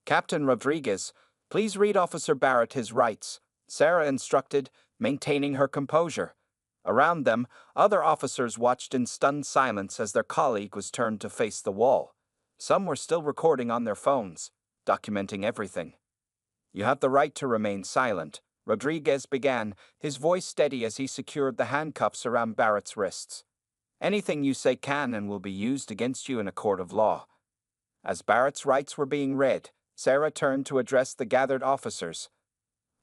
"Captain Rodriguez, please read Officer Barrett his rights," Sarah instructed, maintaining her composure. Around them, other officers watched in stunned silence as their colleague was turned to face the wall. Some were still recording on their phones, documenting everything. "You have the right to remain silent," Rodriguez began, his voice steady as he secured the handcuffs around Barrett's wrists. "Anything you say can and will be used against you in a court of law." As Barrett's rights were being read, Sarah turned to address the gathered officers.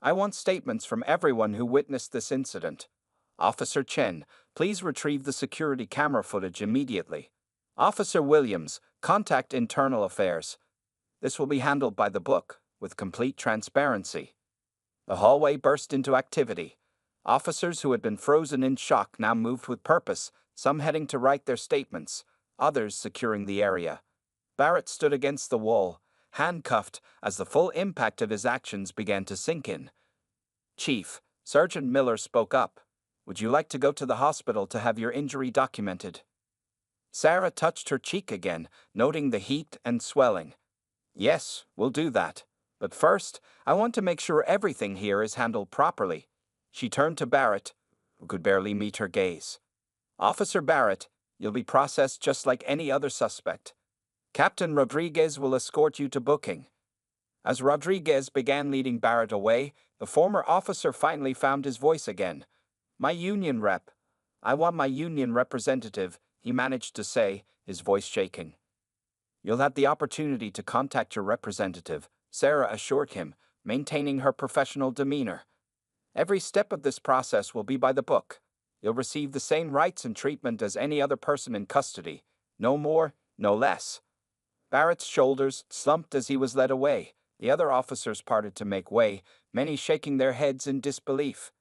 "I want statements from everyone who witnessed this incident. Officer Chen, please retrieve the security camera footage immediately. Officer Williams, contact Internal Affairs. This will be handled by the book, with complete transparency." The hallway burst into activity. Officers who had been frozen in shock now moved with purpose, some heading to write their statements, others securing the area. Barrett stood against the wall, handcuffed, as the full impact of his actions began to sink in. "Chief," Sergeant Miller spoke up, "would you like to go to the hospital to have your injury documented?" Sarah touched her cheek again, noting the heat and swelling. "Yes, we'll do that. But first, I want to make sure everything here is handled properly." She turned to Barrett, who could barely meet her gaze. "Officer Barrett, you'll be processed just like any other suspect. Captain Rodriguez will escort you to booking." As Rodriguez began leading Barrett away, the former officer finally found his voice again. "My union rep. I want my union representative," he managed to say, his voice shaking. "You'll have the opportunity to contact your representative," Sarah assured him, maintaining her professional demeanor. Every step of this process will be by the book. You'll receive the same rights and treatment as any other person in custody. No more, no less. Barrett's shoulders slumped as he was led away. The other officers parted to make way, many shaking their heads in disbelief.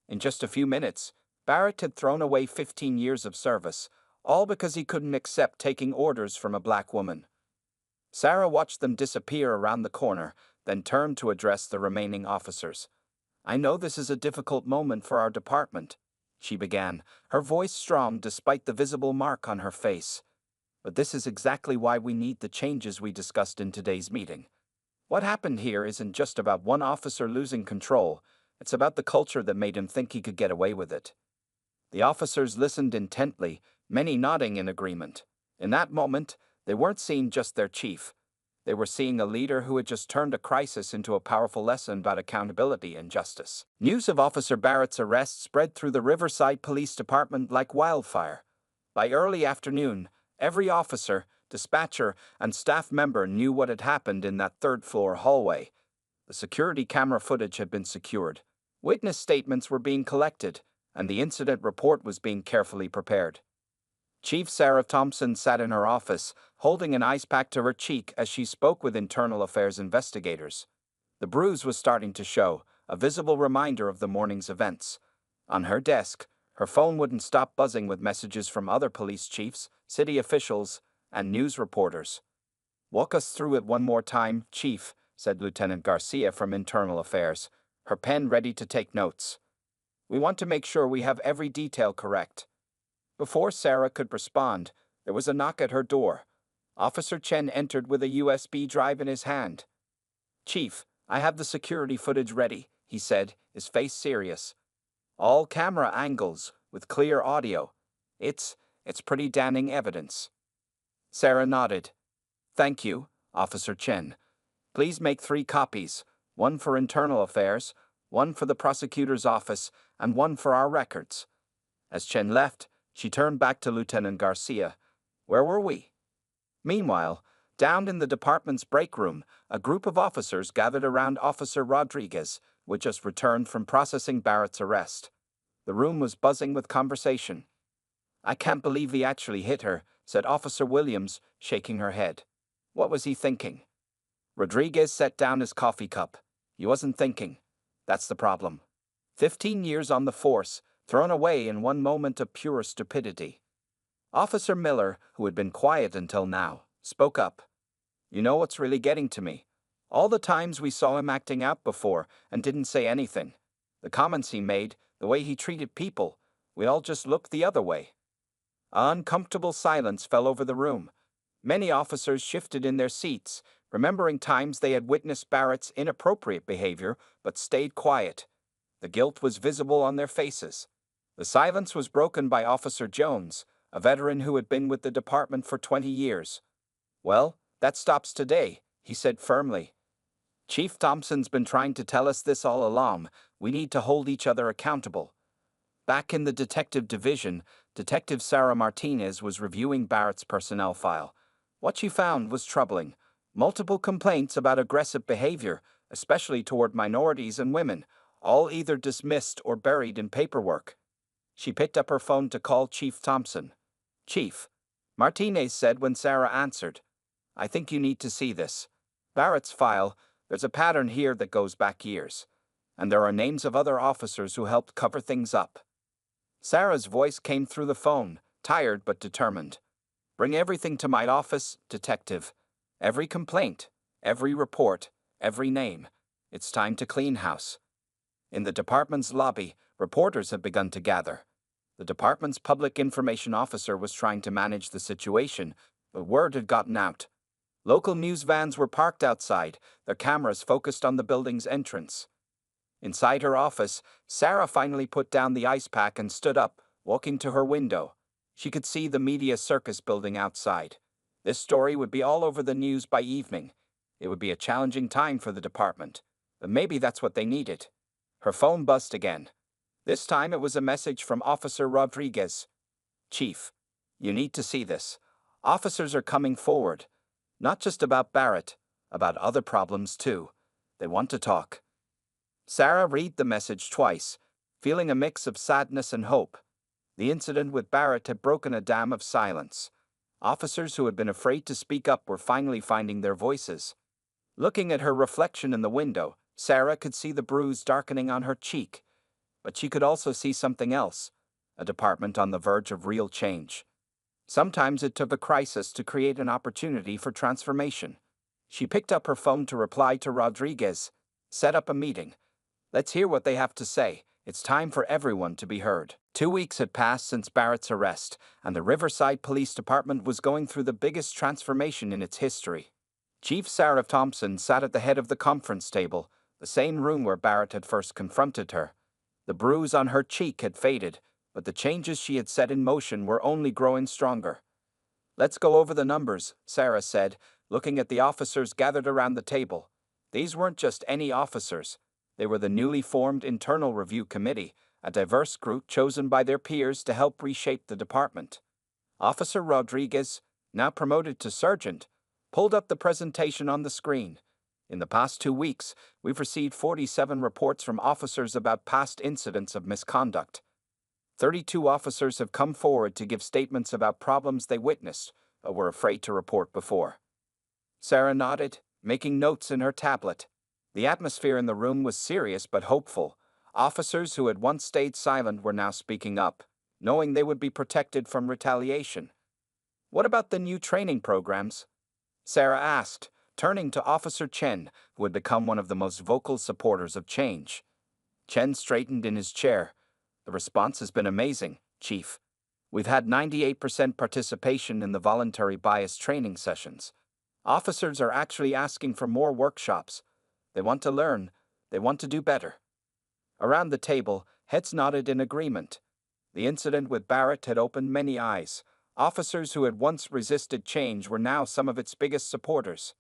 In just a few minutes, Barrett had thrown away 15 years of service, all because he couldn't accept taking orders from a black woman. Sarah watched them disappear around the corner, then turned to address the remaining officers. "I know this is a difficult moment for our department," she began, her voice strong despite the visible mark on her face. "But this is exactly why we need the changes we discussed in today's meeting. What happened here isn't just about one officer losing control, it's about the culture that made him think he could get away with it." The officers listened intently, many nodding in agreement. In that moment, they weren't seeing just their chief. They were seeing a leader who had just turned a crisis into a powerful lesson about accountability and justice. News of Officer Barrett's arrest spread through the Riverside Police Department like wildfire. By early afternoon, every officer, dispatcher, and staff member knew what had happened in that third-floor hallway. The security camera footage had been secured. Witness statements were being collected, and the incident report was being carefully prepared. Chief Sarah Thompson sat in her office, holding an ice pack to her cheek as she spoke with internal affairs investigators. The bruise was starting to show, a visible reminder of the morning's events. On her desk, her phone wouldn't stop buzzing with messages from other police chiefs, city officials, and news reporters. "Walk us through it one more time, Chief," said Lieutenant Garcia from Internal Affairs, her pen ready to take notes. "We want to make sure we have every detail correct." Before Sarah could respond, there was a knock at her door. Officer Chen entered with a USB drive in his hand. "Chief, I have the security footage ready," he said, his face serious. "All camera angles, with clear audio. It's pretty damning evidence." Sarah nodded. "Thank you, Officer Chen. Please make 3 copies, one for Internal Affairs, one for the prosecutor's office, and one for our records." As Chen left, she turned back to Lieutenant Garcia. "Where were we?" Meanwhile, down in the department's break room, a group of officers gathered around Officer Rodriguez, who had just returned from processing Barrett's arrest. The room was buzzing with conversation. "I can't believe he actually hit her," said Officer Williams, shaking her head. "What was he thinking?" Rodriguez set down his coffee cup. "He wasn't thinking. That's the problem. 15 years on the force, thrown away in one moment of pure stupidity." Officer Miller, who had been quiet until now, spoke up. "You know what's really getting to me? All the times we saw him acting out before and didn't say anything. The comments he made, the way he treated people, we all just looked the other way." An uncomfortable silence fell over the room. Many officers shifted in their seats, remembering times they had witnessed Barrett's inappropriate behavior but stayed quiet. The guilt was visible on their faces. The silence was broken by Officer Jones, a veteran who had been with the department for 20 years. "Well, that stops today," he said firmly. "Chief Thompson's been trying to tell us this all along. We need to hold each other accountable." Back in the detective division, Detective Sarah Martinez was reviewing Barrett's personnel file. What she found was troubling. Multiple complaints about aggressive behavior, especially toward minorities and women, all either dismissed or buried in paperwork. She picked up her phone to call Chief Thompson. "Chief," Martinez said when Sarah answered, "I think you need to see this. Barrett's file, there's a pattern here that goes back years. And there are names of other officers who helped cover things up." Sarah's voice came through the phone, tired but determined. "Bring everything to my office, detective. Every complaint, every report, every name. It's time to clean house." In the department's lobby, reporters had begun to gather. The department's public information officer was trying to manage the situation, but word had gotten out. Local news vans were parked outside, their cameras focused on the building's entrance. Inside her office, Sarah finally put down the ice pack and stood up, walking to her window. She could see the media circus building outside. This story would be all over the news by evening. It would be a challenging time for the department, but maybe that's what they needed. Her phone buzzed again. This time it was a message from Officer Rodriguez. "Chief, you need to see this. Officers are coming forward. Not just about Barrett, about other problems too. They want to talk. Sarah read the message twice, feeling a mix of sadness and hope. The incident with Barrett had broken a dam of silence. Officers who had been afraid to speak up were finally finding their voices. Looking at her reflection in the window, Sarah could see the bruise darkening on her cheek. But she could also see something else, a department on the verge of real change. Sometimes it took a crisis to create an opportunity for transformation. She picked up her phone to reply to Rodriguez. Set up a meeting. Let's hear what they have to say. It's time for everyone to be heard. 2 weeks had passed since Barrett's arrest, and the Riverside Police Department was going through the biggest transformation in its history. Chief Sarah Thompson sat at the head of the conference table, the same room where Barrett had first confronted her. The bruise on her cheek had faded, but the changes she had set in motion were only growing stronger. Let's go over the numbers, Sarah said, looking at the officers gathered around the table. These weren't just any officers. They were the newly formed Internal Review Committee, a diverse group chosen by their peers to help reshape the department. Officer Rodriguez, now promoted to sergeant, pulled up the presentation on the screen. In the past 2 weeks, we've received 47 reports from officers about past incidents of misconduct. 32 officers have come forward to give statements about problems they witnessed but were afraid to report before. Sarah nodded, making notes in her tablet. The atmosphere in the room was serious but hopeful. Officers who had once stayed silent were now speaking up, knowing they would be protected from retaliation. What about the new training programs? Sarah asked, turning to Officer Chen, who had become one of the most vocal supporters of change. Chen straightened in his chair. The response has been amazing, Chief. We've had 98% participation in the voluntary bias training sessions. Officers are actually asking for more workshops. They want to learn. They want to do better. Around the table, heads nodded in agreement. The incident with Barrett had opened many eyes. Officers who had once resisted change were now some of its biggest supporters.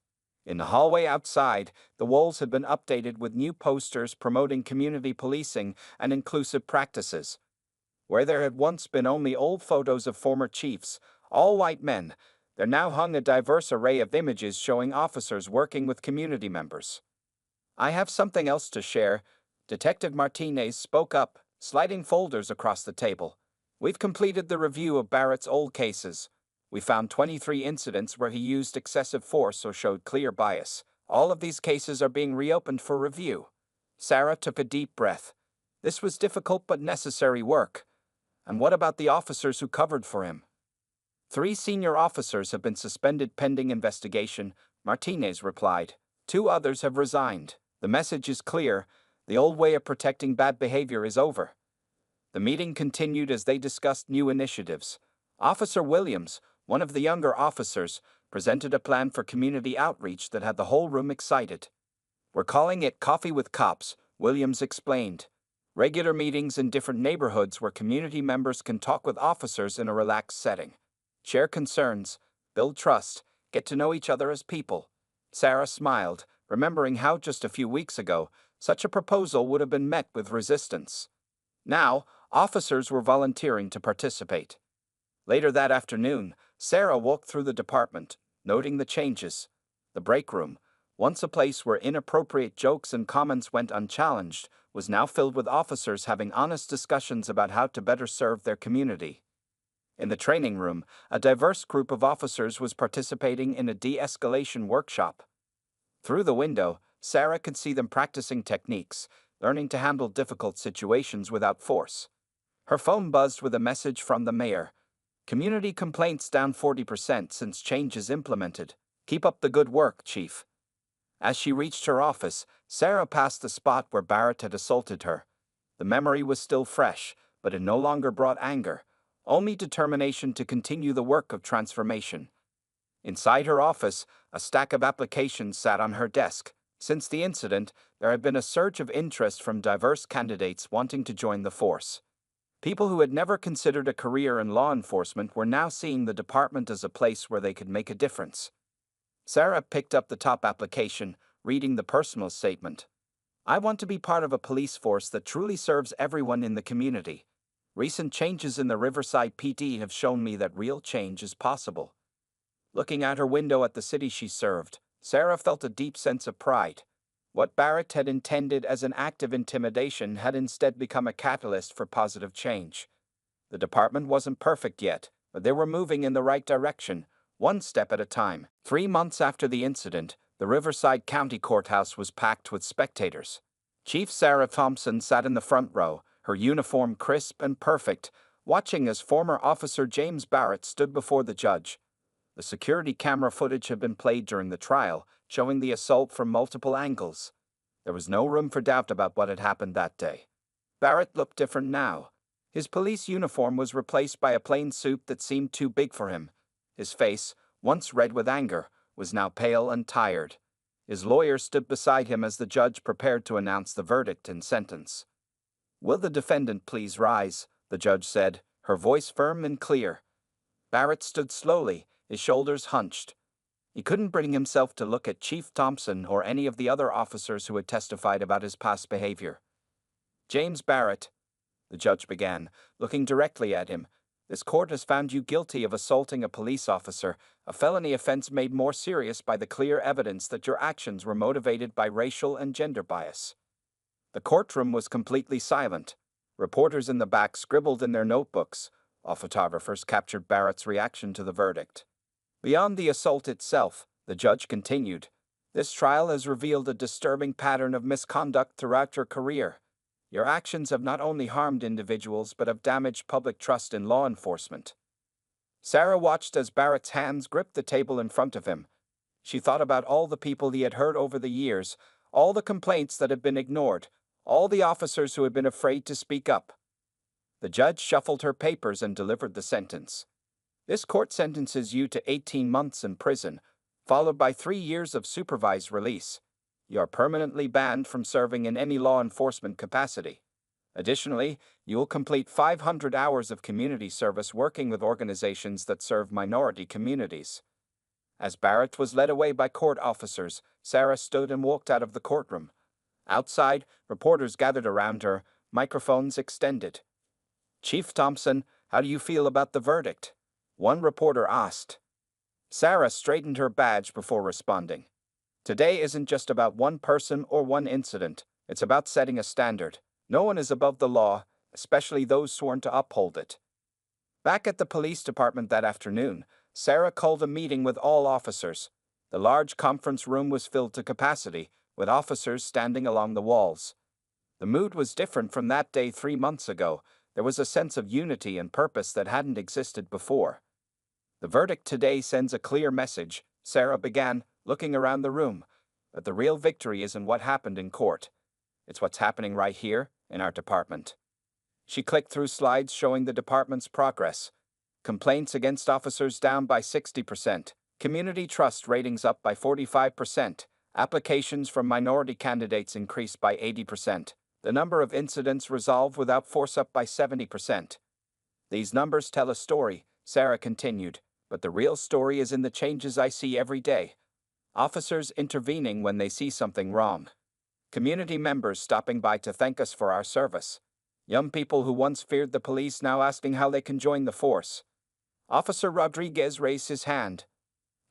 In the hallway outside, the walls had been updated with new posters promoting community policing and inclusive practices. Where there had once been only old photos of former chiefs, all white men, there now hung a diverse array of images showing officers working with community members. I have something else to share. Detective Martinez spoke up, sliding folders across the table. We've completed the review of Barrett's old cases. We found 23 incidents where he used excessive force or showed clear bias. All of these cases are being reopened for review. Sarah took a deep breath. This was difficult but necessary work. And what about the officers who covered for him? 3 senior officers have been suspended pending investigation, Martinez replied. 2 others have resigned. The message is clear. The old way of protecting bad behavior is over. The meeting continued as they discussed new initiatives. Officer Williams, one of the younger officers, presented a plan for community outreach that had the whole room excited. We're calling it Coffee with Cops, Williams explained. Regular meetings in different neighborhoods where community members can talk with officers in a relaxed setting. Share concerns, build trust, get to know each other as people. Sarah smiled, remembering how just a few weeks ago, such a proposal would have been met with resistance. Now, officers were volunteering to participate. Later that afternoon, Sarah walked through the department, noting the changes. The break room, once a place where inappropriate jokes and comments went unchallenged, was now filled with officers having honest discussions about how to better serve their community. In the training room, a diverse group of officers was participating in a de-escalation workshop. Through the window, Sarah could see them practicing techniques, learning to handle difficult situations without force. Her phone buzzed with a message from the mayor. Community complaints down 40% since change is implemented. Keep up the good work, Chief. As she reached her office, Sarah passed the spot where Barrett had assaulted her. The memory was still fresh, but it no longer brought anger, only determination to continue the work of transformation. Inside her office, a stack of applications sat on her desk. Since the incident, there had been a surge of interest from diverse candidates wanting to join the force. People who had never considered a career in law enforcement were now seeing the department as a place where they could make a difference. Sarah picked up the top application, reading the personal statement. I want to be part of a police force that truly serves everyone in the community. Recent changes in the Riverside PD have shown me that real change is possible. Looking out her window at the city she served, Sarah felt a deep sense of pride. What Barrett had intended as an act of intimidation had instead become a catalyst for positive change. The department wasn't perfect yet, but they were moving in the right direction, one step at a time. 3 months after the incident, the Riverside County Courthouse was packed with spectators. Chief Sarah Thompson sat in the front row, her uniform crisp and perfect, watching as former Officer James Barrett stood before the judge. The security camera footage had been played during the trial, showing the assault from multiple angles. There was no room for doubt about what had happened that day. Barrett looked different now. His police uniform was replaced by a plain suit that seemed too big for him. His face, once red with anger, was now pale and tired. His lawyer stood beside him as the judge prepared to announce the verdict and sentence. "Will the defendant please rise?" the judge said, her voice firm and clear. Barrett stood slowly, his shoulders hunched. He couldn't bring himself to look at Chief Thompson or any of the other officers who had testified about his past behavior. "James Barrett," the judge began, looking directly at him, "this court has found you guilty of assaulting a police officer, a felony offense made more serious by the clear evidence that your actions were motivated by racial and gender bias." The courtroom was completely silent. Reporters in the back scribbled in their notebooks, while photographers captured Barrett's reaction to the verdict. Beyond the assault itself, the judge continued, "This trial has revealed a disturbing pattern of misconduct throughout your career. Your actions have not only harmed individuals but have damaged public trust in law enforcement." Sarah watched as Barrett's hands gripped the table in front of him. She thought about all the people he had heard over the years, all the complaints that had been ignored, all the officers who had been afraid to speak up. The judge shuffled her papers and delivered the sentence. "This court sentences you to 18 months in prison, followed by 3 years of supervised release. You are permanently banned from serving in any law enforcement capacity. Additionally, you will complete 500 hours of community service working with organizations that serve minority communities." As Barrett was led away by court officers, Sarah stood and walked out of the courtroom. Outside, reporters gathered around her, microphones extended. "Chief Thompson, how do you feel about the verdict?" one reporter asked. Sarah straightened her badge before responding. "Today isn't just about one person or one incident. It's about setting a standard. No one is above the law, especially those sworn to uphold it." Back at the police department that afternoon, Sarah called a meeting with all officers. The large conference room was filled to capacity, with officers standing along the walls. The mood was different from that day 3 months ago. There was a sense of unity and purpose that hadn't existed before. "The verdict today sends a clear message," Sarah began, looking around the room. "But the real victory isn't what happened in court. It's what's happening right here in our department." She clicked through slides showing the department's progress. Complaints against officers down by 60%. Community trust ratings up by 45%. Applications from minority candidates increased by 80%. The number of incidents resolved without force up by 70%. "These numbers tell a story," Sarah continued, "but the real story is in the changes I see every day. Officers intervening when they see something wrong. Community members stopping by to thank us for our service. Young people who once feared the police now asking how they can join the force." Officer Rodriguez raised his hand.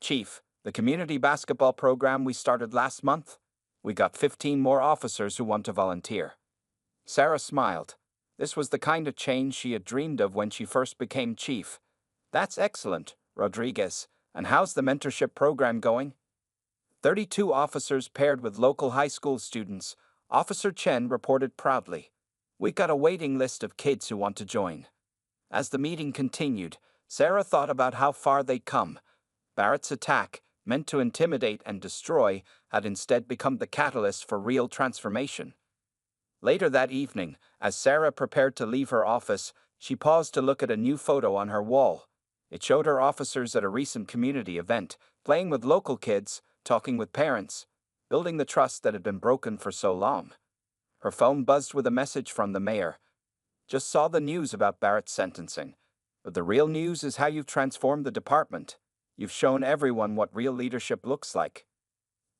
"Chief, the community basketball program we started last month? We got 15 more officers who want to volunteer." Sarah smiled. This was the kind of change she had dreamed of when she first became chief. "That's excellent, Rodriguez. And how's the mentorship program going?" 32 officers paired with local high school students, Officer Chen reported proudly. "We got a waiting list of kids who want to join." As the meeting continued, Sarah thought about how far they'd come. Barrett's attack, meant to intimidate and destroy, had instead become the catalyst for real transformation. Later that evening, as Sarah prepared to leave her office, she paused to look at a new photo on her wall. It showed her officers at a recent community event, playing with local kids, talking with parents, building the trust that had been broken for so long. Her phone buzzed with a message from the mayor. "Just saw the news about Barrett's sentencing. But the real news is how you've transformed the department. You've shown everyone what real leadership looks like."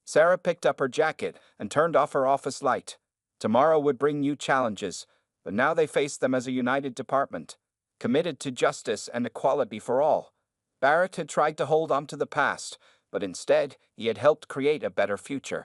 Sarah picked up her jacket and turned off her office light. Tomorrow would bring new challenges, but now they faced them as a united department, committed to justice and equality for all. Barrett had tried to hold on to the past, but instead he had helped create a better future.